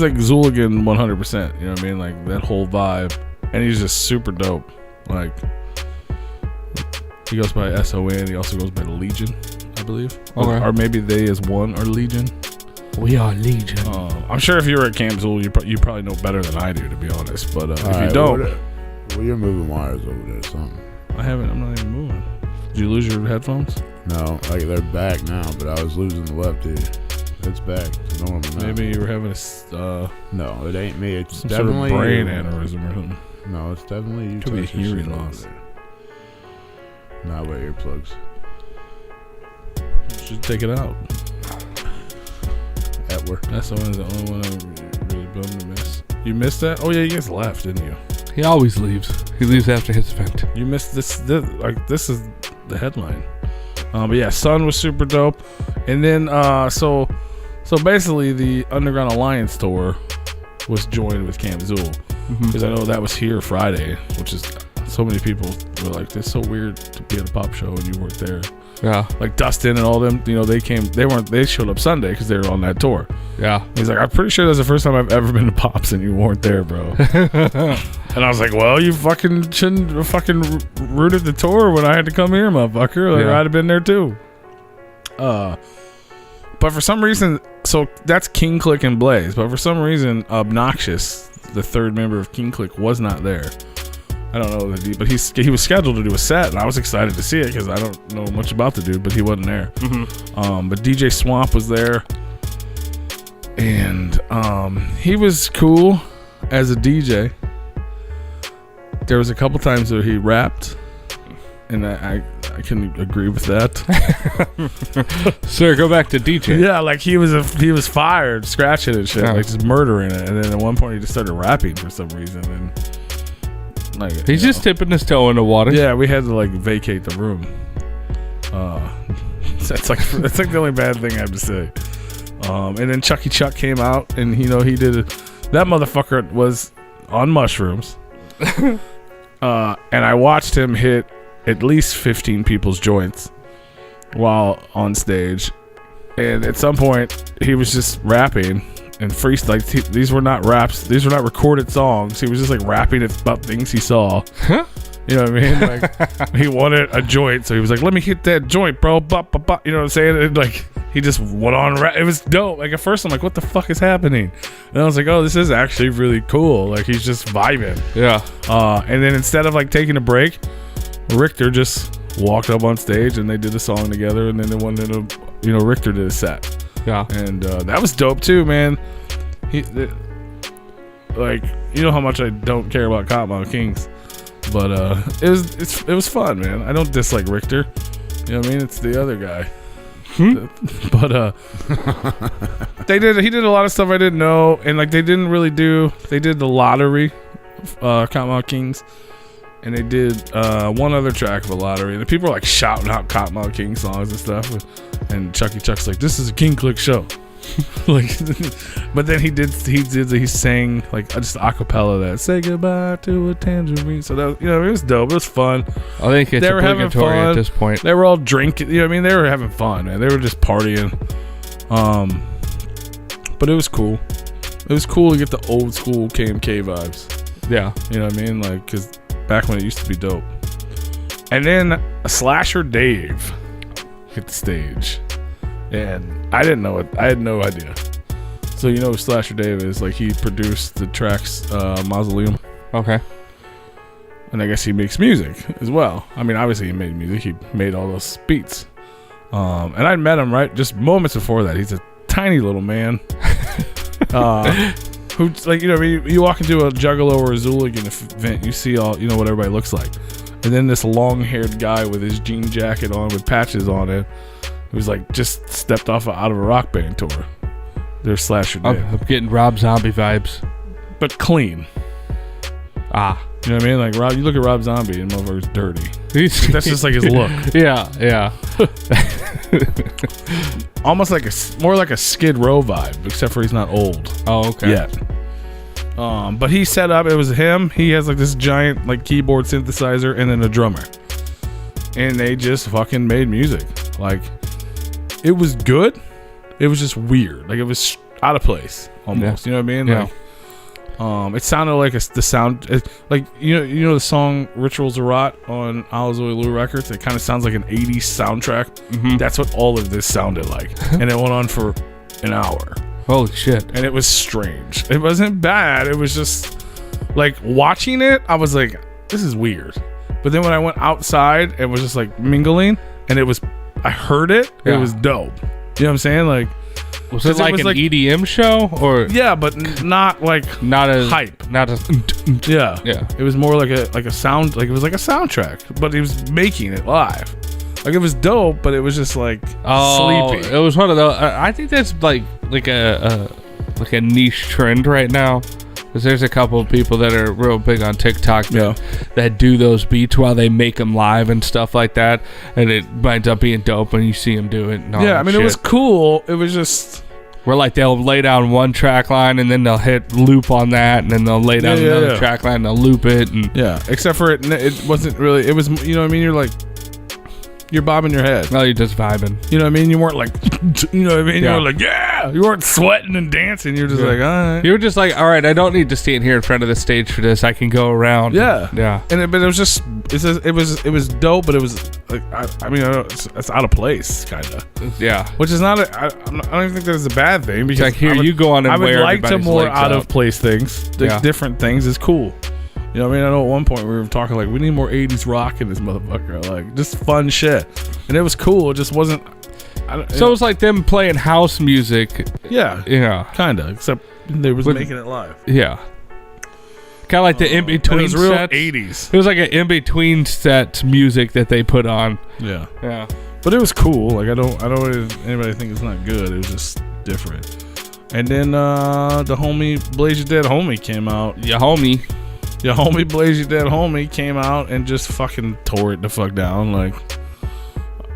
like Zooligan 100%. You know what I mean? Like that whole vibe, and he's just super dope. Like he goes by SON. He also goes by the Legion, I believe. Okay. Or maybe they as one are Legion. We are Legion. I'm sure if you were at Camp Zool, you probably know better than I do, to be honest. But if you don't, well, you're moving wires over there or something. I haven't. I'm not even moving. Did you lose your headphones? No, like they're back now, but I was losing the left ear. It's back to normal now. Maybe you were having No, it ain't me. It's some sort of definitely brain you. aneurysm or something. No, it's definitely you. Could be touching hearing shit over loss. there. Not wear earplugs. Should take it out. At work. That's the only one I'm really bummed to miss. You missed that? Oh yeah, you guys left, didn't you? He always leaves. He leaves after his event. You missed this. This is the headline. But yeah, Sun was super dope. And then so basically the Underground Alliance tour was joined with Camp Zool, because I know that was here Friday, which is so many people were like, "It's so weird to be at a pop show and you weren't there." Yeah. Like Dustin and all them, you know, they showed up Sunday because they were on that tour. Yeah. He's like, I'm pretty sure that's the first time I've ever been to Pops and you weren't there, bro. And I was like, well, you fucking shouldn't have fucking rooted the tour when I had to come here, motherfucker. Like, I'd have been there too. But for some reason, so that's King Click and Blaze. But for some reason, Obnoxious, the third member of King Click, was not there. I don't know the but he was scheduled to do a set, and I was excited to see it because I don't know much about the dude, but he wasn't there. But DJ Swamp was there, and he was cool as a DJ. There was a couple times where he rapped, and I can agree with that. Sir, go back to DJ. Yeah, like he was fired, scratching and shit, like just murdering it, and then at one point he just started rapping for some reason, and. Like, he's just tipping his toe in the water. Yeah, we had to like vacate the room. That's like the only bad thing I have to say. And then Chucky Chuck came out, and he did that motherfucker was on mushrooms. And I watched him hit at least 15 people's joints while on stage, and at some point he was just rapping and freestyle. Like, these were not raps. These were not recorded songs. He was just like rapping about things he saw. You know what I mean? Like, he wanted a joint, so he was like, "Let me hit that joint, bro." Bah, bah, bah. You know what I'm saying? And like, he just went on. It was dope. Like, at first, I'm like, "What the fuck is happening?" And I was like, "Oh, this is actually really cool." Like, he's just vibing. Yeah. And then instead of like taking a break, Richter just walked up on stage and they did a song together. And then they wanted to, Richter did a set. Yeah, and that was dope too, man. Like, you know how much I don't care about Cottonmouth Kings, but it was fun, man. I don't dislike Richter. You know what I mean? It's the other guy. But he did a lot of stuff I didn't know, and like they did the lottery, Cottonmouth Kings, and they did one other track of a lottery, and the people were like shouting out Cottonmouth King songs and stuff. And Chucky Chuck's like, "This is a King Click show." Like, but then he sang like just acapella that "Say Goodbye to a Tangerine." So that, it was dope. It was fun. I think it's obligatory at this point. They were all drinking. You know what I mean? They were having fun, man. They were just partying. But it was cool. It was cool to get the old school KMK vibes. Yeah, you know what I mean? Like, because back when it used to be dope. And then Slasher Dave hit the stage, and I didn't know it. I had no idea. So you know who Slasher Dave is? Like, he produced the tracks Mausoleum. Okay. And I guess he makes music as well. I mean, obviously he made music. He made all those beats. And I met him right just moments before that. He's a tiny little man. Who's like, you walk into a Juggalo or a Zooligan event, you see all, what everybody looks like. And then this long-haired guy with his jean jacket on with patches on it, who's like just stepped off out of a rock band tour. They're Slasher Dave. I'm getting Rob Zombie vibes. But clean. Ah. You know what I mean? Like, Rob, you look at Rob Zombie and motherfucker's dirty. That's just like his look. Yeah. Almost like more like a Skid Row vibe, except for he's not old. Oh, okay. Yet. But he set up, it was him. He has like this giant like keyboard synthesizer and then a drummer. And they just fucking made music. Like, it was good. It was just weird. Like, it was out of place almost. Yeah. You know what I mean? Yeah. Like, it sounded like the sound, like, you know the song Rituals of Rot on Alizoi Lou Records? It kind of sounds like an 80s soundtrack. Mm-hmm. That's what all of this sounded like. And it went on for an hour. Holy shit. And it was strange. It wasn't bad. It was just like, watching it, I was like, this is weird. But then when I went outside, it was just like mingling, and I heard it. Yeah. It was dope. You know what I'm saying? Like, Was it like an EDM show or? Yeah, but not like not as hype. Not as. Yeah, Yeah. It was more like a sound. Like it was like a soundtrack, but he was making it live. Like it was dope, but it was just like sleepy. It was one of those. I think that's like a niche trend right now. Because there's a couple of people that are real big on TikTok that do those beats while they make them live and stuff like that, and it winds up being dope when you see them do it. And all I mean, shit. it was cool. It was just where like they'll lay down one track line and then they'll hit loop on that, and then they'll lay down another track line and they'll loop it. And except for it wasn't really. It was, you know what I mean. You're like. You're bobbing your head. No, you're just vibing. You know what I mean? You weren't like, you know what I mean? Yeah. You were like, yeah. You weren't sweating and dancing. You're just like, all right. You were just like, all right, I don't need to stand here in front of the stage for this. I can go around. Yeah. Yeah. But it was just, it was dope, but it was like, I mean, it's out of place, kind of. Yeah. Which is not, I don't even think that's a bad thing. Because it's like, here, you go on and I would wear like to more out of place things. Different things is cool. You know what I mean? I know at one point we were talking like, we need more 80s rock in this motherfucker. Like, just fun shit. And it was cool. It just wasn't. So it was like them playing house music. Yeah. Yeah. Kind of. Except they was making it live. Yeah. Kind of like the in-between it was real sets. 80s. It was like an in-between set music that they put on. Yeah. Yeah. But it was cool. Like, I don't anybody think it's not good. It was just different. And then the homie, Blaze Your Dead Homie came out. Yeah, homie. Your homie Blaze Your Dead Homie came out and just fucking tore it the fuck down. Like,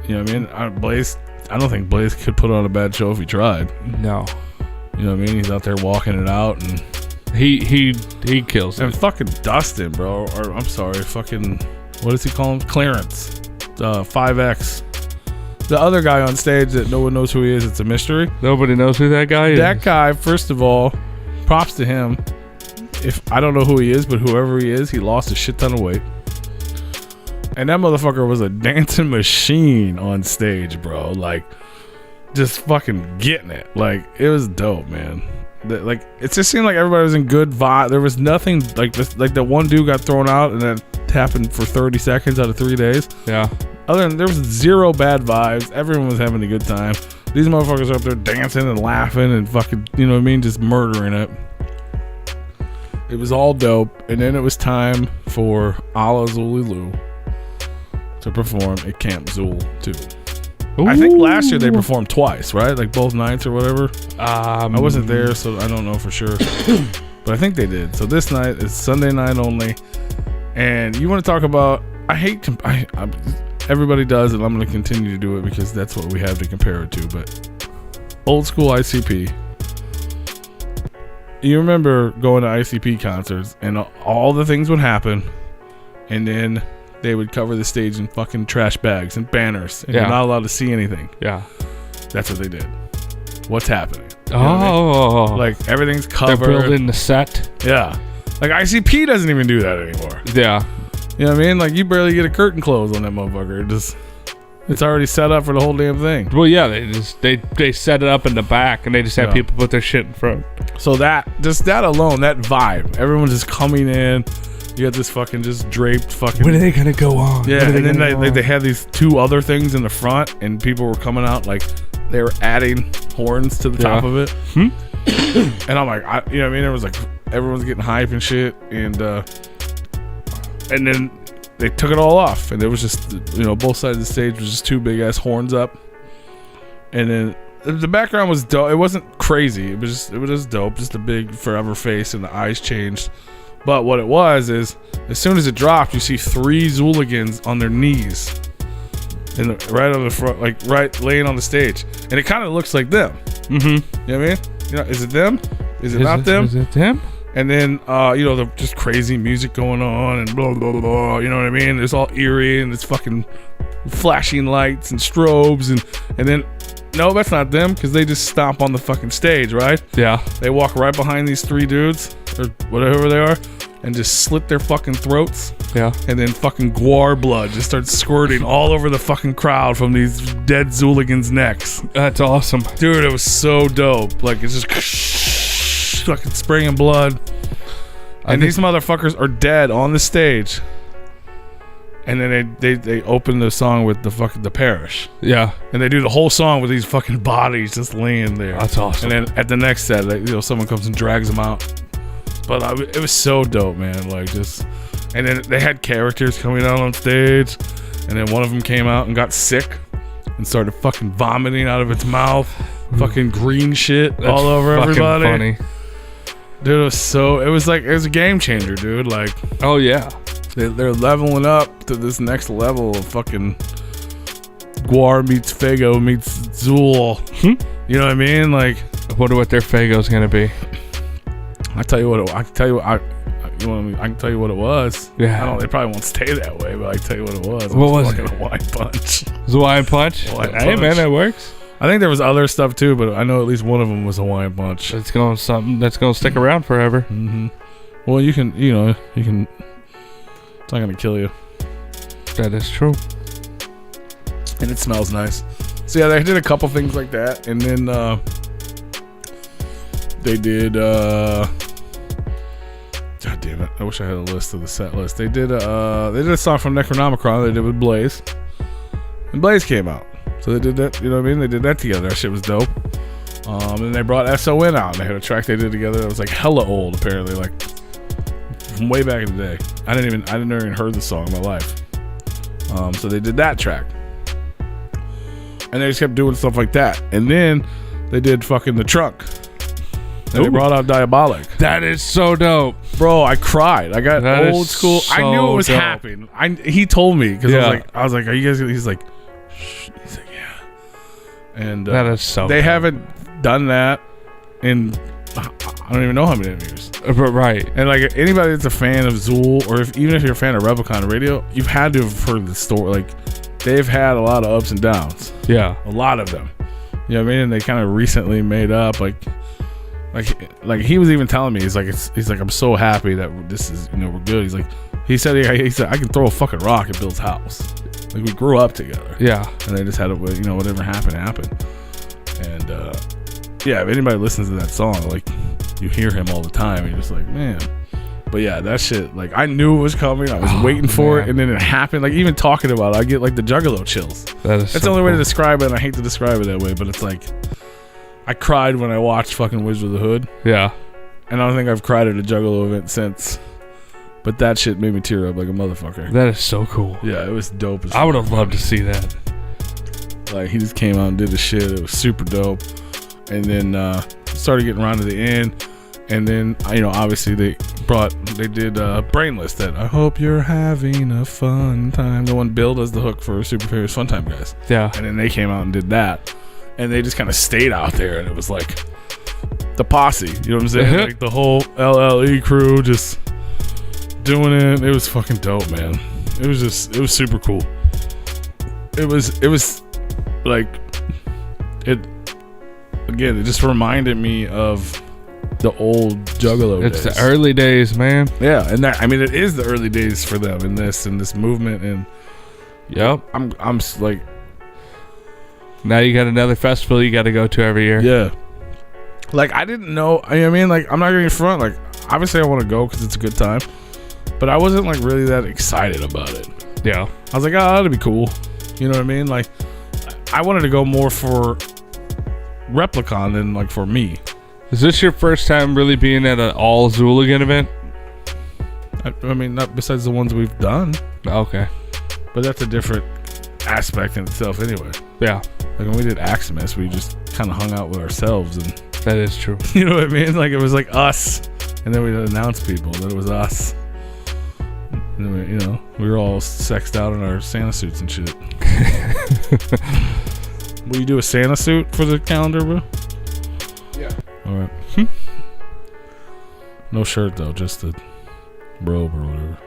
you know what I mean? I don't think Blaze could put on a bad show if he tried. No. You know what I mean? He's out there walking it out, and he kills and it. fucking Dustin, bro. Or I'm sorry, fucking what does he call him? Clarence, 5X. The other guy on stage that no one knows who he is. It's a mystery. Nobody knows who that guy is. That guy, first of all, props to him. If I don't know who he is, but whoever he is, he lost a shit ton of weight. And that motherfucker was a dancing machine on stage, bro. Like, just fucking getting it. Like, it was dope, man. Like, it just seemed like everybody was in good vibe. There was nothing like this. Like, that one dude got thrown out, and that happened for 30 seconds out of 3 days. Yeah. Other than there was zero bad vibes. Everyone was having a good time. These motherfuckers are up there dancing and laughing and fucking, you know what I mean, just murdering it. It was all dope, and then it was time for Ala Zululu to perform at Camp Zool 2. Ooh. I think last year they performed twice, right? Like both nights or whatever. I wasn't there, so I don't know for sure. But I think they did. So this night is Sunday night only. And you want to talk about, everybody does, and I'm going to continue to do it because that's what we have to compare it to. But old school ICP. You remember going to ICP concerts and all the things would happen, and then they would cover the stage in fucking trash bags and banners, and you're not allowed to see anything. Yeah. That's what they did. What's happening? You know what I mean? Like, everything's covered. They're building the set. Yeah. Like, ICP doesn't even do that anymore. Yeah. You know what I mean? Like, you barely get a curtain closed on that motherfucker. It's already set up for the whole damn thing. Well, yeah, they set it up in the back, and they just have people put their shit in front. So that alone, that vibe, everyone's just coming in. You got this fucking just draped fucking. When are they gonna go on? Yeah, and then they had these two other things in the front, and people were coming out like they were adding horns to the top of it. And I'm like, you know what I mean? It was like everyone's getting hype and shit, and then they took it all off, and it was just, you know, both sides of the stage was just two big ass horns up, and then the background was dope. It wasn't crazy. It was just dope. Just a big forever face, and the eyes changed. But what it was is, as soon as it dropped, you see 3 Zooligans on their knees, and right on the front, like right laying on the stage, and it kind of looks like them. Mm-hmm. You know what I mean? You know, is it them? Is it not them? Is it them? And then, you know, the just crazy music going on and blah, blah, blah, blah, you know what I mean? It's all eerie and it's fucking flashing lights and strobes. And then, no, that's not them because they just stomp on the fucking stage, right? Yeah. They walk right behind these 3 dudes or whatever they are and just slit their fucking throats. Yeah. And then fucking guar blood just starts squirting all over the fucking crowd from these dead Zooligans' necks. That's awesome. Dude, it was so dope. Like, it's just fucking spraying blood. And these motherfuckers are dead on the stage. And then they open the song with the parish. Yeah. And they do the whole song with these fucking bodies just laying there. That's awesome. And then at the next set, someone comes and drags them out. But it was so dope, man. Like, just... And then they had characters coming out on stage. And then one of them came out and got sick and started fucking vomiting out of its mouth. Fucking green shit all over everybody. Funny. Dude, it was a game changer, dude. Like, oh yeah, they're leveling up to this next level of fucking Guar meets Fago meets Zool. You know what I mean? Like, I wonder what their Fago's gonna be. I can tell you what it was. Yeah. They probably won't stay that way, but I can tell you what it was. What was it? it? Hawaiian Punch. Hawaiian Punch? Hey man, that works. I think there was other stuff too, but I know at least one of them was Hawaiian Punch. It's going something that's going to stick around forever. Mm-hmm. Well, you can. It's not gonna kill you. That is true. And it smells nice. So yeah, they did a couple things like that, and then they did. God damn it! I wish I had a list of the set list. They did a song from Necronomicon they did with Blaze, and Blaze came out. So they did that, you know what I mean? They did that together. That shit was dope. And they brought SON out. And they had a track they did together that was like hella old, apparently, like from way back in the day. I never even heard the song in my life. So they did that track, and they just kept doing stuff like that. And then they did fucking The Trunk. And they brought out Diabolic. That is so dope, bro. I cried. I got that old school. So I knew it was dope. happening. He told me because Yeah. I was like, are you guys? He's like, shh. He's like, yeah. And that is so they dope. haven't done that in I don't even know how many years. But right. And like anybody that's a fan of Zool, or even if you're a fan of Replicon Radio, you've had to have heard the story. Like, they've had a lot of ups and downs. Yeah. A lot of them. You know what I mean? And they kind of recently made up like he was even telling me, he's like I'm so happy that this is, we're good. He said I can throw a fucking rock at Bill's house. Like, we grew up together. Yeah. And they just had whatever happened. And yeah, if anybody listens to that song, like, you hear him all the time, and you're just like, man. But yeah, that shit, like, I knew it was coming. I was waiting for it, and then it happened. Like, even talking about it, I get like the Juggalo chills. That's so the only way to cool. describe it, and I hate to describe it that way, but it's like, I cried when I watched fucking Wizard of the Hood. Yeah. And I don't think I've cried at a Juggalo event since. But that shit made me tear up like a motherfucker. That is so cool. Yeah, it was dope as I would have loved to see that. Like, he just came out and did the shit. It was super dope. And then started getting around to the end. And then, obviously they did Brainless, that I hope you're having a fun time. The one Bill does the hook for Super Furious Fun Time Guys. Yeah. And then they came out and did that. And they just kind of stayed out there, and it was like the posse. You know what I'm saying? Like, the whole LLE crew just doing it. It was fucking dope, man. It was super cool. It was like, it just reminded me of the old Juggalo It's days. the early days, man. Yeah, and it is the early days for them in this movement. And Yep. I'm like, Now you got another festival you got to go to every year. yeah. Like, I didn't know. I mean, like, I'm not going to front. Like, obviously I want to go because it's a good time. But I wasn't, like, really that excited about it. Yeah. I was like, oh, that'd be cool. You know what I mean? Like, I wanted to go more for Replicon than, like, for me. Is this your first time really being at an all Zooligan event? I mean, not besides the ones we've done. Okay. But that's a different aspect in itself anyway. Yeah. Like, when we did Aximus, we just kind of hung out with ourselves. And That is true. you know what I mean? Like, it was like us. And then we'd announce people that it was us. And then we were all sexed out in our Santa suits and shit. Will you do a Santa suit for the calendar, bro? Yeah. All right. No shirt though, just a robe or whatever.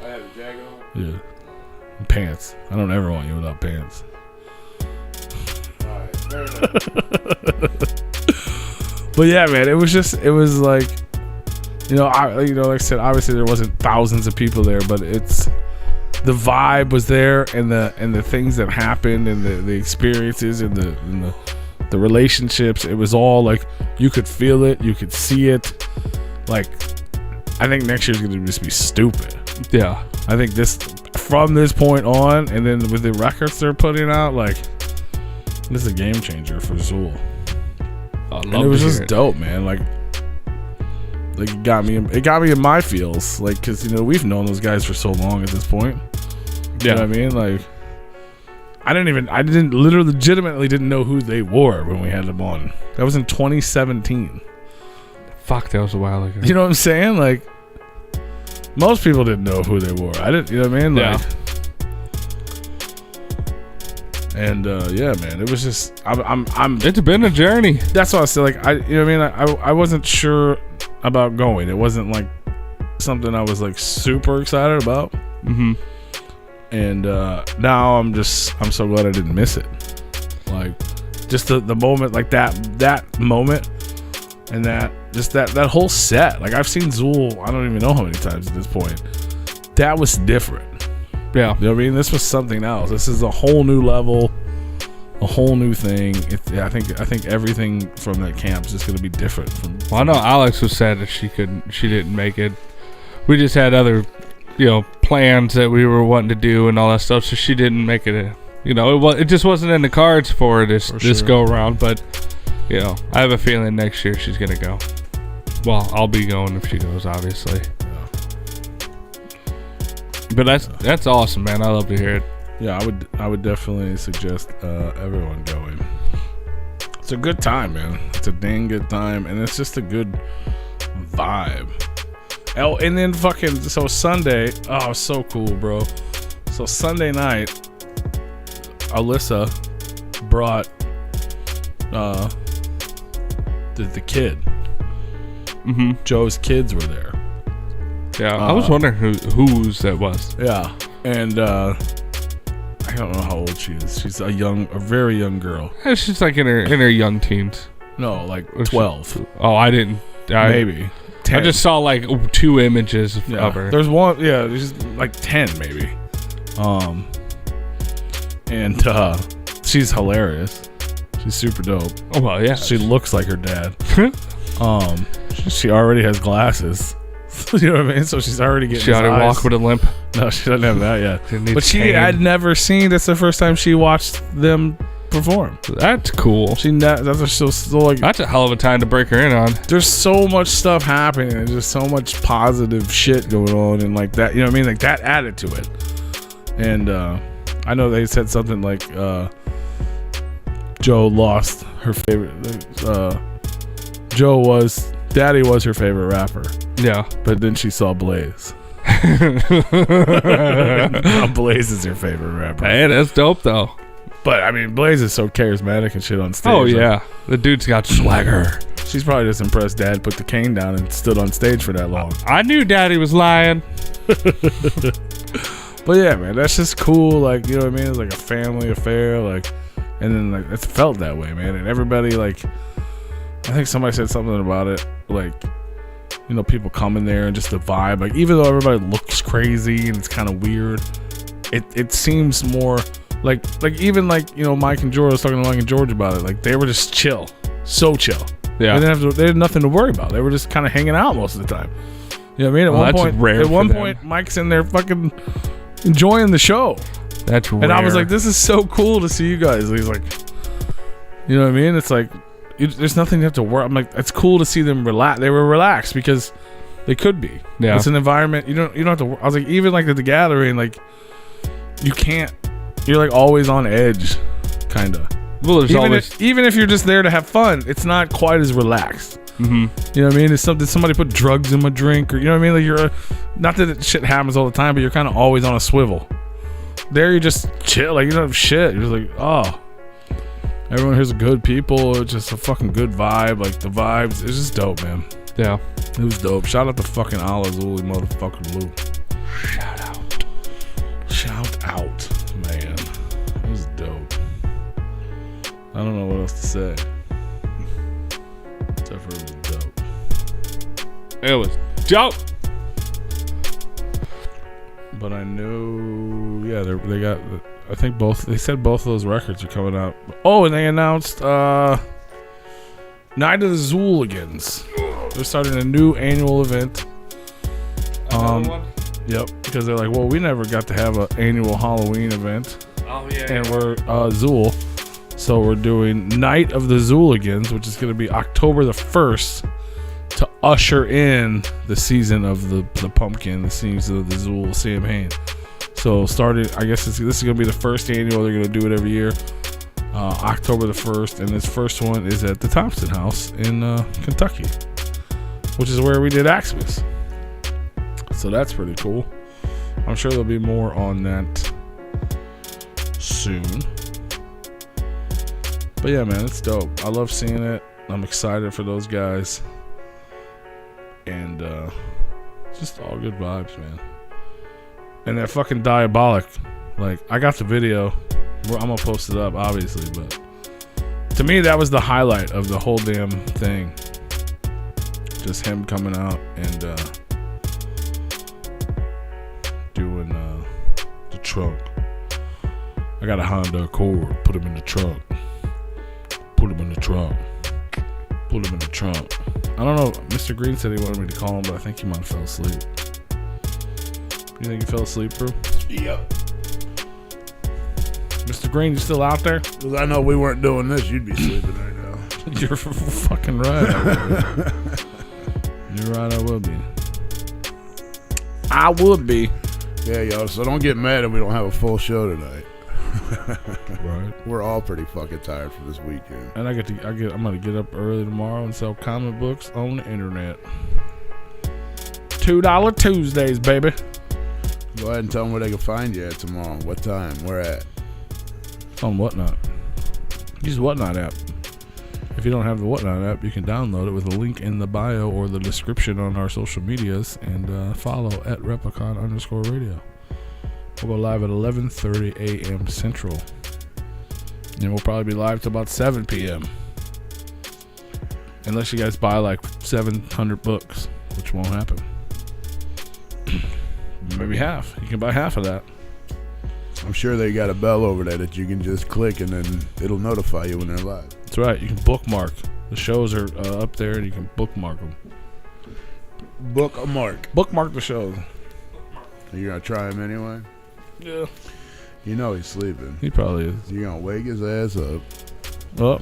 I had a jacket on. Yeah. And pants. I don't ever want you without pants. Alright, fair enough. But yeah, man, it was like, like I said, obviously there wasn't thousands of people there, but the vibe was there, and the things that happened, and the experiences, and the relationships. It was all like, you could feel it, you could see it. Like, I think next year's gonna just be stupid. Yeah. I think this from this point on, and then with the records they're putting out, like, this is a game changer for Zool. And it was just dope, man. Like it got me in my feels, like, because we've known those guys for so long at this point. You know what I mean? Like, I legitimately didn't know who they were when we had them on. That was in 2017. Fuck, that was a while ago. You know what I'm saying? Like, most people didn't know who they were. I didn't. You know what I mean? Like, and yeah, man, it was just It's been a journey. That's what I said. Like, I wasn't sure about going. It wasn't like something I was like super excited about. Mm-hmm. And now I'm so glad I didn't miss it. Like, just the moment, like that moment, and that whole set. Like, I've seen Zool, I don't even know how many times at this point. That was different. Yeah. You know what I mean? This was something else. This is a whole new level, a whole new thing. I think everything from that camp is just going to be different. Well, I know Alex was sad that she didn't make it. We just had other, plans that we were wanting to do and all that stuff, so she didn't make it. It just wasn't in the cards for this go around. But I have a feeling next year she's gonna go. Well, I'll be going if she goes, obviously. But that's awesome, man. I love to hear it. Yeah, I would definitely suggest everyone going. It's a good time, man. It's a dang good time, and it's just a good vibe. Oh, and then so Sunday, oh, so cool, bro. So Sunday night, Alyssa brought the kid. Mm-hmm. Joe's kids were there. Yeah, I was wondering whose that was. Yeah, and I don't know how old she is. She's a very young girl. Yeah, she's like in her young teens. No, like 12. Oh, I didn't. Maybe 10. I just saw like 2 images of her. There's one. Yeah, she's like 10 maybe. And she's hilarious. She's super dope. Oh well, yeah. She looks like her dad. She already has glasses. You know what I mean? So she's already getting. She already walk with a limp. No, she doesn't have that yet. But she had never seen. That's the first time she watched them perform. That's cool. That's a hell of a time to break her in on. There's so much stuff happening. There's just so much positive shit going on, and like that. You know what I mean? Like that added to it. And I know they said something like Joe lost her favorite. Daddy was her favorite rapper. Yeah. But then she saw Blaze. Now Blaze is her favorite rapper. Hey, that's dope though. But I mean, Blaze is so charismatic and shit on stage. Oh yeah, the dude's got swagger. She's probably just impressed Dad put the cane down and stood on stage for that long. I knew Daddy was lying. But yeah, man, that's just cool. Like, you know what I mean? It's like a family affair. Like, and then like it's felt that way, man. And everybody, like, I think somebody said something about it, like, you know, people come in there and just the vibe. Like, even though everybody looks crazy and it's kind of weird, it seems more like even like, you know, Mike and George, I was talking to Mike and George about it. Like, they were just chill, so chill. Yeah, they had nothing to worry about. They were just kind of hanging out most of the time. You know what I mean? At one point, Mike's in there fucking enjoying the show. That's rare. And I was like, this is so cool to see you guys. He's like, you know what I mean? It's like, there's nothing you have to worry. I'm like, it's cool to see them relax. They were relaxed because they could be. Yeah. It's an environment you don't have to. I was like, even like at the gathering, like, you can't. You're like always on edge, kind of. Well, there's even if you're just there to have fun, it's not quite as relaxed. Mm-hmm. You know what I mean? It's something. Somebody put drugs in my drink, or you know what I mean? Like not that shit happens all the time, but you're kind of always on a swivel. There, you just chill. Like, you don't have shit. You're just like, oh. Everyone here's good people. It's just a fucking good vibe. Like, the vibes, it's just dope, man. Yeah. It was dope. Shout out to fucking Allah Zuli motherfucking Lou. Shout out, man. It was dope. I don't know what else to say. Except for it was dope. It was dope. But I know, yeah, they got... I think they said both of those records are coming out. Oh, and they announced Night of the Zooligans. They're starting a new annual event. Yep, because they're like, well, we never got to have an annual Halloween event, Oh yeah. and we're Zool, so we're doing Night of the Zooligans, which is going to be October the 1st to usher in the season of the pumpkin, the season of the Zool campaign. So starting, I guess this is going to be the first annual. They're going to do it every year, October the 1st, and this first one is at the Thompson House in Kentucky, which is where we did Axmas. So that's pretty cool. I'm sure there'll be more on that soon. But yeah, man, it's dope. I love seeing it. I'm excited for those guys. And just all good vibes, man. And that fucking Diabolic. Like, I got the video. I'm going to post it up, obviously. But to me, that was the highlight of the whole damn thing. Just him coming out and doing the trunk. I got a Honda Accord. Put him in the trunk. Put him in the trunk. Put him in the trunk. I don't know. Mr. Green said he wanted me to call him, but I think he might have fell asleep. You think he fell asleep, bro? Yep. Mr. Green, you still out there? Because I know we weren't doing this, you'd be sleeping right now. You're fucking right. I would be. You're right, I would be. I would be. Yeah, y'all. So don't get mad if we don't have a full show tonight. Right. We're all pretty fucking tired from this weekend. And I'm gonna get up early tomorrow and sell comic books on the internet. $2 Tuesdays, baby. Go ahead and tell them where they can find you at tomorrow. What time? Where at? On Whatnot. Use the Whatnot app. If you don't have the Whatnot app, you can download it with a link in the bio or the description on our social medias, and follow at Replicon_radio. We'll go live at 11:30 a.m. Central. And we'll probably be live till about 7 p.m. Unless you guys buy like 700 books, which won't happen. Maybe half. You can buy half of that. I'm sure they got a bell over there that you can just click and then it'll notify you when they're live. That's right. You can bookmark. The shows are up there and you can bookmark them. Book a mark. Bookmark the shows. Are you going to try him anyway? Yeah. You know he's sleeping. He probably is. You going to wake his ass up. Oh.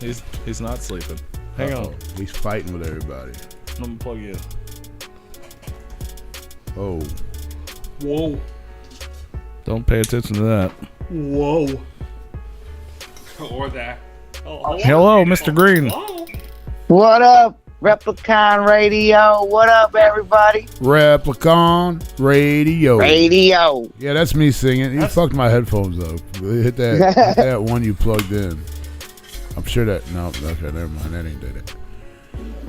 He's not sleeping. Hang on. He's fighting with everybody. I'm going to plug you in. Oh. Whoa. Don't pay attention to that. Whoa. Or that. Hello, Mr. Green. What up, Replicon Radio? What up, everybody? Replicon Radio. Radio. Yeah, that's me singing. You fucked my headphones up. Hit that one you plugged in. I'm sure that... No, okay, never mind. That ain't did it.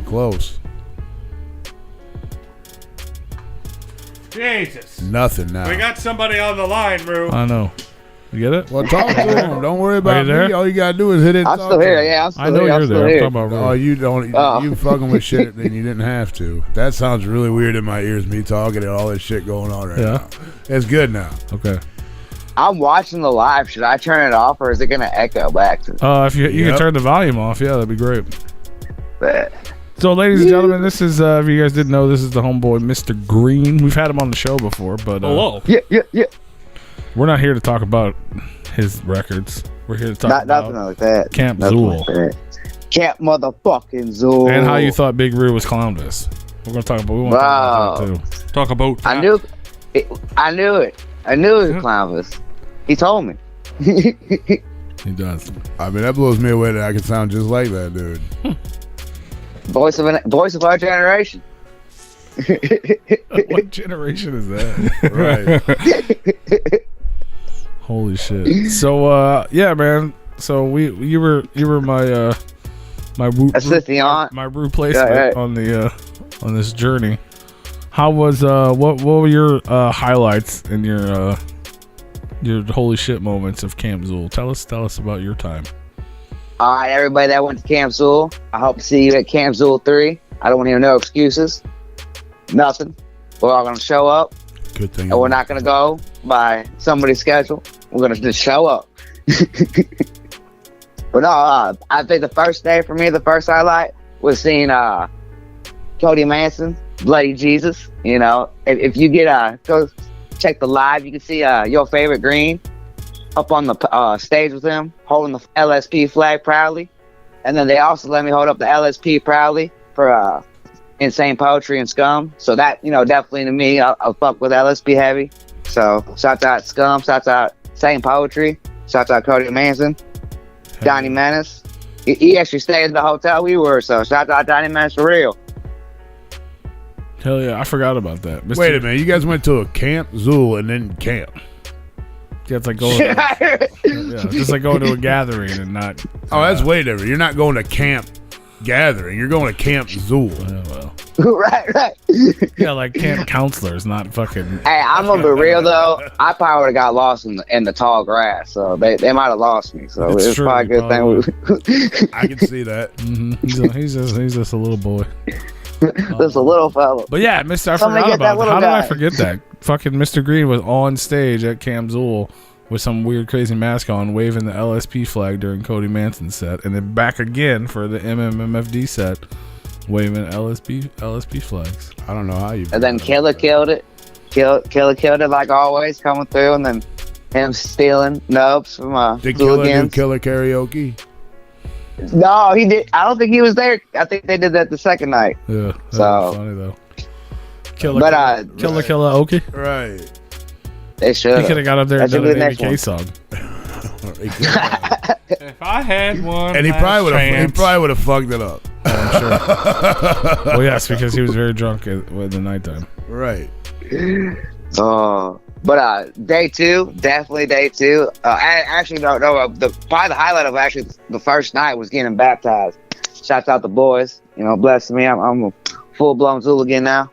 Close. Jesus. Nothing now. We got somebody on the line, Rue. I know. You get it? Well, talk to him. Don't worry about there? me. All you gotta do is hit it. I'm still here. Yeah, I'm still I know here. you're there. I'm talking about Oh, Roy. you don't. You fucking with shit, and you didn't have to. That sounds really weird in my ears. Me talking and all this shit going on right now. It's good now. Okay. I'm watching the live. Should I turn it off, or is it gonna echo back to me? If you can turn the volume off, yeah, that'd be great. But So, ladies and gentlemen, this is, if you guys didn't know, this is the homeboy, Mr. Green. We've had him on the show before, but Hello. yeah. we're not here to talk about his records. We're here to talk Nothing about like that. Camp Nothing Zool. like that. Camp motherfucking Zool. And how you thought Big Roo was clowned us. We're going to talk about, we want to talk about that, too. Talk about that. I knew it. I knew it was Clownvis. He told me. He does. I mean, that blows me away that I can sound just like that dude. Voice of our generation. What generation is that? Right. Holy shit. So yeah, man. So you were my my Assistant. my replacement Yeah. on this journey. How was what were your highlights and your holy shit moments of Camp Zool? Tell us about your time. All right, everybody that went to Camp Zool, I hope to see you at Camp Zool 3. I don't want to hear no excuses. Nothing. We're all going to show up. Good thing. And we're not going to go by somebody's schedule. We're going to just show up. But no, I think the first day for me, the first highlight was seeing Cody Manson Bloody Jesus. You know, if you get go check the live, you can see your favorite Green up on the stage with him, holding the LSP flag proudly. And then they also let me hold up the LSP proudly for Insane Poetry and Scum. So that, you know, definitely to me, I'll fuck with LSP heavy. So shout out Scum, shout out Insane Poetry, shout out Cody Manson, Donnie Menace. He actually stayed at the hotel we were, so shout out Donnie Menace for real. Hell yeah, I forgot about that. Wait a minute, you guys went to a Camp Zool and then camp. Yeah, it's like going to, just like going to a gathering and not. Oh, that's way different. You're not going to camp gathering. You're going to Camp Zool. Yeah, well. right. Yeah, like camp counselors, not fucking. Hey, I'm gonna be real though. I probably would have got lost in the tall grass, so they might have lost me. So it's true, probably a good thing. I can see that. Mm-hmm. He's just a little boy. Just a little fella. But yeah, Mister, I Somebody forgot get that about that. little How did I guy. forget that? Fucking Mr. Green was on stage at Camp Zool with some weird, crazy mask on, waving the LSP flag during Cody Manson's set, and then back again for the MMFD set, waving LSP flags. I don't know how you. And then Killer killed it. Killer killed it like always, coming through, and then him stealing nubs from Did Killer do Hooligans. Killer karaoke? No, he did. I don't think he was there. I think they did that the second night. Yeah, that So- was funny though. Killer, But killer, okay. Right. they should. He could have got up there and That should done be an the next ABK one. song. If I had one, And he probably would have. He chance- probably would have fucked it up. I'm sure. Well, yes, because he was very drunk at the nighttime. Right. But day two, definitely day two. Actually, no. Probably the highlight of actually the first night was getting baptized. Shouts out the boys. You know, bless me. I'm a full blown Zooligan now.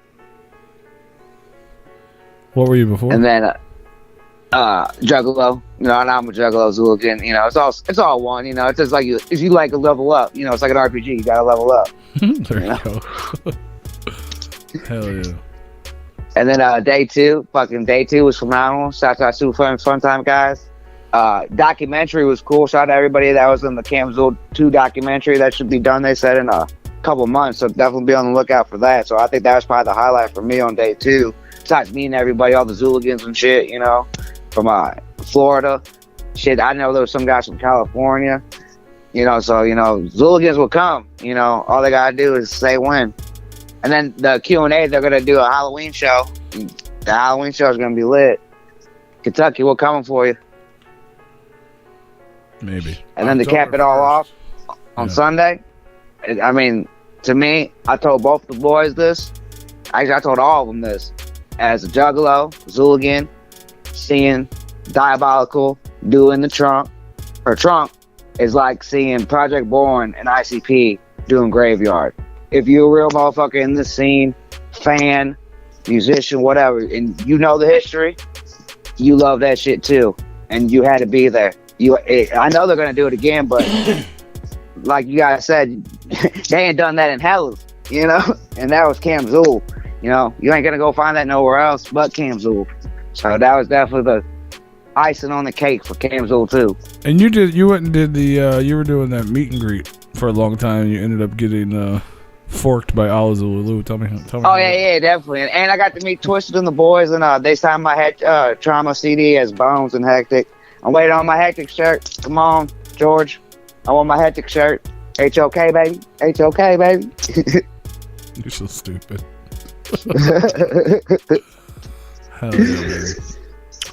What were you before? And then Juggalo. You know, and I'm a Juggalo Zooligan. You know, it's all one. You know, it's just like if you like a level up. You know, it's like an RPG. You gotta level up. There you go. Hell yeah. And then day two was phenomenal. Shout out to Fun Time guys. Documentary was cool. Shout out to everybody that was in the Camp Zool 2 documentary. That should be done, they said, in a couple months. So definitely be on the lookout for that. So I think that was probably the highlight for me on day two. Besides meeting everybody, all the Zooligans and shit, you know, from Florida. Shit, I know there was some guys from California. You know, so, you know, Zooligans will come. You know, all they got to do is say when. And then the Q&A, they're going to do a Halloween show. The Halloween show is going to be lit. Kentucky, we're coming for you. Maybe. And then to cap it all off on Sunday, I mean, to me, I told both the boys this. Actually, I told all of them this. As a Juggalo, Zooligan, seeing Diabolical doing the trunk is like seeing Project Born and ICP doing Graveyard. If you're a real motherfucker in this scene, fan, musician, whatever, and you know the history, you love that shit too. And you had to be there. I know they're gonna do it again, but like you guys said, they ain't done that in hell, you know. And that was Camp Zool. You know, you ain't gonna go find that nowhere else but Camp Zool. So that was definitely the icing on the cake for Camp Zool too. And you went and did you were doing that meet and greet for a long time. You ended up getting forked by Ala Zulu. Tell me. Oh yeah, definitely. And I got to meet Twisted and the boys, and they signed my Trauma CD as Bones and Hectic. I'm waiting on my Hectic shirt. Come on, George. I want my Hectic shirt. HOK, baby. HOK, baby. You're so stupid. Hell yeah, man.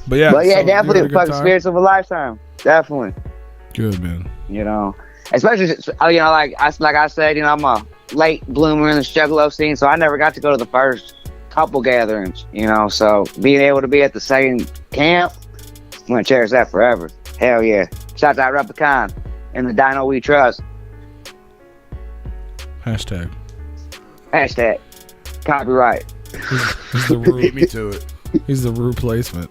But yeah, But yeah, so definitely you had a good fucking time? spirits of a lifetime. Definitely. Good, man. You know, especially, you know, like I said, you know, I'm a late bloomer in the Juggalo scene, so I never got to go to the first couple gatherings, you know, so being able to be at the same camp, I'm going to cherish that forever. Hell yeah. Shout out Replicon and the Dino We Trust. Hashtag. Copyright. He's the Beat me to it. He's the replacement.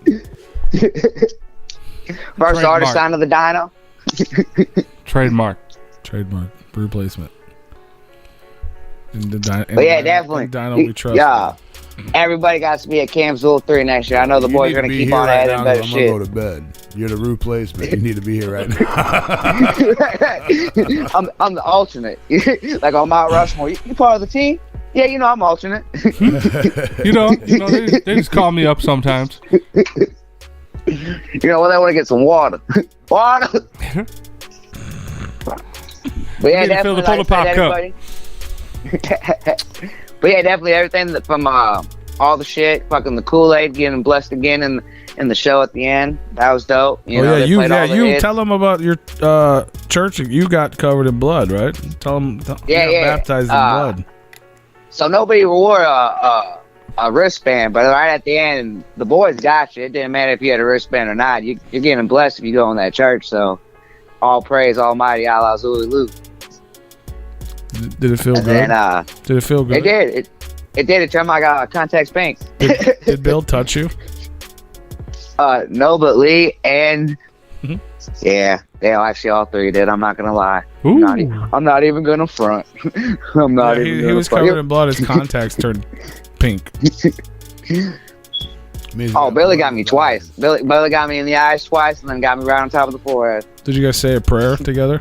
First artist signed of the Dino. Trademark. Trademark. Replacement. But yeah, definitely. Dino we trust. Yeah. Everybody got to be at Camp Zool 3 next year. I know the boys are going to keep on adding better I'm shit. gonna go to bed. You're the replacement. You need to be here right now. I'm the alternate. Like on Mount Rushmore. You part of the team? Yeah, you know I'm alternate. You know, they just call me up sometimes. You know, when I want to get some water. Water! But yeah, Need to fill the definitely, Polar like I Pop said, everybody. But yeah, definitely everything from all the shit, fucking the Kool-Aid, getting blessed again in the show at the end. That was dope. You know, they played all the you hits. tell them about your church. You got covered in blood, right? Tell them. Yeah, you got yeah. baptized in blood. So nobody wore a wristband, but right at the end, the boys got you. It didn't matter if you had a wristband or not. You're getting blessed if you go in that church. So all praise Almighty Allah Zulu. Did it feel good? And, Did it feel good? It did. It did. It turned my contacts pink. Did Bill touch you? No, but Lee and Mhm. yeah, they actually all three did. I'm not gonna lie. Ooh. I'm not even gonna front. I'm not even. He Gonna was front. covered in blood. His contacts turned pink. Oh, Billy got me twice. Billy got me in the eyes twice, and then got me right on top of the forehead. Did you guys say a prayer together?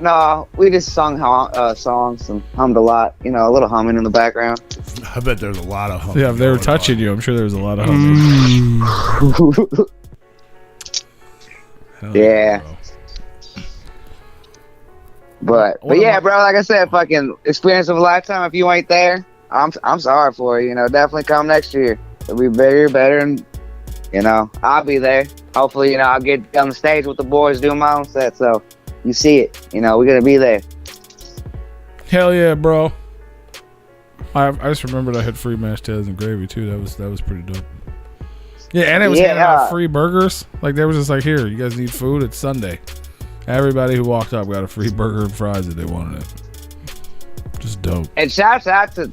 No, we just sung songs and hummed a lot. You know, a little humming in the background. I bet there's a lot of humming Yeah, if they were going touching on. you, I'm sure there was a lot of humming. Hell Yeah. bro. But What yeah, about- bro. Like I said, fucking experience of a lifetime. If you ain't there, I'm sorry for you. You know, definitely come next year. It'll be bigger, better, and you know, I'll be there. Hopefully, you know, I'll get on the stage with the boys doing my own set. So you see it. You know, we're gonna be there. Hell yeah, bro. I just remembered I had free mashed potatoes and gravy too. That was pretty dope. Yeah, and it was handing out free burgers. Like they was just like, here, you guys need food. It's Sunday. Everybody who walked up got a free burger and fries if they wanted it. Just dope. And shouts out to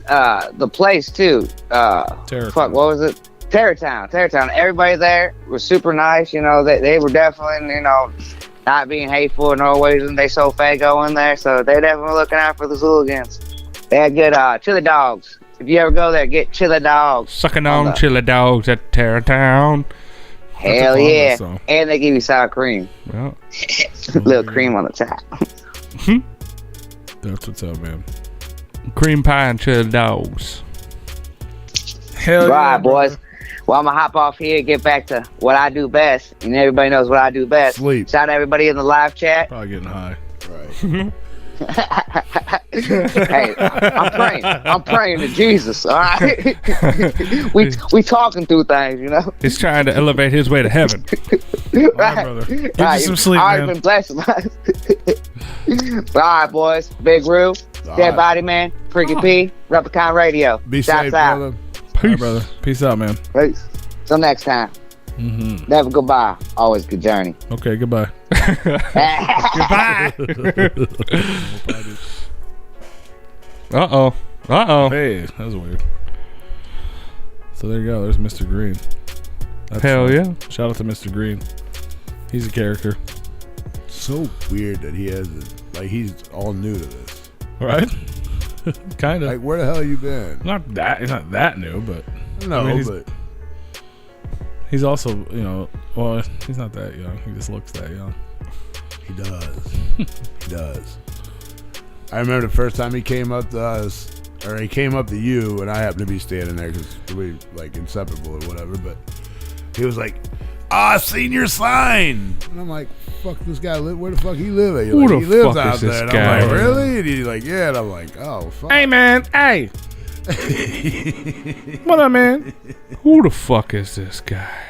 the place too. Terror Fuck, what was it? Terrortown. Everybody there was super nice. You know, they were definitely, you know, not being hateful in no ways, and they so fago in there. So they definitely looking out for the Zooligans. They had good chili dogs. If you ever go there, get chili dogs. Sucking on chili dogs at Terrortown. Hell That's a yeah. song. And they give you sour cream. Yeah. Little cream on the top. That's what's up, man. Cream pie and chili dogs. Hell Right, yeah, boys. Well, I'm going to hop off here and get back to what I do best. And everybody knows what I do best. Sleep. Shout out to everybody in the live chat. Probably getting high. Right. Hey, I'm praying to Jesus, all right? we talking through things, you know? He's trying to elevate his way to heaven. All right, brother. Get you some sleep, I've man. been blessed. All right, boys. Big Roo, Dead right. Body Man, Freaky P, Replicon Radio. Be Shouts safe, out. brother. All right, brother. Peace out, man. Peace. Till next time. Mm-hmm. Never goodbye. Always good journey. Okay, goodbye. Goodbye. Uh-oh. Hey, that was weird. So there you go. There's Mr. Green. That's Hell fun. yeah. Shout out to Mr. Green. He's a character. So weird that he has he's all new to this. Right? Kind of. Like, where the hell you been? He's not that new, but No, I mean, but he's also, you know, well, he's not that young. He just looks that young. he does. He does. I remember the first time he came up to us, or he came up to you, and I happened to be standing there because we like inseparable or whatever. But he was like, "I seen your sign," and I'm like, "Fuck, this guy live? Where the fuck he live at?" You're Who like, the he lives fuck out is there. this And guy? I'm like, "Really?" And he's like, "Yeah." And I'm like, "Oh, fuck." Hey, man. Hey. What up, man? Who the fuck is this guy?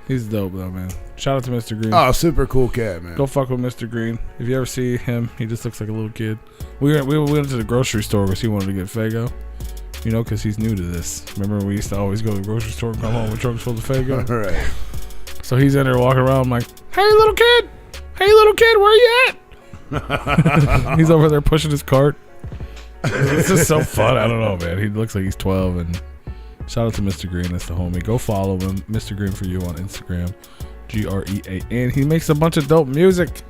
He's dope, though, man. Shout out to Mr. Green. Oh, super cool cat, man. Go fuck with Mr. Green. If you ever see him, he just looks like a little kid. We went to the grocery store because he wanted to get Faygo. You know, because he's new to this. Remember, we used to always go to the grocery store and come home with trunks full of Faygo? All right. So he's in there walking around. I'm like, hey, little kid. Hey, little kid, where you at? He's over there pushing his cart. It's just so fun. I don't know, man. He looks like he's 12. And shout out to Mr. Green. That's the homie. Go follow him. Mr. Green for you on Instagram. GREAN. He makes a bunch of dope music.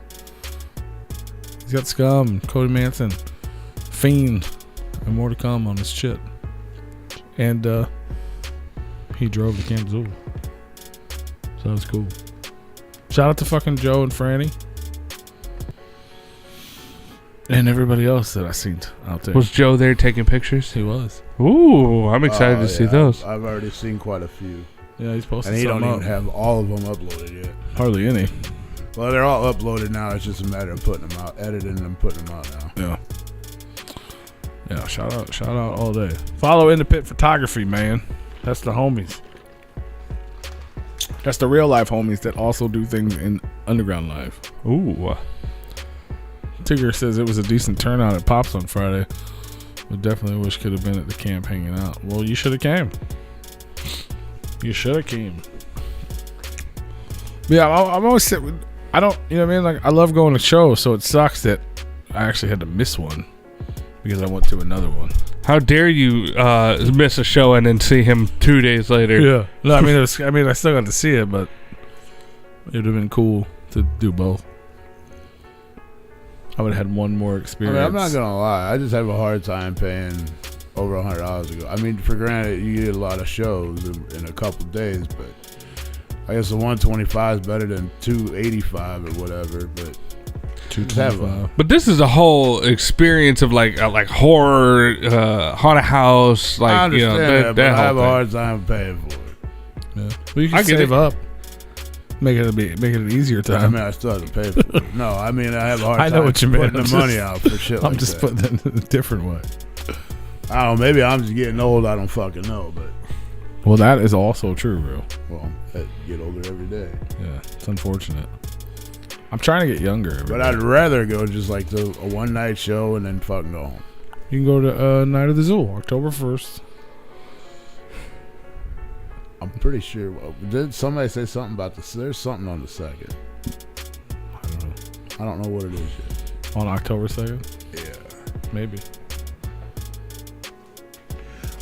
He's got Scum, Cody Manson, Fiend, and more to come on his shit. And he drove to Camp Zulu. So that was cool. Shout out to fucking Joe and Franny. And everybody else that I seen out there. Was Joe there taking pictures? He was. Ooh, I'm excited to see those. I've already seen quite a few. Yeah, he's posted And he don't something even have all of them uploaded yet. Hardly any. Well, they're all uploaded now. It's just a matter of putting them out, editing them, putting them out now. Yeah. Yeah, shout out all day. Follow In the Pit Photography, man. That's the homies. That's the real life homies that also do things in underground life. Ooh. Tigger says it was a decent turnout at Pops on Friday. But definitely wish could have been at the camp hanging out. Well, you should have came. You should have came. Yeah, I'm always sitting. I don't, you know what I mean? Like, I love going to shows, so it sucks that I actually had to miss one because I went to another one. How dare you miss a show and then see him 2 days later? Yeah. No, I mean, I still got to see it, but it would have been cool to do both. I would have had one more experience. I'm not gonna lie. I just have a hard time paying over $100 to go. I mean, for granted, you get a lot of shows in a couple days, but I guess the 125 is better than 285 or whatever. But 225. But this is a whole experience of like horror, haunted house. Like, I understand that, but I have a whole hard time paying for it. Yeah. Well, you can I get save it. up. Make it an easier time. I mean, I still have to pay for it. No, I mean, I have a hard time I know what you mean. putting the money out for shit like I'm just that. putting it in a different way. I don't know. Maybe I'm just getting old. I don't fucking know. But, Well, that is also true, bro. well, I get older every day. Yeah, it's unfortunate. I'm trying to get younger. every But day. I'd rather go just like to a one-night show and then fucking go home. You can go to Night of the Zoo, October 1st. I'm pretty sure. Did somebody say something about this? There's something on the 2nd. I don't know. I don't know what it is yet. On October 2nd? Yeah. Maybe.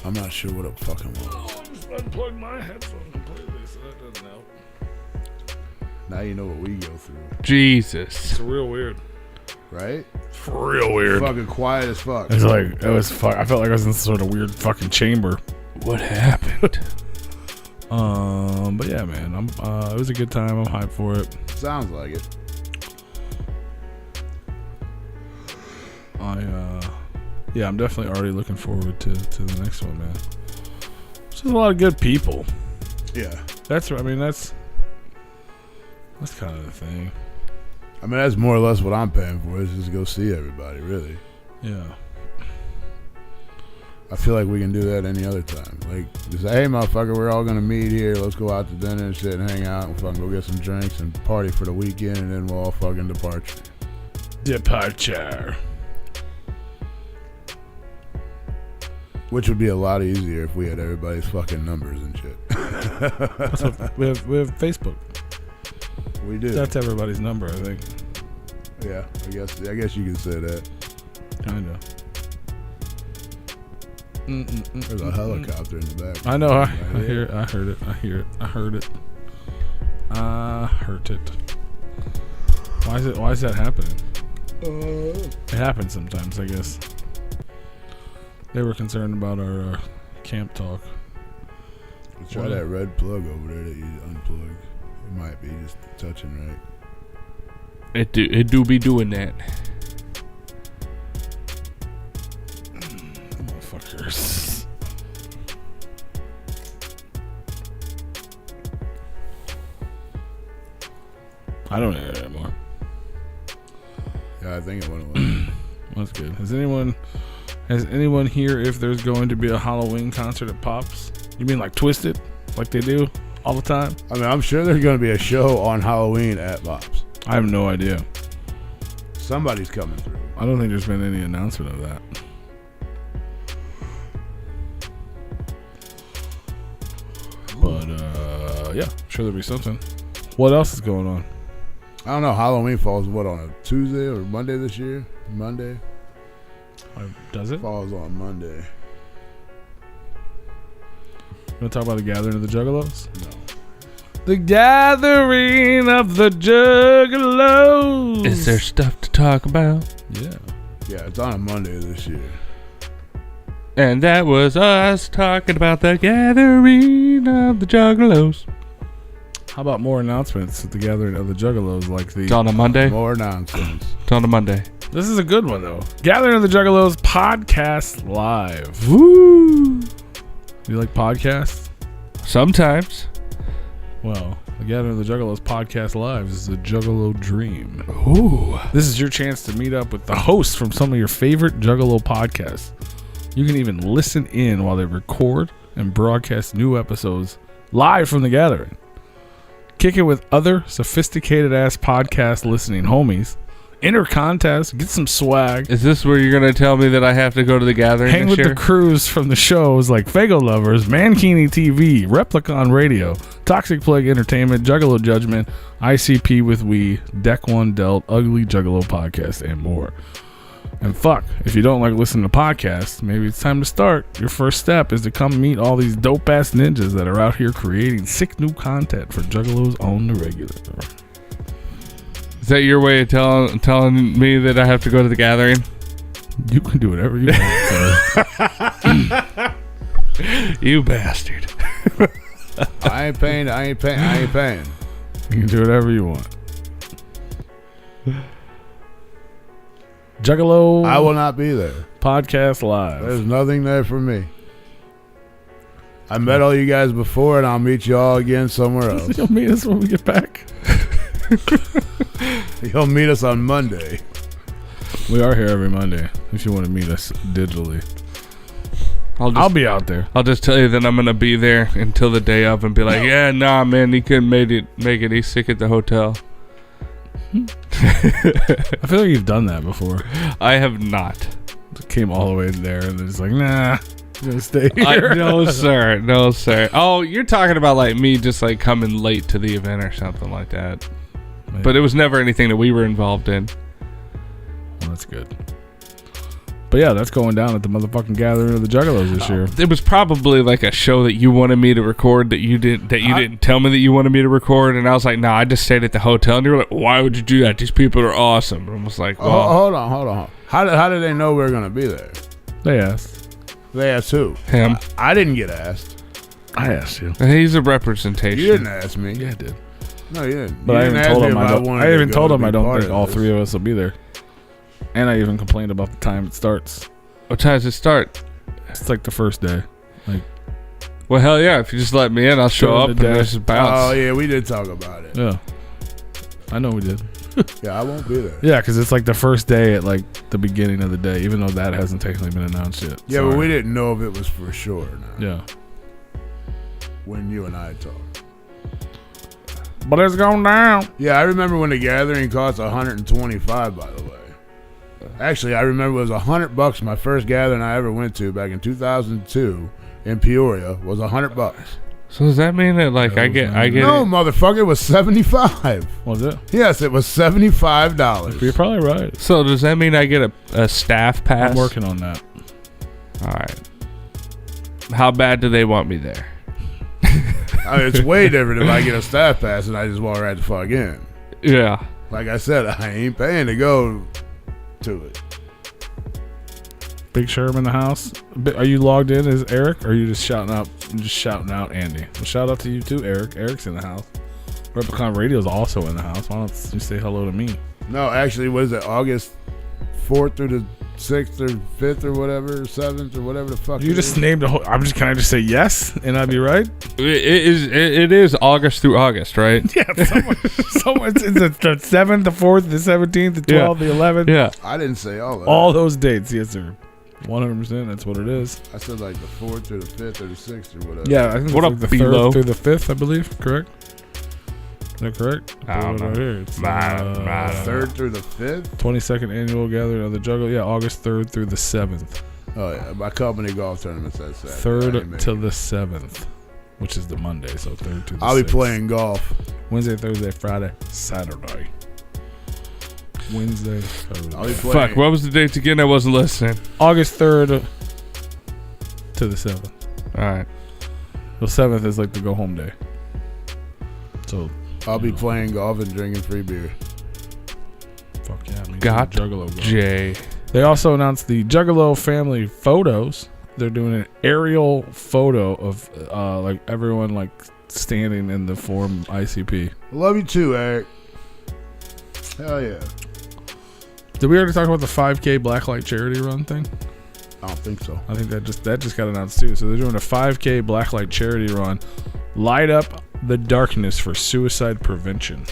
I'm not sure what it fucking was. I just unplugged my headphone completely, so that doesn't help. Now you know what we go through, Jesus. It's real weird. right? It's real weird. Fucking quiet as fuck. It's like, it was I felt like I was in some sort of weird fucking chamber. What happened? But yeah, man, it was a good time. I'm hyped for it. Sounds like it. Yeah, I'm definitely already looking forward to the next one, man. There's just a lot of good people. Yeah. That's kind of the thing. I mean, that's more or less what I'm paying for, is just to go see everybody, really. Yeah. I feel like we can do that any other time. Like, just say, hey, motherfucker, we're all going to meet here. Let's go out to dinner and shit and hang out and fucking go get some drinks and party for the weekend, and then we'll all fucking depart. Departure. Which would be a lot easier if we had everybody's fucking numbers and shit. We have Facebook. We do. That's everybody's number, I think. Yeah, I guess you could say that. Kind of. There's a helicopter in the back. I know. I Right hear it. I heard it. I heard it. I heard it. Why is that happening? It happens sometimes, I guess. They were concerned about our camp talk. Try that red plug over there that you unplugged. It might be just touching right. It do be doing that. Motherfuckers. I don't hear it anymore. Yeah, I think it went away. That's good. Has anyone here, if there's going to be a Halloween concert at Pops? You mean like Twisted? Like they do all the time? I mean, I'm sure there's going to be a show on Halloween at Bob's. I have no idea. Somebody's coming through. I don't think there's been any announcement of that. But, yeah, sure there'll be something. What else is going on? I don't know. Halloween falls, what, on a Tuesday or Monday this year? Monday? Does it? Falls on Monday. You want to talk about the Gathering of the Juggalos? No. The Gathering of the Juggalos. Is there stuff to talk about? Yeah. Yeah, it's on a Monday this year. And that was us talking about the gathering of the Juggalos. How about more announcements at the Gathering of the Juggalos? Like It's on a Monday. More nonsense. It's on a Monday. This is a good one though. Gathering of the Juggalos podcast live. Woo! You like podcasts? Sometimes. Well, the Gathering of the Juggalos podcast live is a Juggalo dream. Ooh. This is your chance to meet up with the hosts from some of your favorite Juggalo podcasts. You can even listen in while they record and broadcast new episodes live from the Gathering. Kick it with other sophisticated ass podcast listening homies. Enter contests, get some swag. Is this where you're going to tell me that I have to go to the Gathering Hang this with year? the crews from the shows like Fago Lovers, Mankini TV, Replicon Radio, Toxic Plague Entertainment, Juggalo Judgment, ICP with We, Deck One Dealt, Ugly Juggalo Podcast, and more. And fuck, if you don't like listening to podcasts, maybe it's time to start. Your first step is to come meet all these dope-ass ninjas that are out here creating sick new content for Juggalos on the regular. Is that your way of telling me that I have to go to the Gathering? You can do whatever you want. You bastard. I ain't paying. You can do whatever you want. Juggalo I will not be there. podcast live. There's nothing there for me. I met all you guys before, and I'll meet you all again somewhere else. You'll meet us when we get back. You'll meet us on Monday. We are here every Monday if you want to meet us digitally. I'll I'll be out there. I'll just tell you that I'm gonna be there until the day of and be like, yeah, nah, man, he couldn't make it. He's sick at the hotel. I feel like you've done that before. I have not. Came all the way there and it's like, nah, I'm gonna stay here. No, sir. No, sir. Oh, you're talking about like me just like coming late to the event or something like that. Maybe. But it was never anything that we were involved in. Well, that's good. But yeah, that's going down at the motherfucking Gathering of the Juggalos this year. It was probably like a show that you wanted me to record that you didn't tell me that you wanted me to record, and I was like, nah, I just stayed at the hotel, and you were like, why would you do that? These people are awesome. And I was like, well, Hold on. How did they know we were gonna be there? They asked. They asked who? him. I didn't get asked. I asked you. He's a representation. You didn't ask me. Yeah, I did. No, you didn't. But You I didn't even ask told me him if I don't. wanted I to even go told to him be I don't part think of all this. three of us will be there. And I even complained about the time it starts. What time does it start? It's like the first day. Well, hell yeah. If you just let me in, I'll show During up the and day. just bounce. Oh yeah, we did talk about it. Yeah. I know we did. Yeah, I won't be there. Yeah, because it's like the first day at like the beginning of the day, even though that hasn't technically been announced yet. Yeah, but Sorry. we didn't know if it was for sure or not. Yeah. When you and I talked. But it's going down. Yeah, I remember when the gathering cost $125. By the way, actually, I remember it was $100. My first gathering I ever went to back in 2002 in Peoria was $100. So does that mean that like I get No, motherfucker, it was 75. Was it? Yes, it was $75. You're probably right. So does that mean I get a staff pass? I'm working on that. All right. How bad do they want me there? I mean, it's way different if I get a staff pass and I just walk right the fuck in. Yeah. Like I said, I ain't paying to go to it. Big Sherm in the house. Are you logged in as Eric, or are you just shouting out Andy? Well, shout out to you too, Eric. Eric's in the house. Replicon Radio is also in the house. Why don't you say hello to me? No, actually, what is it? August 4th through the 6th or 5th or whatever, 7th or whatever the fuck. You it just is. named a whole. Can I just say yes and I'd be right? It is August through August, right? Yeah, someone's in the 7th, the 4th, the 17th, the 12th, the 11th. Yeah. I didn't say all that. All those dates, yes, sir. 100%. That's what it is. I said like the 4th or the 5th or the 6th or whatever. Yeah, I think What it's up, like the B-Lo? 3rd through the 5th, I believe. Correct? Is that correct? I don't know. Right here. It's, I don't know. 3rd through the 5th? 22nd annual gathering of the Juggle. Yeah, August 3rd through the 7th. Oh, yeah. My company golf tournament says Saturday. I ain't 3rd making to it. the 7th, which is the Monday. So 3rd to the I'll be 6th. playing golf. Wednesday, Thursday, Friday, Saturday. Wednesday, Thursday. I'll be playing. Fuck, what was the dates again? I wasn't listening. August 3rd to the 7th. All right. The 7th is like the go home day. So, I'll be playing golf and drinking free beer. fuck yeah. Me too. Got Juggalo golf. Jay. They also announced the Juggalo family photos. They're doing an aerial photo of like everyone like standing in the form ICP. Love you too, Eric. Hell yeah. Did we already talk about the 5K Blacklight charity run thing? I don't think so. I think that just got announced too. So they're doing a 5K Blacklight charity run. Light up the darkness for suicide prevention.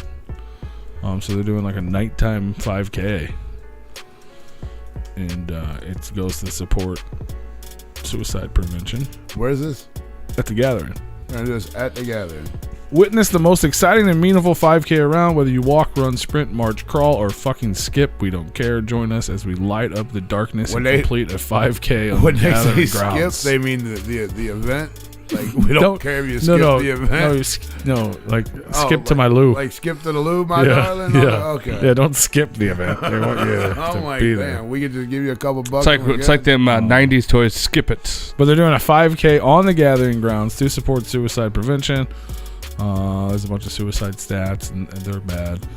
So they're doing like a nighttime 5K, and it goes to support suicide prevention. Where is this? At the Gathering. And just at the Gathering. Witness the most exciting and meaningful 5K around. Whether you walk, run, sprint, march, crawl, or fucking skip, we don't care. Join us as we light up the darkness and complete a 5K on when the they Gathering say grounds. skip, they mean the event. Like we don't care if you skip the event. Skip to my loo. Like skip to the loo, my darling. Yeah. Okay. Yeah, don't skip the event. They want you to be there. We could just give you a couple bucks. It's like them 90s toys, Skip It. But they're doing a 5K on the Gathering grounds to support suicide prevention. There's a bunch of suicide stats, and they're bad.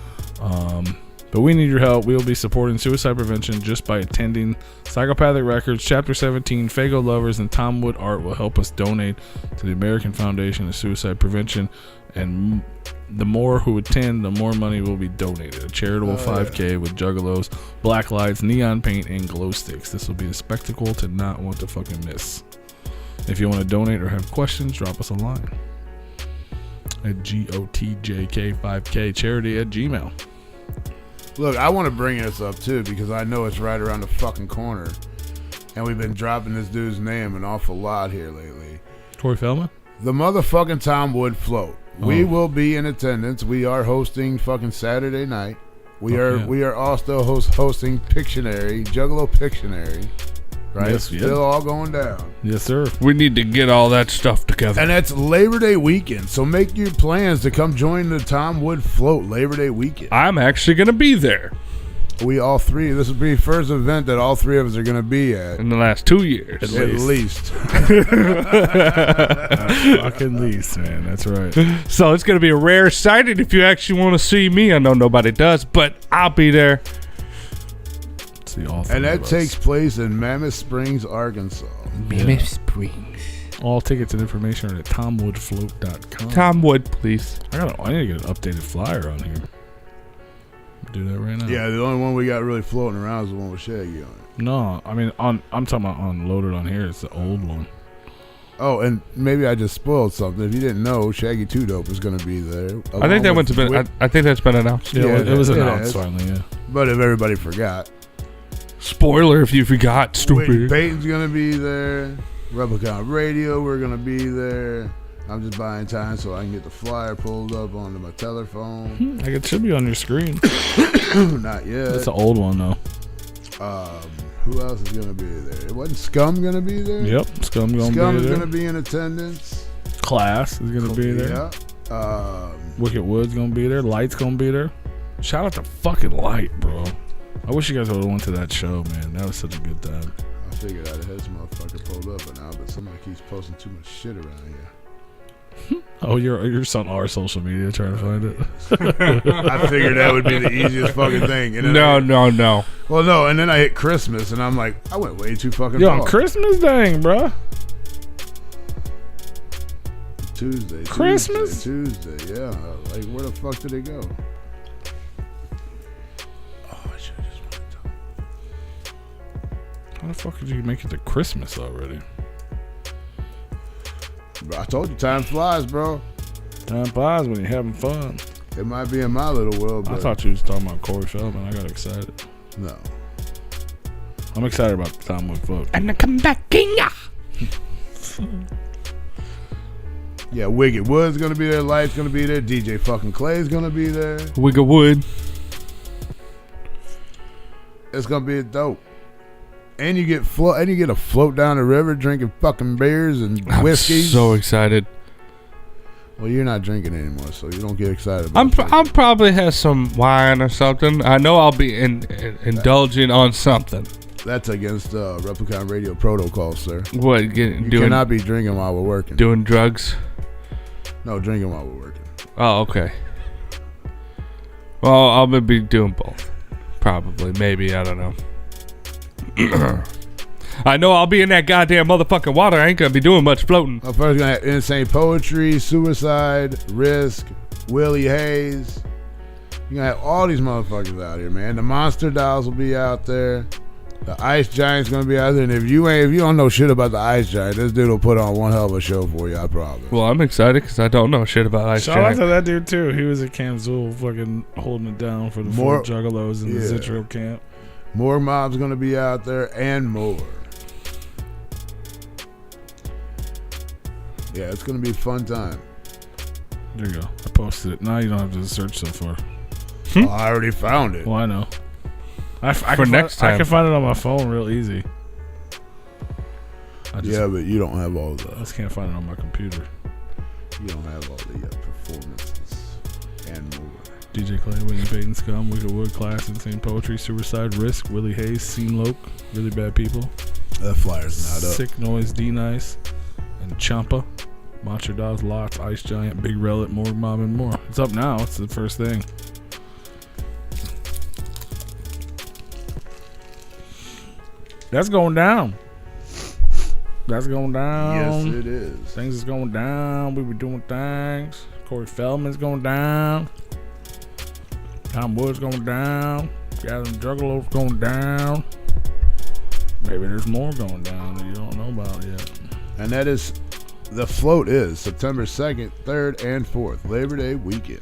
But we need your help. We will be supporting suicide prevention just by attending. Psychopathic Records, Chapter 17, Fago Lovers, and Tom Wood Art will help us donate to the American Foundation of Suicide Prevention. And the more who attend, the more money will be donated. A charitable 5K with juggalos, black lights, neon paint, and glow sticks. This will be a spectacle to not want to fucking miss. If you want to donate or have questions, drop us a line at GOTJK5K charity at Gmail. Look, I want to bring this up too because I know it's right around the fucking corner, and we've been dropping this dude's name an awful lot here lately. Corey Feldman? The motherfucking Tom Wood float. We will be in attendance. We are hosting fucking Saturday night. We are also hosting Pictionary, Juggalo Pictionary. Right? Yes, Still all going down. Yes, sir. We need to get all that stuff together. And that's Labor Day weekend. So make your plans to come join the Tom Wood float Labor Day weekend. I'm actually going to be there. We all three. This will be the first event that all three of us are going to be at. In the last 2 years. At least. Fucking least, man. That's right. So it's going to be a rare sighting if you actually want to see me. I know nobody does, but I'll be there. And that takes place in Mammoth Springs, Arkansas. Mammoth Springs. All tickets and information are at tomwoodfloat.com. Tom Wood, please. I need to get an updated flyer on here. Do that right now. Yeah, the only one we got really floating around is the one with Shaggy on it. No, I mean, I'm talking about unloaded on here. It's the old one. Oh, and maybe I just spoiled something. If you didn't know, Shaggy 2 Dope is going to be there. I think that one's been. I think that's been announced. Yeah, it was announced finally. Yeah. But if everybody forgot. Spoiler if you forgot, stupid. Whitney Payton's going to be there. Replicon Radio, we're going to be there. I'm just buying time so I can get the flyer pulled up onto my telephone. Like it should be on your screen. Not yet. It's an old one, though. Who else is going to be there? It wasn't Scum going to be there? Yep, Scum is going to be in attendance. Class is going to be there. Yeah. Wicked Wood's going to be there. Light's going to be there. Shout out to fucking Light, bro. I wish you guys would have went to that show, man. That was such a good time. I figured I'd have had this motherfucker pulled up by now, but somebody keeps posting too much shit around here. Oh, you're on our social media trying to find it. I figured that would be the easiest fucking thing. And No. Well, no, and then I hit Christmas, and I'm like, I went way too fucking far. On Christmas dang, bro. Tuesday, yeah. Like, where the fuck did it go? How the fuck did you make it to Christmas already? I told you, time flies, bro. Time flies when you're having fun. It might be in my little world, but I thought you was talking about Corey Feldman. I got excited. No. I'm excited about the Tom Wood float. And I come back in ya. Yeah, Wicked Wood's gonna be there. Light's gonna be there. DJ fucking Clay's gonna be there. Wicked Wood. It's gonna be dope. And you get a float down the river drinking fucking beers and whiskeys. I'm so excited. Well, you're not drinking anymore, so you don't get excited about I'll probably have some wine or something. I know I'll be indulging on something. That's against Replicon Radio protocol, sir. What? You cannot be drinking while we're working. Doing drugs? No, drinking while we're working. Oh, okay. Well, I'll be doing both. Probably. Maybe. I don't know. I know I'll be in that goddamn motherfucking water. I ain't gonna be doing much floating. First, gonna have Insane Poetry, Suicide, Risk, Willie Hayes. You gonna have all these motherfuckers out here, man. The Monster Dolls will be out there. The Ice Giant's gonna be out there. And if you don't know shit about the Ice Giant, this dude will put on one hell of a show for you, I promise. Well, I'm excited because I don't know shit about Ice Shout out Giant. to that dude too. He was at Camp Zool, fucking holding it down for the four juggalos in the Zitro camp. More Mob's gonna be out there and more. Yeah, it's gonna be a fun time. There you go. I posted it. Now you don't have to search so far. Oh, I already found it. Well, I know. I For next time. I can find it on my phone real easy. Yeah, but you don't have all the. I just can't find it on my computer. You don't have all the performances and more. DJ Clay, William Payton, Scum, Wicked Wood, Class, Insane Poetry, Suicide, Risk, Willie Hayes, Scene Loke, Really Bad People. That flyer's not up. Sick Noise, D Nice, and Champa. Monster Dolls, Lots, Ice Giant, Big Relic, Morgue Mob, and more. It's up now. It's the first thing. That's going down. That's going down. Yes, it is. Things is going down. We were doing things. Corey Feldman's going down. Tom Wood's going down. Gavin Juggalos going down. Maybe there's more going down that you don't know about yet. And that is, the float is September 2nd, 3rd, and 4th, Labor Day weekend.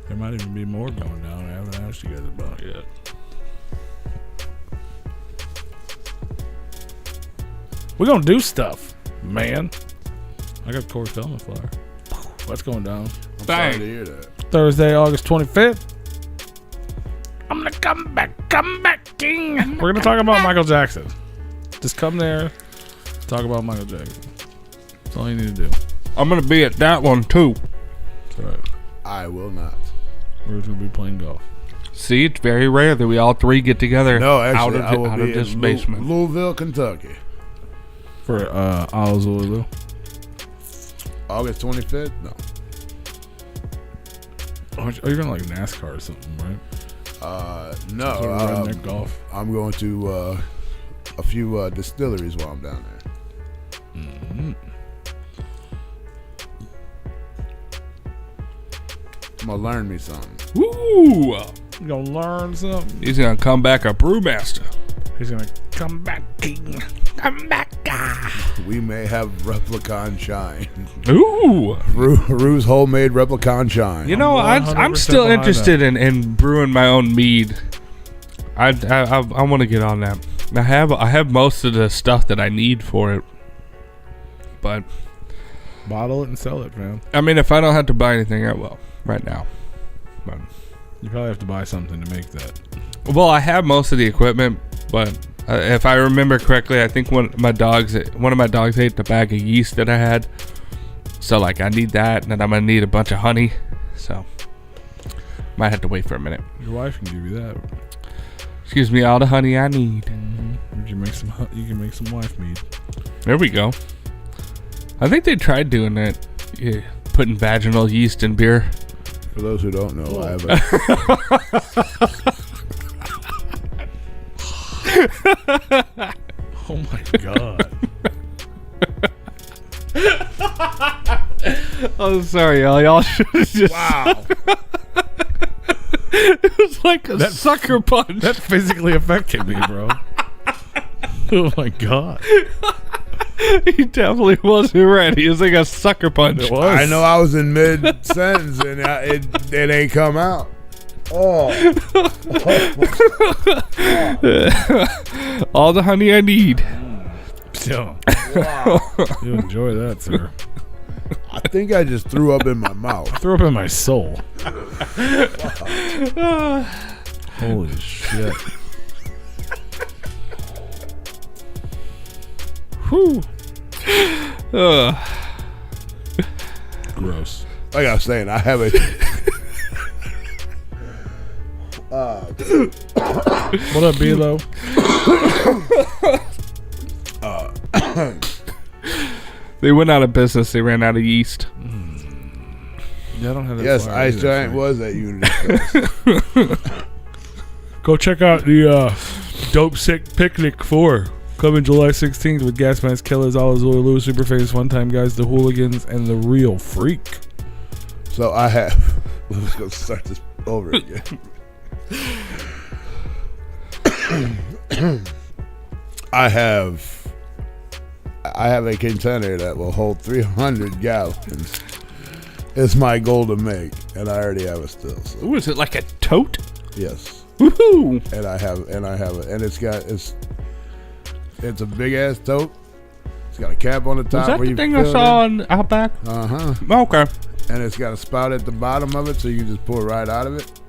There might even be more going down I haven't asked you guys about yet. We're going to do stuff, man. I got Corey Feldman flyer. What's going down? I'm sorry to hear that. Thursday, August 25th. I'm going to come back, king. We're going to talk about Michael Jackson. Just come there, talk about Michael Jackson. That's all you need to do. I'm gonna be at that one too. That's right. I will not. We're going to be playing golf. See, it's very rare that we all three get together. No, actually, I will out be of this in basement. Louisville, Kentucky. For Louisville. August 25th? No. Oh, you're going to like NASCAR or something, right? No. Sort of redneck golf. I'm going to a few distilleries while I'm down there. Mm-hmm. I'm going to learn me something. Woo! You going to learn something? He's gonna come back a brewmaster. He's going to come back, king. Come back, guy. We may have Replicon Shine. Ooh! Rue's homemade Replicon Shine. You know, I'm still interested in brewing my own mead. I want to get on that. I have most of the stuff that I need for it, but Bottle it and sell it, man. I mean, if I don't have to buy anything, I will right now. But, You probably have to buy something to make that. well, I have most of the equipment, but if I remember correctly, I think one of my dogs ate the bag of yeast that I had. So like, I need that, and then I'm gonna need a bunch of honey. So might have to wait for a minute. Your wife can give you that. Excuse me, all the honey I need. Mm-hmm. You can make some wife mead. There we go. I think they tried doing that, putting vaginal yeast in beer. For those who don't know, I have Oh my god. Oh, sorry, y'all. Y'all should have just. Wow. It was like a sucker punch. That physically affected me, bro. Oh my god. He definitely wasn't ready. It was like a sucker punch. It was. I know I was in mid sentence and it ain't come out. Oh. All the honey I need. So, Wow. you enjoy that, sir. I think I just threw up in my mouth. I threw up in my soul. Holy shit. Whew. Gross. Like I was saying, I have a. What up, B-Lo? They went out of business. They ran out of yeast. Yeah, I don't have that. Yes, flyer Ice either, Giant sorry. was at Unity Fest. Go check out the Dope Sick Picnic 4 Coming July 16th with Gas Mask Killers, All Azul, Lewis, Super Famous One Time Guys, The Hooligans, and The Real Freak. So I have. Let's go start this over again. I have a container that will hold 300 gallons. It's my goal to make, and I already have it still. So. Ooh, is it like a tote? Yes. Woohoo! And I have it, and it's a big ass tote. It's got a cap on the top. Was that where the you thing I fill it saw in. on Outback? Okay. And it's got a spout at the bottom of it, so you can just pour it right out of it.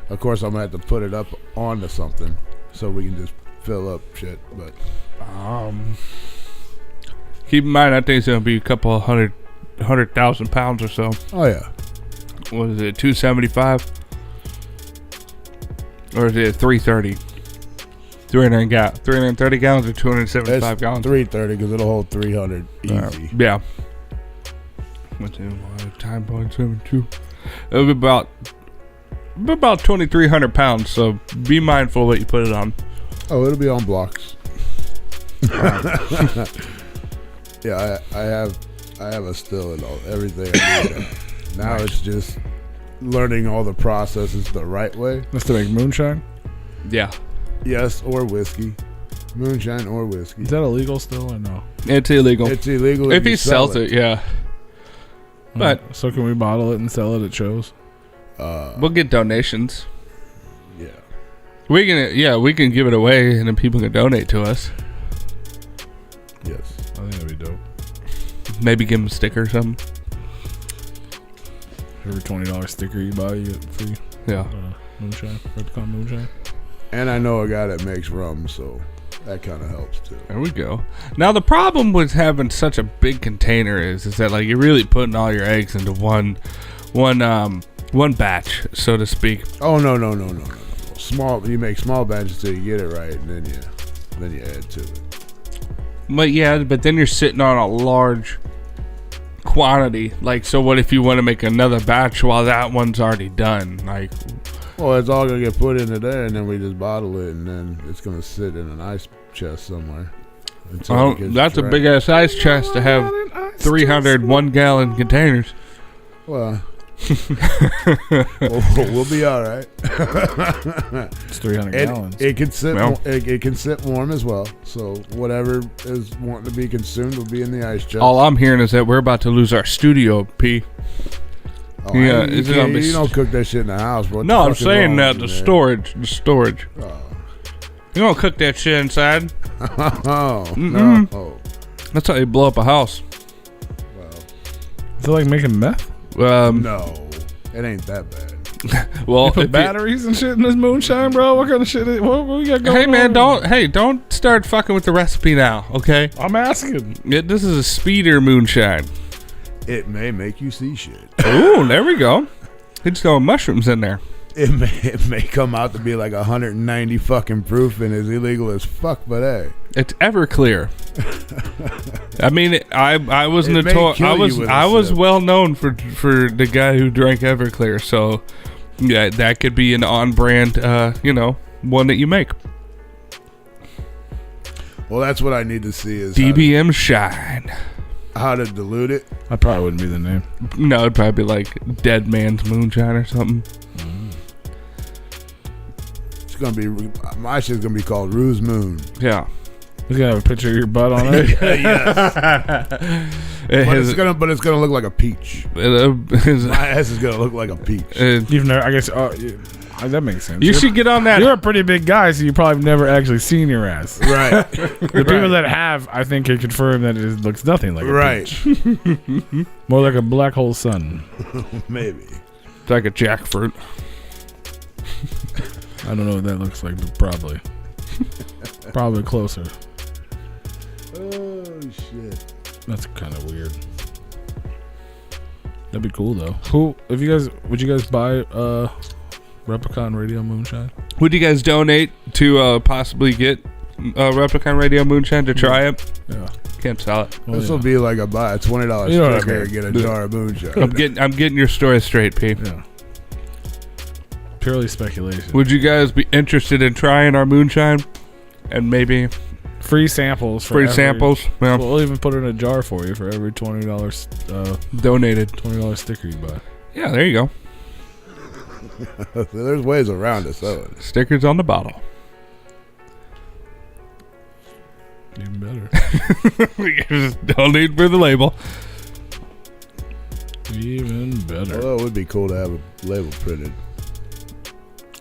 Of course, I'm gonna have to put it up onto something so we can just fill up shit. But keep in mind, I think it's gonna be a couple of 100,000 pounds or so. oh yeah, What is it? 275, or is it 330? 330 gallons or 275 it's gallons? 330 because it'll hold 300 easy. Yeah. What's in time point 72? It'll be about 2,300 pounds. So be mindful what you put it on. Oh, it'll be on blocks. Yeah, I have a still and everything I need. Now it's just learning all the processes the right way. That's to make moonshine? Yeah. Yes, or whiskey. Moonshine or whiskey. Is that illegal still or no? It's illegal. It's illegal if you he sell sells it, yeah. But so can we bottle it and sell it at shows? we'll get donations. Yeah. We can give it away and then people can donate to us. Yes. I think that'd be dope. Maybe give them a sticker or something. Every $20 sticker you buy, you get free Yeah. moonshine, Replicon moonshine. And I know a guy that makes rum, so that kind of helps too. There we go. Now the problem with having such a big container is that like you're really putting all your eggs into one batch, so to speak. Oh no. Small. You make small batches till you get it right, and then you add to it. But then you're sitting on a large quantity. Like, so what if you want to make another batch while that one's already done? Like, Well, it's all gonna get put into there, and then we just bottle it, and then it's gonna sit in an ice chest somewhere. until it gets that's a dry. big ass ice chest to have 300 1-gallon containers. Well, we'll be all right. It's 300 gallons. It can sit. Well. It can sit warm as well. So whatever is wanting to be consumed will be in the ice chest. All I'm hearing is that we're about to lose our studio, P. Oh, Yeah, you, is it gonna be you don't cook that shit in the house, bro. No, I'm saying that the storage. Oh. You don't cook that shit inside. Oh, Mm-mm. no. That's how you blow up a house. Well, Is it like making meth? no, it ain't that bad. Well, You put if batteries and shit in this moonshine, bro? What kind of shit? What we got going hey man, on? don't start fucking with the recipe now, okay? I'm asking. This is a speeder moonshine. It may make you see shit. Ooh, there we go. It's throwing mushrooms in there. It may come out to be like 190 fucking proof and is illegal as fuck, but hey. It's Everclear. I mean, I was It may notorious. kill I you was with a I was sip. well known for the guy who drank Everclear. So yeah, that could be an on-brand, one that you make. Well, that's what I need to see is DBM Shine. how to dilute it. That probably wouldn't be the name. No, it'd probably be like Dead Man's Moonshine or something. It's gonna be my shit's gonna be called Ruse Moon. Yeah. You gotta have a picture of your butt on it. Yes. It's gonna look like a peach. My ass is gonna look like a peach. You've never, I guess. That makes sense. You should get on that. You're a pretty big guy, so you probably never actually seen your ass. Right. The people that have, I think, can confirm that it looks nothing like a Right. peach. More like a black hole sun. Maybe. It's like a jackfruit. I don't know what that looks like, but probably. Probably closer. Oh shit. That's kind of weird. That'd be cool though. Would you guys buy Replicon Radio Moonshine? Would you guys donate to possibly get Replicon Radio Moonshine to try it? Yeah. Can't sell it. Well, This will be like a buy a $20 You know what I sticker mean. and get a jar of moonshine. I'm getting your story straight, P. Yeah. Purely speculation. Would you guys be interested in trying our moonshine and maybe Free samples. For Free every, samples. Yeah. We'll even put it in a jar for you for every $20 Donated. $20 sticker you buy. Yeah, there you go. There's ways around it. So Stickers on the bottle. Even better. You just donate for the label. Even better. although it would be cool to have a label printed.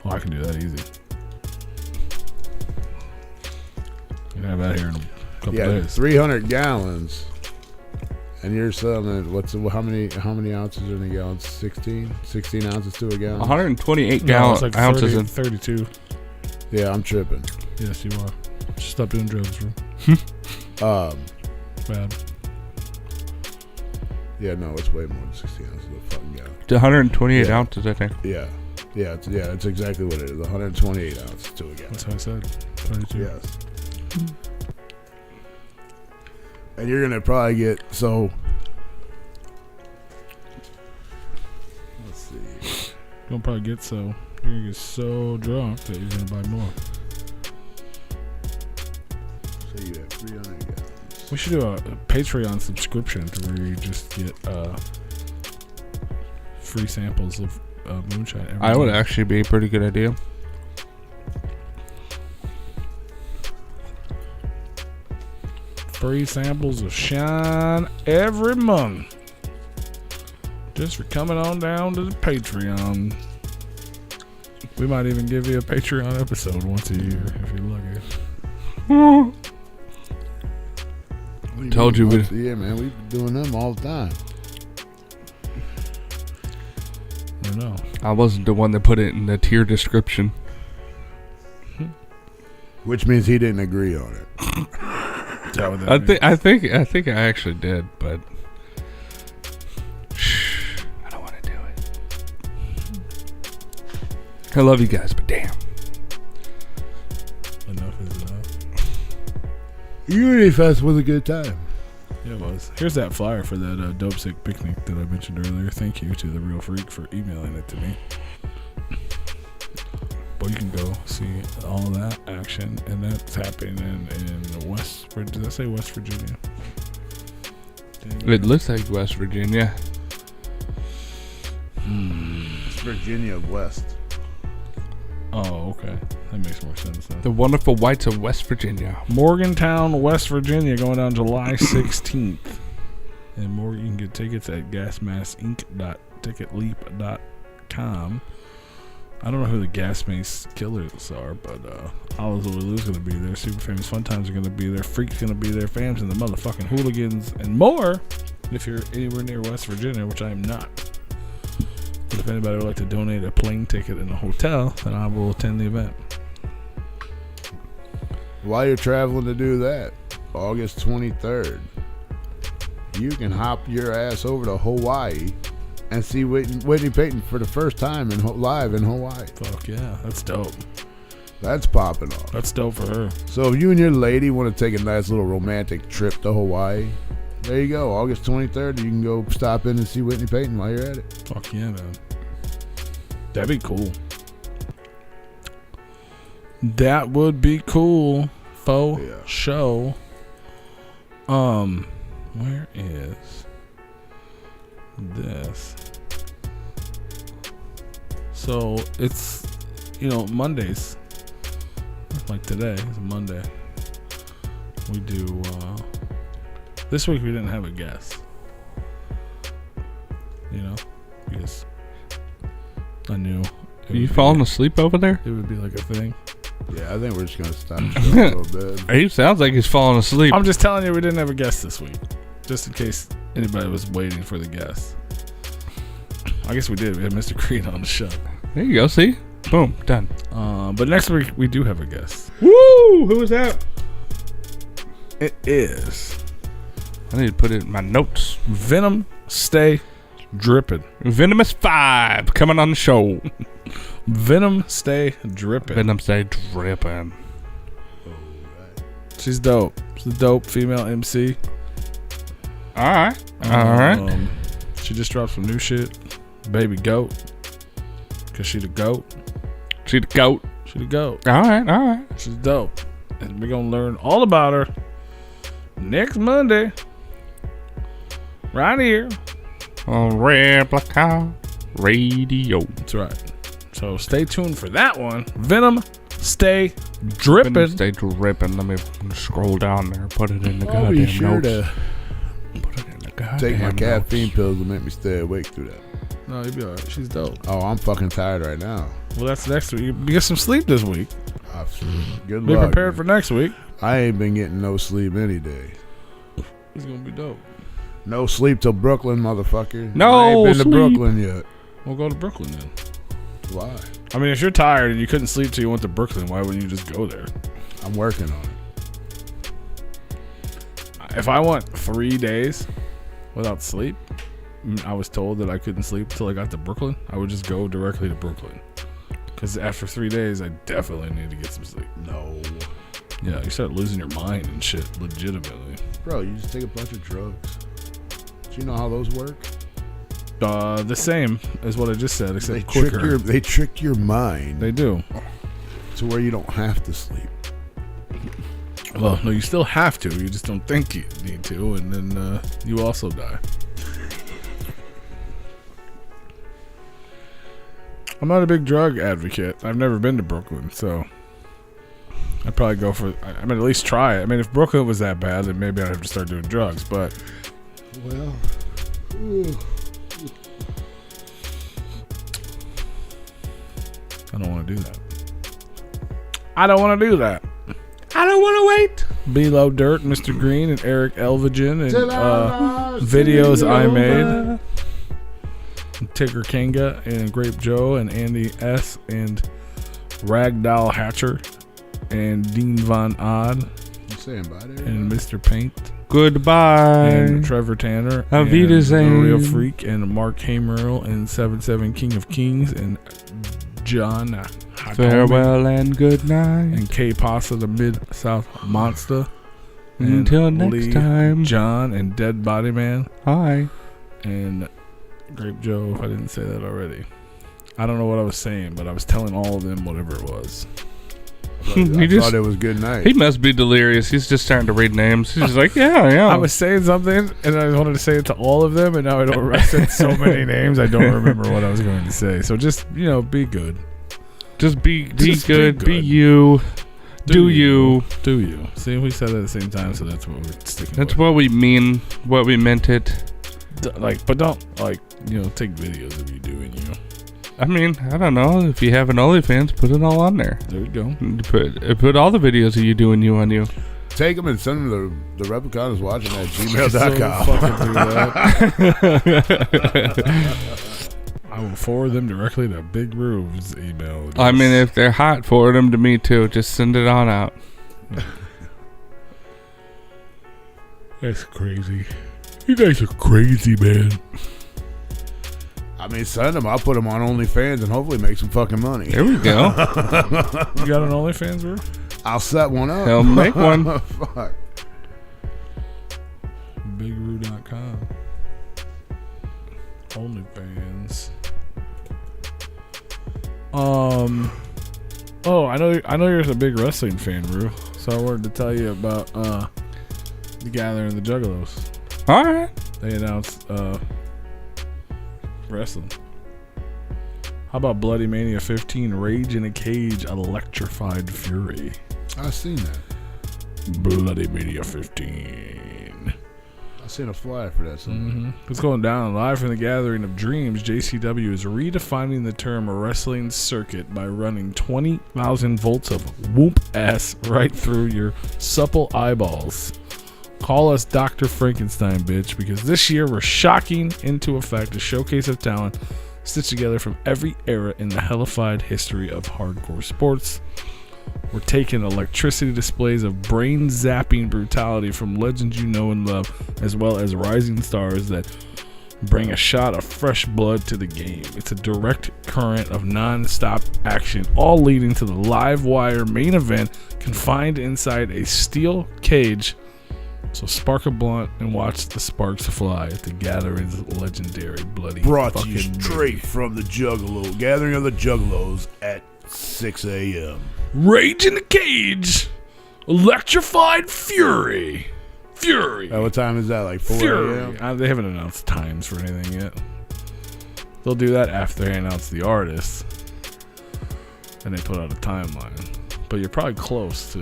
Oh, I can do that easy. You can have that here in a couple Yeah, days. 300 gallons, and you're selling it. How many ounces in a gallon? 16 ounces to a gallon. 128 No, it's ounces 30, in. 32. Yeah, I'm tripping. Yes, you are. Just stop doing drugs, bro. Bad. Yeah, no, it's way more than 16 ounces of a fucking gallon. 128 Yeah. ounces, I think. Yeah, it's exactly what it is. 128 ounces to a gallon. That's what I said. 32. Yes. And you're gonna probably get so. Let's see. You're gonna probably get so. You're gonna get so drunk that you're gonna buy more. So you have 300 gallons. We should do a Patreon subscription to where you just get free samples of moonshine. Every I would month. actually be a pretty good idea. Free samples of shine every month. Just for coming on down to the Patreon. We might even give you a Patreon episode once a year if you're lucky. What do you Told mean you once a year, man. We've been doing them all the time. I know. I wasn't the one that put it in the tier description. Which means he didn't agree on it. Is that what that I means? think I actually did, but I don't want to do it. I love you guys, but damn. Enough is enough. Unity Fest was a good time. Yeah, it was. Here's that flyer for that Dope Sick picnic that I mentioned earlier. Thank you to the Real Freak for emailing it to me. But you can go see all that action, and that's happening in West. Did I say West Virginia? It looks like West Virginia. It's Virginia West. Oh, okay. That makes more sense then. The wonderful whites of West Virginia. Morgantown, West Virginia, going down July 16th. And more, you can get tickets at gasmaskinc.ticketleap.com. I don't know who the Gas Mask Killers are, but Olu's going to be there. Super Famous Fun Times are going to be there. Freak's going to be there. Fams and the motherfucking Hooligans and more. If you're anywhere near West Virginia, which I am not. But if anybody would like to donate a plane ticket and a hotel, then I will attend the event. While you're traveling to do that, August 23rd, you can hop your ass over to Hawaii and see Whitney Payton for the first time live in Hawaii. Fuck yeah, that's dope. That's popping off. That's dope for her. So if you and your lady want to take a nice little romantic trip to Hawaii, there you go. August 23rd, you can go stop in and see Whitney Payton while you're at it. Fuck yeah, man. That'd be cool. That would be cool. Faux Yeah. show. Where is this? So it's, Mondays. Like today is Monday. We do, this week we didn't have a guest. Because I knew. Are you falling asleep over there? It would be like a thing. Yeah, I think we're just going to stop the show a little bit. He sounds like he's falling asleep. I'm just telling you we didn't have a guest this week. Just in case anybody was waiting for the guest. I guess we did. We had Mr. Creed on the show. There you go. See? Boom. Done. But next week we do have a guest. Woo! Who was that? It is I need to put it in my notes. Venom Stay Drippin'. Venomous 5 coming on the show. Venom Stay Drippin'. Venom stay dripping. She's dope. She's a dope female MC. All right. All right. She just dropped some new shit. Baby Goat. Because she the GOAT. She the goat. She the GOAT. All right. All right. She's dope. And we're going to learn all about her next Monday. Right here. On Replicon Radio. That's right. So stay tuned for that one. Venom, stay dripping. Stay dripping. Let me scroll down there. Put it in the I'll be goddamn sure notes. to Put it in the goddamn take my caffeine notes. pills to make me stay awake through that. No, you'll be all right. She's dope. Oh, I'm fucking tired right now. Well, that's next week. You get some sleep this week. Good Be luck. prepared man. for next week. I ain't been getting no sleep any day. It's going to be dope. No sleep till Brooklyn, motherfucker. No I ain't been to sleep. Brooklyn yet. We'll go to Brooklyn then. Why? I mean, if you're tired and you couldn't sleep till you went to Brooklyn, why wouldn't you just go there? I'm working on it. If I went 3 days without sleep, I was told that I couldn't sleep till I got to Brooklyn, I would just go directly to Brooklyn. Because after 3 days, I definitely need to get some sleep. No. Yeah, you start losing your mind and shit, legitimately. Bro, you just take a bunch of drugs. Do you know how those work? The same as what I just said, except They quicker. trick your mind They do. to where you don't have to sleep. Well, no, you still have to. You just don't think you need to, and then you also die. I'm not a big drug advocate. I've never been to Brooklyn, so I'd probably go for. I mean, at least try it. I mean, if Brooklyn was that bad, then maybe I'd have to start doing drugs. But Well, I don't want to do that. I don't want to do that. I don't want to wait. Below Dirt, Mr. Green, and Eric Elvigen, and videos I made. Tigger Kanga, and Grape Joe, and Andy S., and Ragdoll Hatcher, and Dean Von Odd, you saying bye there? and Mr. Paint, Goodbye. and Trevor Tanner, Auf and Wiedersehen. The Real Freak, and Mark Hamerl, and 7-7 King of Kings, and John Hatomi, Farewell and good night. and K Pasa, the Mid-South Monster, and Until next Lee, time. John, and Dead Body Man, Hi. and Grape Joe, if I didn't say that already. I don't know what I was saying, but I was telling all of them whatever it was. I He thought it was good night. He must be delirious. He's just starting to read names. He's just like, yeah. I was saying something, and I wanted to say it to all of them, and now I said so many names, I don't remember what I was going to say. So just, be good. Just be Just be good. Be good. you. Do you. Do you. See, we said it at the same time, so that's what we're sticking That's with. what we mean. What we meant it. But don't, take videos of you doing you. I mean, I don't know. If you have an OnlyFans, put it all on there. There you go. Put all the videos of you doing you on you. Take them and send them to the Replicon at gmail.com. I will forward them directly to Big Roof's email. I mean, if they're hot, forward them to me too. Just send it on out. That's crazy. You guys are crazy, man. I mean, send them. I'll put them on OnlyFans and hopefully make some fucking money. There we go. You got an OnlyFans, bro? I'll set one up. He'll make one. Fuck. BigRoo.com. OnlyFans. Oh, I know you're a big wrestling fan, Roo. So I wanted to tell you about the Gathering of the Juggalos. All right. They announced wrestling. How about Bloody Mania 15? Rage in a Cage, Electrified Fury. I've seen that. Bloody Mania 15. I've seen a flyer for that somewhere. It's going down live from the Gathering of Dreams. JCW is redefining the term wrestling circuit by running 20,000 volts of whoop ass right through your supple eyeballs. Call us Dr. Frankenstein, bitch, because this year we're shocking into effect a showcase of talent stitched together from every era in the hellified history of hardcore sports. We're taking electricity displays of brain-zapping brutality from legends you know and love, as well as rising stars that bring a shot of fresh blood to the game. It's a direct current of non-stop action, all leading to the live wire main event confined inside a steel cage. So spark a blunt and watch the sparks fly at the Gathering's legendary bloody Brought to you fucking straight movie. from the Juggalo. Gathering of the Juggalos at 6 a.m. Rage in the Cage Electrified Fury. Fury. What time is that? Like 4 Fury. a.m.? They haven't announced times for anything yet. They'll do that after they announce the artist. And they put out a timeline. But you're probably close to...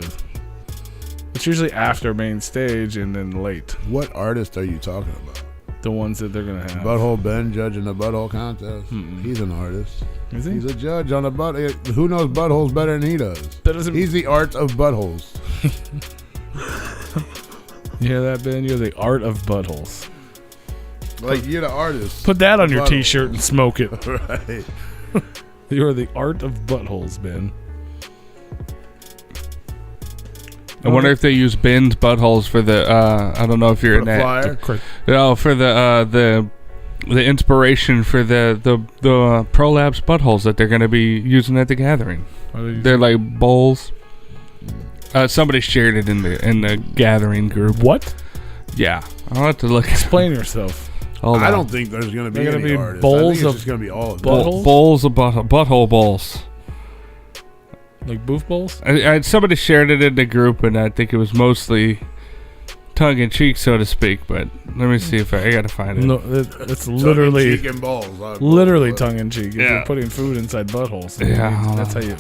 It's usually after main stage and then late. What artist are you talking about? The ones that they're going to have. Butthole Ben judging the butthole contest. He's an artist. Is he? He's a judge on the butt. Who knows buttholes better than he does? That doesn't... He's the art of buttholes. You hear that, Ben? You're the art of buttholes. Like, you're the artist. Put that on your Butthole. t-shirt and smoke it. Right. You're the art of buttholes, Ben. I wonder if they use Ben's buttholes for the. I don't know if you're in that. Flyer. No, for the inspiration for the Prolapse buttholes that they're going to be using at the gathering. They're like bowls. Somebody shared it in the gathering group. What? Yeah, I'll have to look. Explain yourself. Hold I on. don't think there's going to be They're any gonna be artists. bowls I think it's of just going to be all of butt- them. Buttholes? Bowls of butthole bowls. Like boof bowls? Somebody shared it in the group, and I think it was mostly tongue in cheek, so to speak. But let me see if I got to find it. No, it's literally Cheek and balls. literally tongue in cheek. If Yeah. you're putting food inside buttholes. Yeah. That's how you...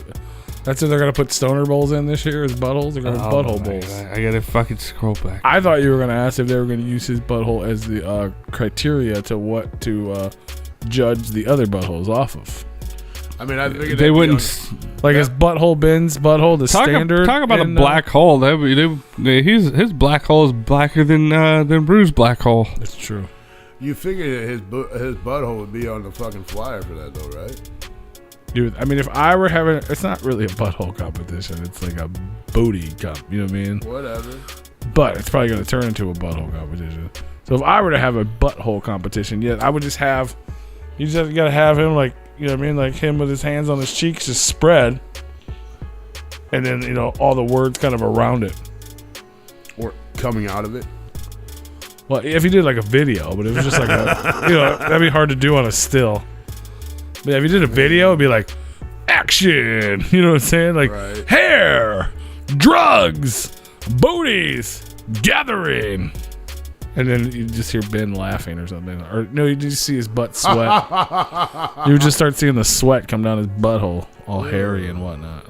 That's what they're going to put stoner bowls in this year is buttholes. They're going to butthole my bowls. God, I got to fucking scroll back. I thought you were going to ask if they were going to use his butthole as the criteria to judge the other buttholes off of. I mean, I figured They wouldn't Like his butthole Ben's butthole, the standard. talk about a in, black hole. His black hole is blacker than Bruce's black hole. It's true. You figured that his butthole would be on the fucking flyer for that, though, right? Dude, I mean, if I were having... It's not really a butthole competition. It's like a booty comp. You know what I mean? Whatever. But it's probably going to turn into a butthole competition. So if I were to have a butthole competition, yeah, I would just have... You just got to have him like... You know what I mean? Like him with his hands on his cheeks just spread. And then, you know, all the words kind of around it. Or coming out of it. Well, if you did like a video, but it was just like a... You know, that'd be hard to do on a still. But yeah, if you did a video, it'd be like, action! You know what I'm saying? Like, Right. hair, drugs, booties, gathering. And then you just hear Ben laughing or something. Or no, you just see his butt sweat. You would just start seeing the sweat come down his butthole, all hairy and whatnot.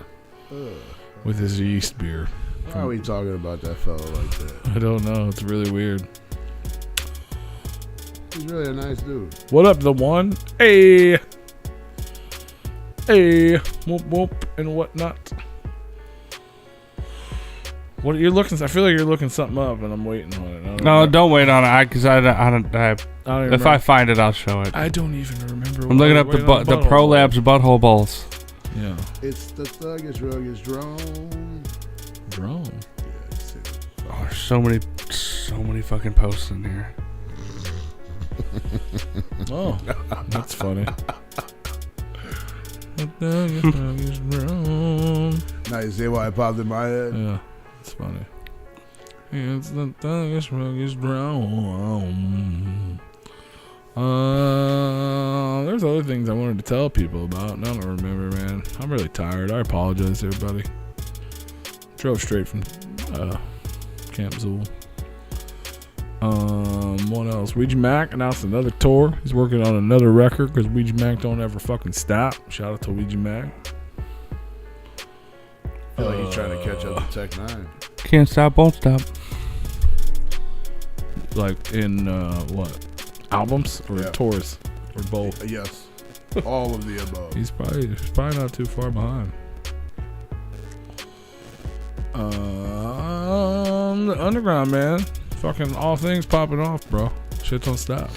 With his yeast beer. Why are we talking about that fella like that? I don't know. It's really weird. He's really a nice dude. What up, the one? Hey! Hey! Whoop whoop and whatnot. What are you looking? I feel like you're looking something up, and I'm waiting on it. No, don't wait on it, because I don't. don't even If I find it, I'll show it. I don't even remember. I'm looking up the butthole. Prolapse butthole balls. Yeah. It's the thuggish, ruggish drone. Drone. Yeah, see. Oh, there's so many fucking posts in here. Oh, that's funny. Now you see why it popped in my head? Yeah, it's funny. It's the thuggish ruggish drone. There's other things I wanted to tell people about, and I don't remember, man. I'm really tired. I apologize, everybody. Drove straight from Camp Zool. What else? Ouija Mac announced another tour. He's working on another record because Ouija Mac don't ever fucking stop. Shout out to Ouija Mac. I feel like he's trying to catch up to Tech 9. Can't stop, won't stop. Like in what? Albums or Yeah. tours or both? Yes. All of the above. He's probably not too far behind. The underground, man. Fucking all things popping off, bro. Shit don't stop.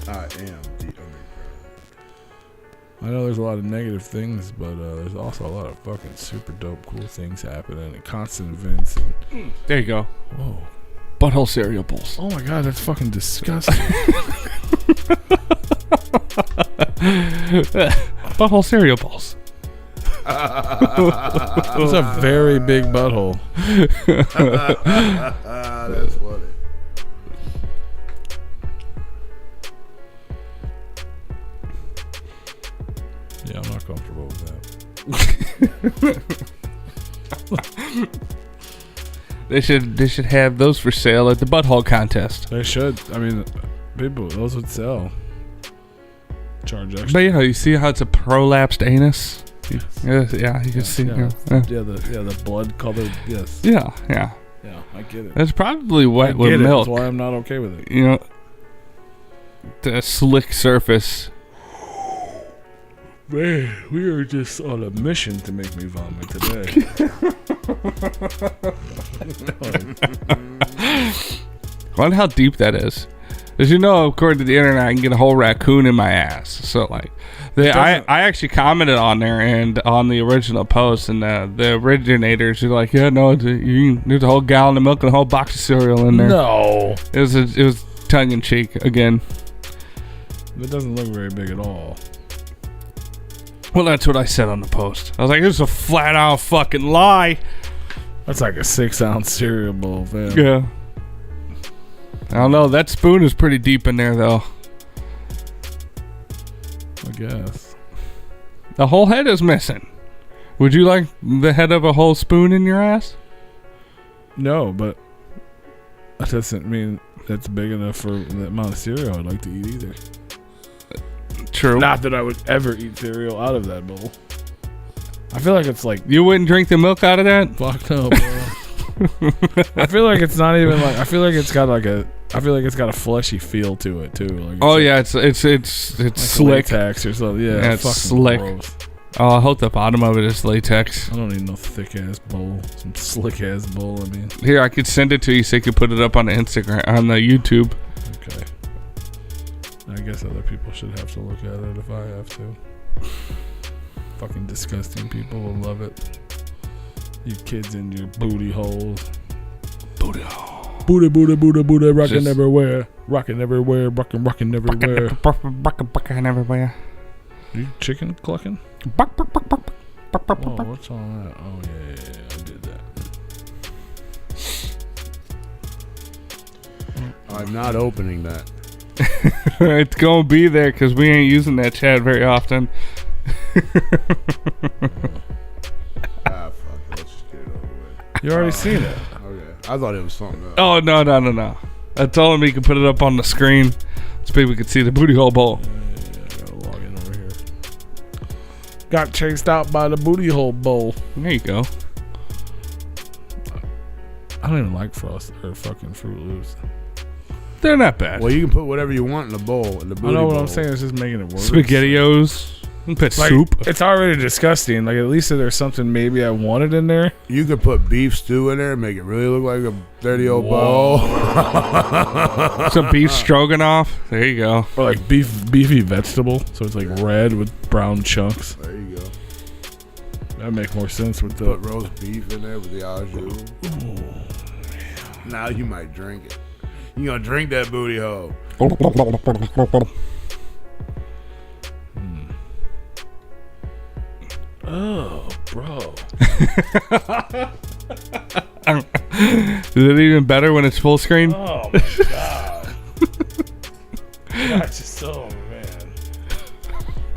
I am the underground. I know there's a lot of negative things, but there's also a lot of fucking super dope, cool things happening and constant events. And, There you go. whoa. Butthole cereal balls. Oh my god, that's fucking disgusting. Butthole cereal balls. It's a very big butthole. That's funny. Yeah, I'm not comfortable with that. They should have those for sale at the butthole contest. They should. I mean, people, those would sell. Charge extra. But you see how it's a prolapsed anus? Yeah, you can see. Yeah. Yeah. The blood colored. Yes. Yeah. Yeah, I get it. It's probably wet I with get it. milk. That's why I'm not okay with it. You know, the slick surface. Man, we are just on a mission to make me vomit today. I wonder how deep that is. As you know, according to the internet, I can get a whole raccoon in my ass. So, like, I actually commented on there and on the original post, and the originators are like, yeah, no, there's a whole gallon of milk and a whole box of cereal in there. No. It was tongue in cheek again. It doesn't look very big at all. Well, that's what I said on the post. I was like, this is a flat out fucking lie. That's like a 6-ounce cereal bowl, man. Yeah. I don't know. That spoon is pretty deep in there, though. I guess. The whole head is missing. Would you like the head of a whole spoon in your ass? No, but that doesn't mean that's big enough for the amount of cereal I'd like to eat either. True. Not that I would ever eat cereal out of that bowl. I feel like it's like... You wouldn't drink the milk out of that? Fuck no, bro. I feel like it's not even like... I feel like it's got a fleshy feel to it, too. Like it's slick. Latex or something. Yeah, Yeah, it's fucking slick. gross. Oh, I hope the bottom of it is latex. I don't need no thick-ass bowl. Some slick-ass bowl, I mean. Here, I could send it to you so you could put it up on the Instagram, on the YouTube. Okay. I guess other people should have to look at it if I have to. Fucking disgusting people will love it. You kids in your booty holes. Booty hole. Booty, rocking Just- everywhere. Rocking everywhere, rocking everywhere. Bucking everywhere. You chicken clucking? Buck, buck, buck, buck, buck, buck, Oh, buck. what's on that? Oh, yeah, I did that. I'm not opening that. It's gonna be there because we ain't using that chat very often. Fuck it. Let's just get it over with. You already seen it. Okay. I thought it was something else. Oh, no. I told him he could put it up on the screen so people could see the booty hole bowl. Yeah, I gotta log in over here. Got chased out by the booty hole bowl. There you go. I don't even like Frost or fucking Fruit Loops. They're not bad. Well, you can put whatever you want in the bowl. In the booty I know what bowl. I'm saying. It's just making it worse. SpaghettiOs. You can put Like, soup. It's already disgusting. Like, at least if there's something maybe I wanted in there. You could put beef stew in there and make it really look like a dirty old bowl. Some beef stroganoff. There you go. Or like beefy vegetable. So it's like red with brown chunks. There you go. That'd make more sense with the... Put roast beef in there with the au jus. Now you might drink it. You gonna drink that booty hole. Oh, bro. Is it even better when it's full screen? Oh, my God. That's just so, man.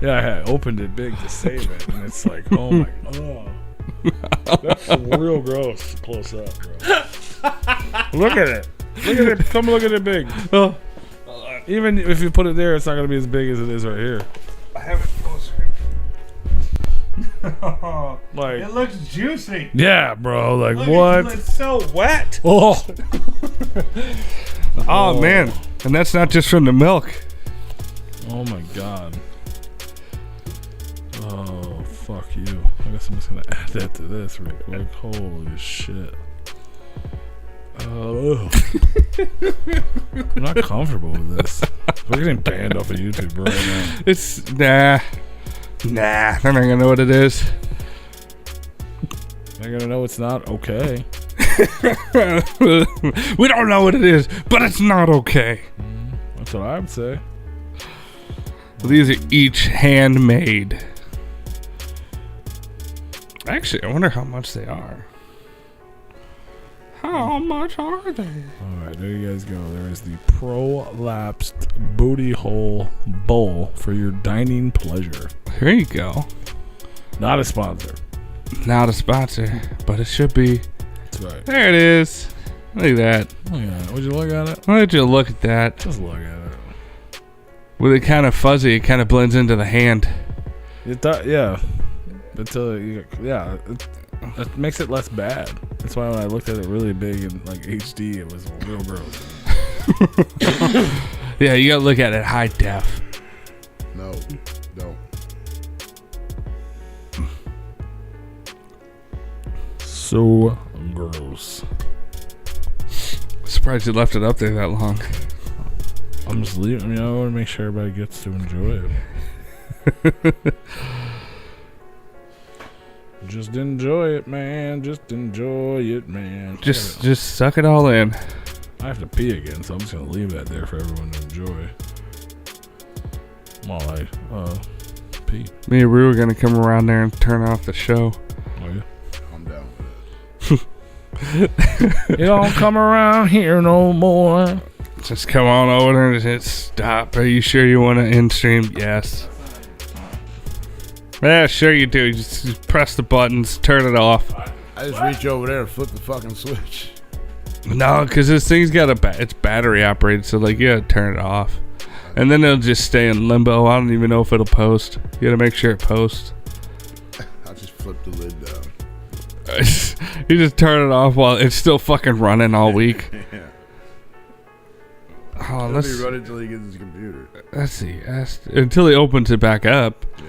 Yeah, I had opened it big to save it, and it's like, oh, my God. That's real gross close up, bro. Look at it. Look at it. Come look at it big. Oh. Even if you put it there, it's not going to be as big as it is right here. I have it full screen. Like, It looks juicy. yeah, bro. Like, Look, what? It's so wet. Oh. Oh, man. And that's not just from the milk. Oh, my God. Oh, fuck you. I guess I'm just going to add that to this real quick. Holy shit. I'm not comfortable with this. We're getting banned off of YouTube right now. It's nah. They're not gonna know what it is. They're gonna know it's not okay. We don't know what it is, but it's not okay. That's what I would say. These are each handmade. Actually, I wonder how much they are. How much are they? Alright, there you guys go. There is the prolapsed booty hole bowl for your dining pleasure. Here you go. Not a sponsor. Not a sponsor, but it should be That's right. There it is. Look at that. Look at that. Would you look at it? Why don't you look at that? Just look at it. With it kind of fuzzy, it kind of blends into the hand. It does, yeah. Until it makes it less bad. That's why when I looked at it really big in like HD, it was real gross. Yeah, you gotta look at it high def. No, don't. So gross. Surprised you left it up there that long. I'm just leaving. I mean, I want to make sure everybody gets to enjoy it. Just enjoy it, man. Just enjoy it, man. Just suck it all in. I have to pee again, so I'm just gonna leave that there for everyone to enjoy. While I pee. Me and Rue are gonna come around there and turn off the show. Oh yeah. I'm down with You don't come around here no more. Just come on over there and hit stop. Are you sure you want to end stream? Yes. Yeah, sure you do. Just press the buttons, turn it off. it. I just reach over there and flip the fucking switch. No, because this thing's got it's battery operated, so like you gotta turn it off. And then it'll just stay in limbo. I don't even know if it'll post. You gotta make sure it posts. I'll just flip the lid down. You just turn it off while it's still fucking running all week. Yeah. Oh, Let let's me run it until he gets his computer. let's see. Until he opens it back up. Yeah.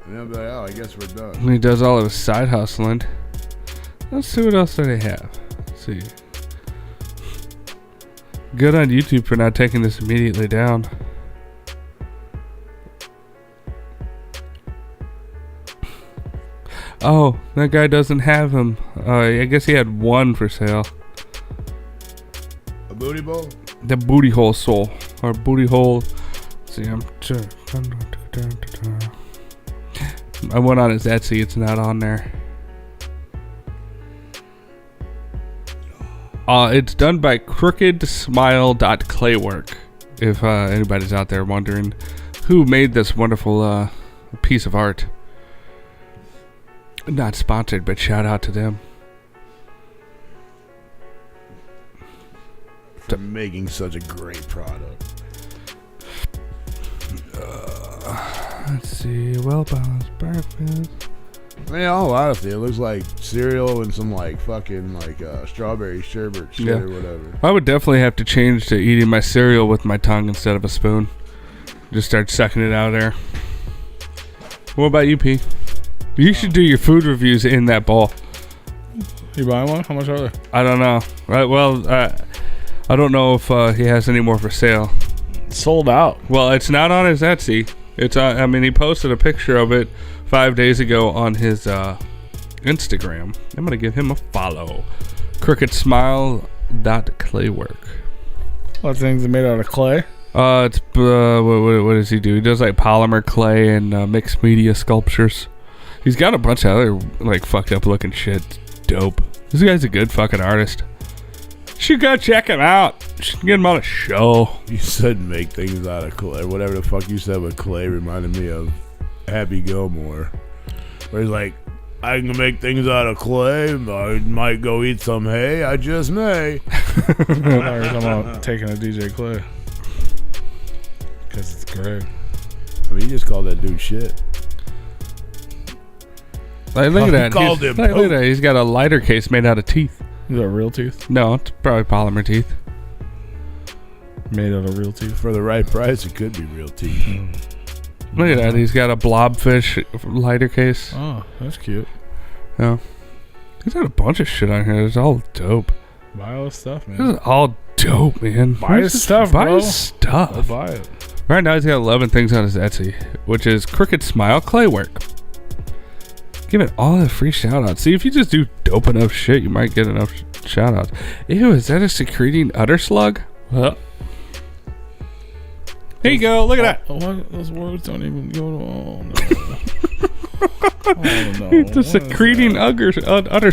And then I'll be like, oh, I guess we're done. And he does all of his side hustling. Let's see what else do they have. Let's see. Good on YouTube for not taking this immediately down. Oh, that guy doesn't have him. I guess he had one for sale. A booty bowl? The booty hole soul. Or booty hole. Let's see, I went on his Etsy. It's not on there. It's done by crookedsmile.claywork. If anybody's out there wondering who made this wonderful piece of art. Not sponsored, but shout out to them. For making such a great product. Let's see. Well balanced breakfast. I mean, all honestly, it looks like cereal and some like fucking like strawberry sherbet shit or whatever. I would definitely have to change to eating my cereal with my tongue instead of a spoon. Just start sucking it out of there. What about you, P? You should do your food reviews in that bowl. You buying one? How much are they? I don't know. I don't know if he has any more for sale. Sold out. Well, it's not on his Etsy. It's on. I mean, he posted a picture of it 5 days ago on his Instagram. I'm gonna give him a follow. crookedsmile.claywork. What things are made out of clay? It's what does he do? He does like polymer clay and mixed media sculptures. He's got a bunch of other like fucked up looking shit. Dope. This guy's a good fucking artist. Should go check him out. Should get him on a show. You said make things out of clay. Whatever the fuck you said with clay reminded me of Happy Gilmore. Where he's like, I can make things out of clay. I might go eat some hay. I just may. I thought you were talking about taking a DJ Clay. Because it's great. I mean, you just called that dude shit. Like, look at that. Called him Look at that. He's got a lighter case made out of teeth. Is that real teeth? No, it's probably polymer teeth. Made out of real teeth? For the right price, it could be real teeth. Look at that. He's got a blobfish lighter case. Oh, that's cute. Yeah. He's got a bunch of shit on here. It's all dope. Buy all this stuff, man. This is all dope, man. Buy his stuff, Buy bro. his stuff. I'll buy it. Right now, he's got 11 things on his Etsy, which is Crooked Smile Claywork. Give it all the free shout outs. See, if you just do dope enough shit, you might get enough shout outs. Ew, is that a secreting udder slug? Here you go. Look at that. Oh, what? Those words don't even go to. Oh, no. Oh, no. It's a secreting udder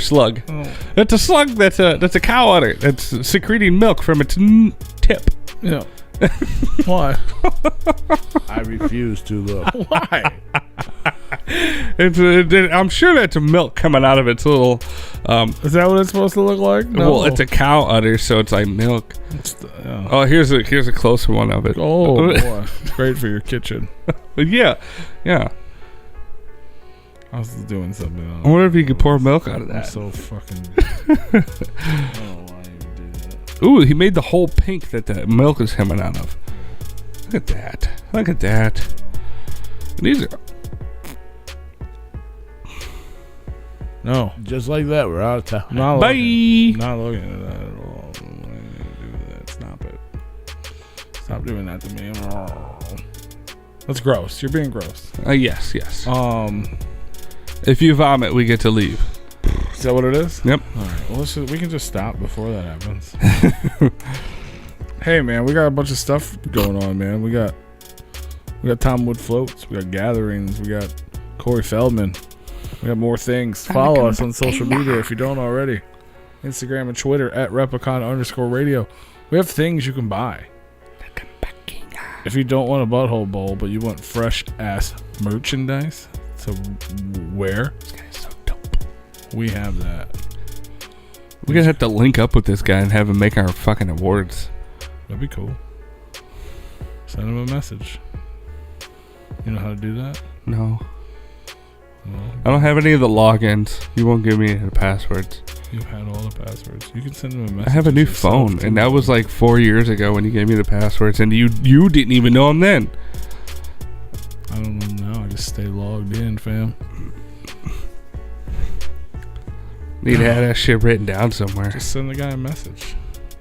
slug. Oh. It's a slug that's a cow udder that's secreting milk from its tip. Yeah. Why? I refuse to look. Why? I'm sure that's milk coming out of its little. Is that what it's supposed to look like? No. Well, it's a cow udder, so it's like milk. Oh, here's a closer one of it. Oh boy, great for your kitchen. Yeah. I was doing something else. I wonder if you could pour milk out of I'm that. so fucking. I don't know why you would do that. Ooh, he made the whole pink that the milk is coming out of. Look at that. These are. No. Just like that, we're out of time. Not Bye. Not looking at that at all. Why did you do that? Stop it. Stop doing that to me. That's gross. You're being gross. Yes. If you vomit, we get to leave. Is that what it is? Yep. All right. Well, we can just stop before that happens. Hey, man, we got a bunch of stuff going on, man. We got Tom Wood floats. We got gatherings. We got Corey Feldman. We got more things. Follow us on social media if you don't already. Instagram and Twitter at Replicon_radio. We have things you can buy. If you don't want a butthole bowl, but you want fresh ass merchandise to wear, This guy is so dope. we have that. We're gonna have to link up with this guy and have him make our fucking awards. That'd be cool. Send him a message. You know how to do that? No. No. I don't have any of the logins. You won't give me the passwords. You've had all the passwords. You can send him a message. I have a new phone, and that was like 4 years ago when you gave me the passwords, and you didn't even know them then. I don't know now. I just stay logged in, fam. Need to have that shit written down somewhere. Just send the guy a message.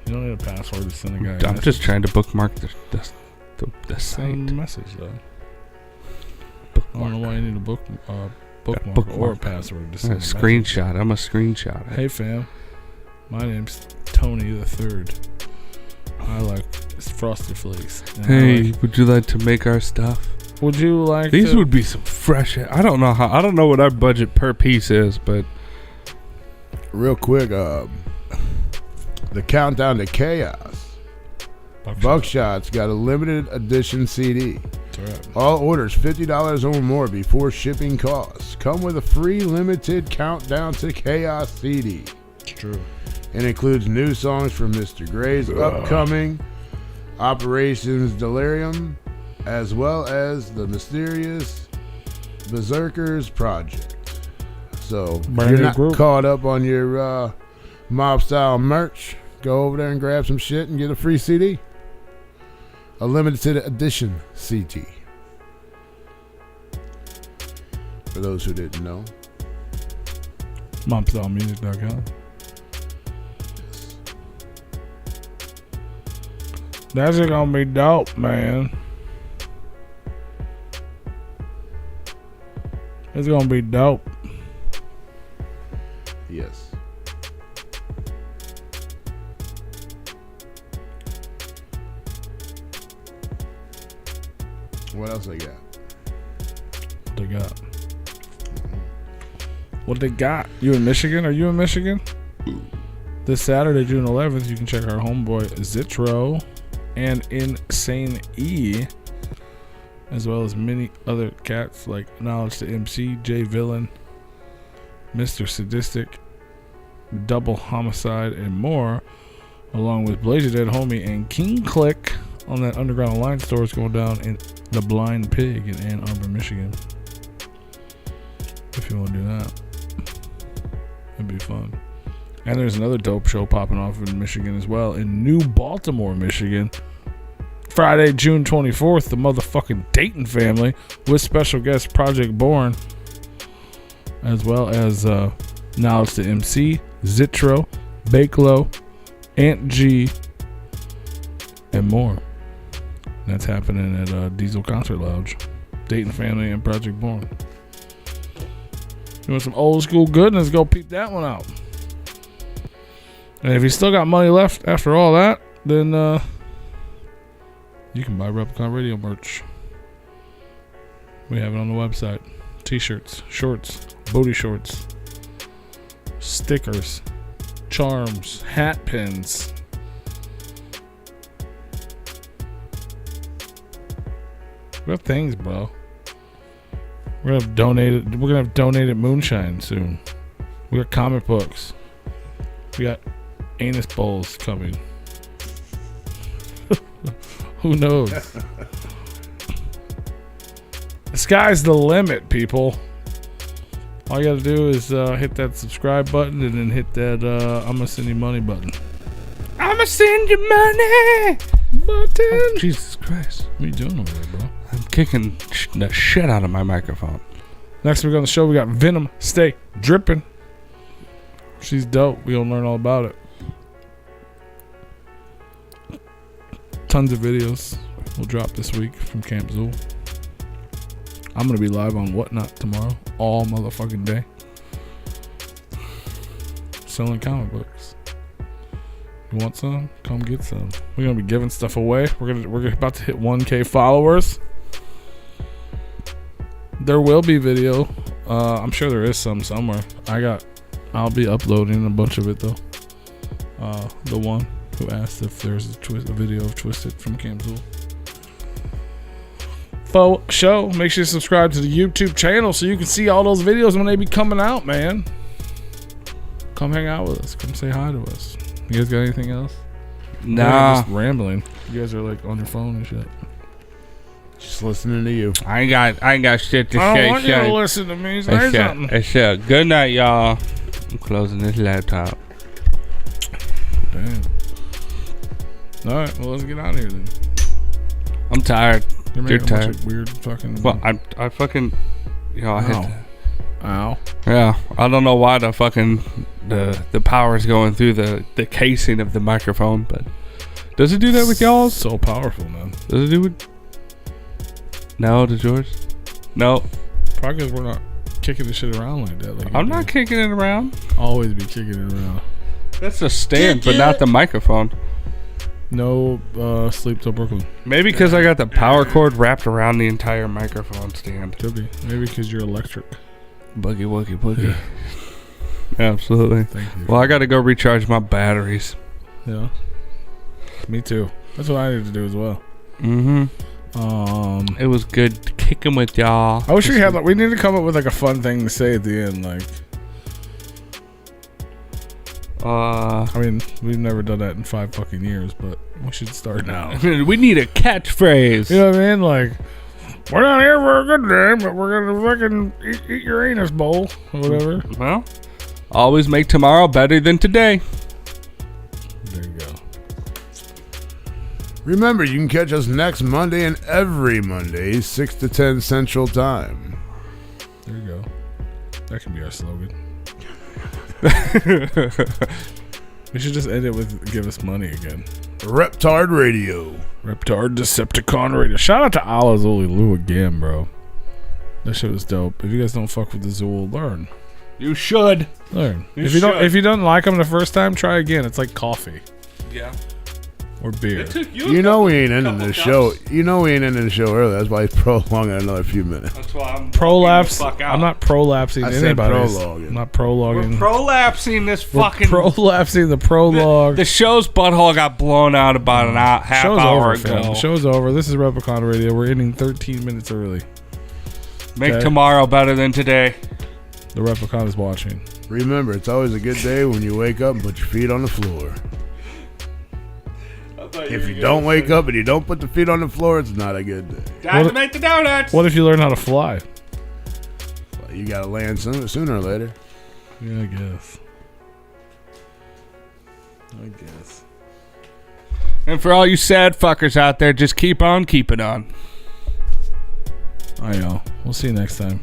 You don't need a password to send a guy a I'm message. just trying to bookmark the Send site. him a message, though. I Bookmark. don't know why you need a bookmark bookmark. or a password to A send a message. screenshot. I'm a screenshot. Hey, fam. My name's Tony the Third. I like Frosted Flakes. And I Hey, like- would you like to make our stuff? would you like These to... would be some fresh. I don't know what our budget per piece is, but Real quick, the Countdown to Chaos. Buckshot's got a limited edition CD. That's right. All orders $50 or more before shipping costs come with a free limited Countdown to Chaos CD. It's true. It includes new songs from Mr. Gray's upcoming Operations Delirium, as well as the mysterious Berserkers project. So, if Brand you're new not group. caught up on your mob style merch, go over there and grab some shit and get a free CD. A limited edition CD. For those who didn't know. MobStyleMusic.com. That's gonna be dope, man. It's gonna be dope. Yes. What else I got? What they got? What they got? You in Michigan? Are you in Michigan? This Saturday, June 11th, you can check our homeboy Zitro and Insane E, as well as many other cats like Knowledge to MC, J Villain, Mr. Sadistic, Double Homicide, and more, along with Blazer Dead Homie and King Click on that Underground Alliance stores going down in the Blind Pig in Ann Arbor, Michigan. If you want to do that, it'd be fun. And there's another dope show popping off in Michigan as well, in New Baltimore, Michigan. Friday, June 24th, the motherfucking Dayton family with special guest Project Born, as well as Knowledge to MC, Zitro, Bakelo, Aunt G, and more. That's happening at Diesel Concert Lounge. Dayton family and Project Born. You want some old school goodness, go peep that one out. And if you still got money left after all that, then you can buy Replicon Radio merch. We have it on the website. T-shirts, shorts, booty shorts, stickers, charms, hat pins. We have things, bro. We're gonna have donated moonshine soon. We got comic books. We got anus bowls coming. Who knows? The sky's the limit, people. All you gotta do is hit that subscribe button and then hit that I'm gonna send you money button. I'ma send you money Button. Oh, Jesus Christ. What are you doing over there, bro? I'm kicking the shit out of my microphone. Next week on the show, we got Venom Stay Drippin'. She's dope. We'll learn all about it. Tons of videos will drop this week from Camp Zool. I'm going to be live on Whatnot tomorrow. All motherfucking day. Selling comic books. You want some? Come get some. We're going to be giving stuff away. We're about to hit 1K followers. There will be video. I'm sure there is some somewhere. I'll be uploading a bunch of it though. The one who asked if there's a video of Twisted from Camp Zool. Faux show. Make sure you subscribe to the YouTube channel so you can see all those videos when they be coming out, man. Come hang out with us. Come say hi to us. You guys got anything else? Nah. Just rambling. You guys are like on your phone and shit. Just listening to you. I ain't got shit to I say. don't want you to listen to me. Say It's something. it's good night, y'all. I'm closing this laptop. Damn. All right, well, let's get out of here then. I'm tired. You're You're making a bunch tired. of weird fucking. Well, I fucking, I hit. Ow. Ow. Yeah, I don't know why the fucking the power is going through the casing of the microphone, but does it do that with y'all? So powerful, man. Does it do with? No, does yours? No, Probably because we're not kicking the shit around like that. Like I'm not kicking it around. always be kicking it around. That's the stand, but not the microphone. No sleep till Brooklyn. Maybe because I got the power cord wrapped around the entire microphone stand. Could be. Maybe because you're electric. Boogie woogie boogie. Absolutely. Thank you. Well, I got to go recharge my batteries. Yeah. Me too. That's what I need to do as well. Mm-hmm. It was good kicking with y'all. I wish we had like we need to come up with like a fun thing to say at the end. Like, I mean, we've never done that in 5 fucking years, but we should start now. we need a catchphrase. You know what I mean? Like, we're not here for a good day, but we're gonna fucking eat your anus bowl or whatever. Well, always make tomorrow better than today. There you go. Remember, you can catch us next Monday and every Monday, 6 to 10 Central Time. There you go. That can be our slogan. We should just end it with "Give us money" again. Reptard Radio. Reptard Decepticon Radio. Shout out to Ala Zuli Lou again, bro. That shit was dope. If you guys don't fuck with the Zool, learn. You should. Learn. You If you don't, should. if you don't like them the first time, try again. It's like coffee Yeah. or beer. You know we ain't ending the show. You know we ain't ending the show early. That's why he's prolonging another few minutes. That's why I'm Prolapse. walking the fuck out. I'm not prolapsing I said anybody's. prologuing. I'm not prologuing. We're prolapsing this We're fucking. prolapsing the prologue. The show's butthole got blown out about an hour, half Show's hour over, ago. fam. The show's over. This is Replicon Radio. We're ending 13 minutes early. Make Okay. tomorrow better than today. The Replicon is watching. Remember, it's always a good day when you wake up and put your feet on the floor. If you don't wake up and you don't put the feet on the floor, it's not a good day. Time to make the donuts. What if you learn how to fly? Well, you gotta land sooner or later. Yeah, I guess. I guess. And for all you sad fuckers out there, just keep on keeping on. I know. We'll see you next time.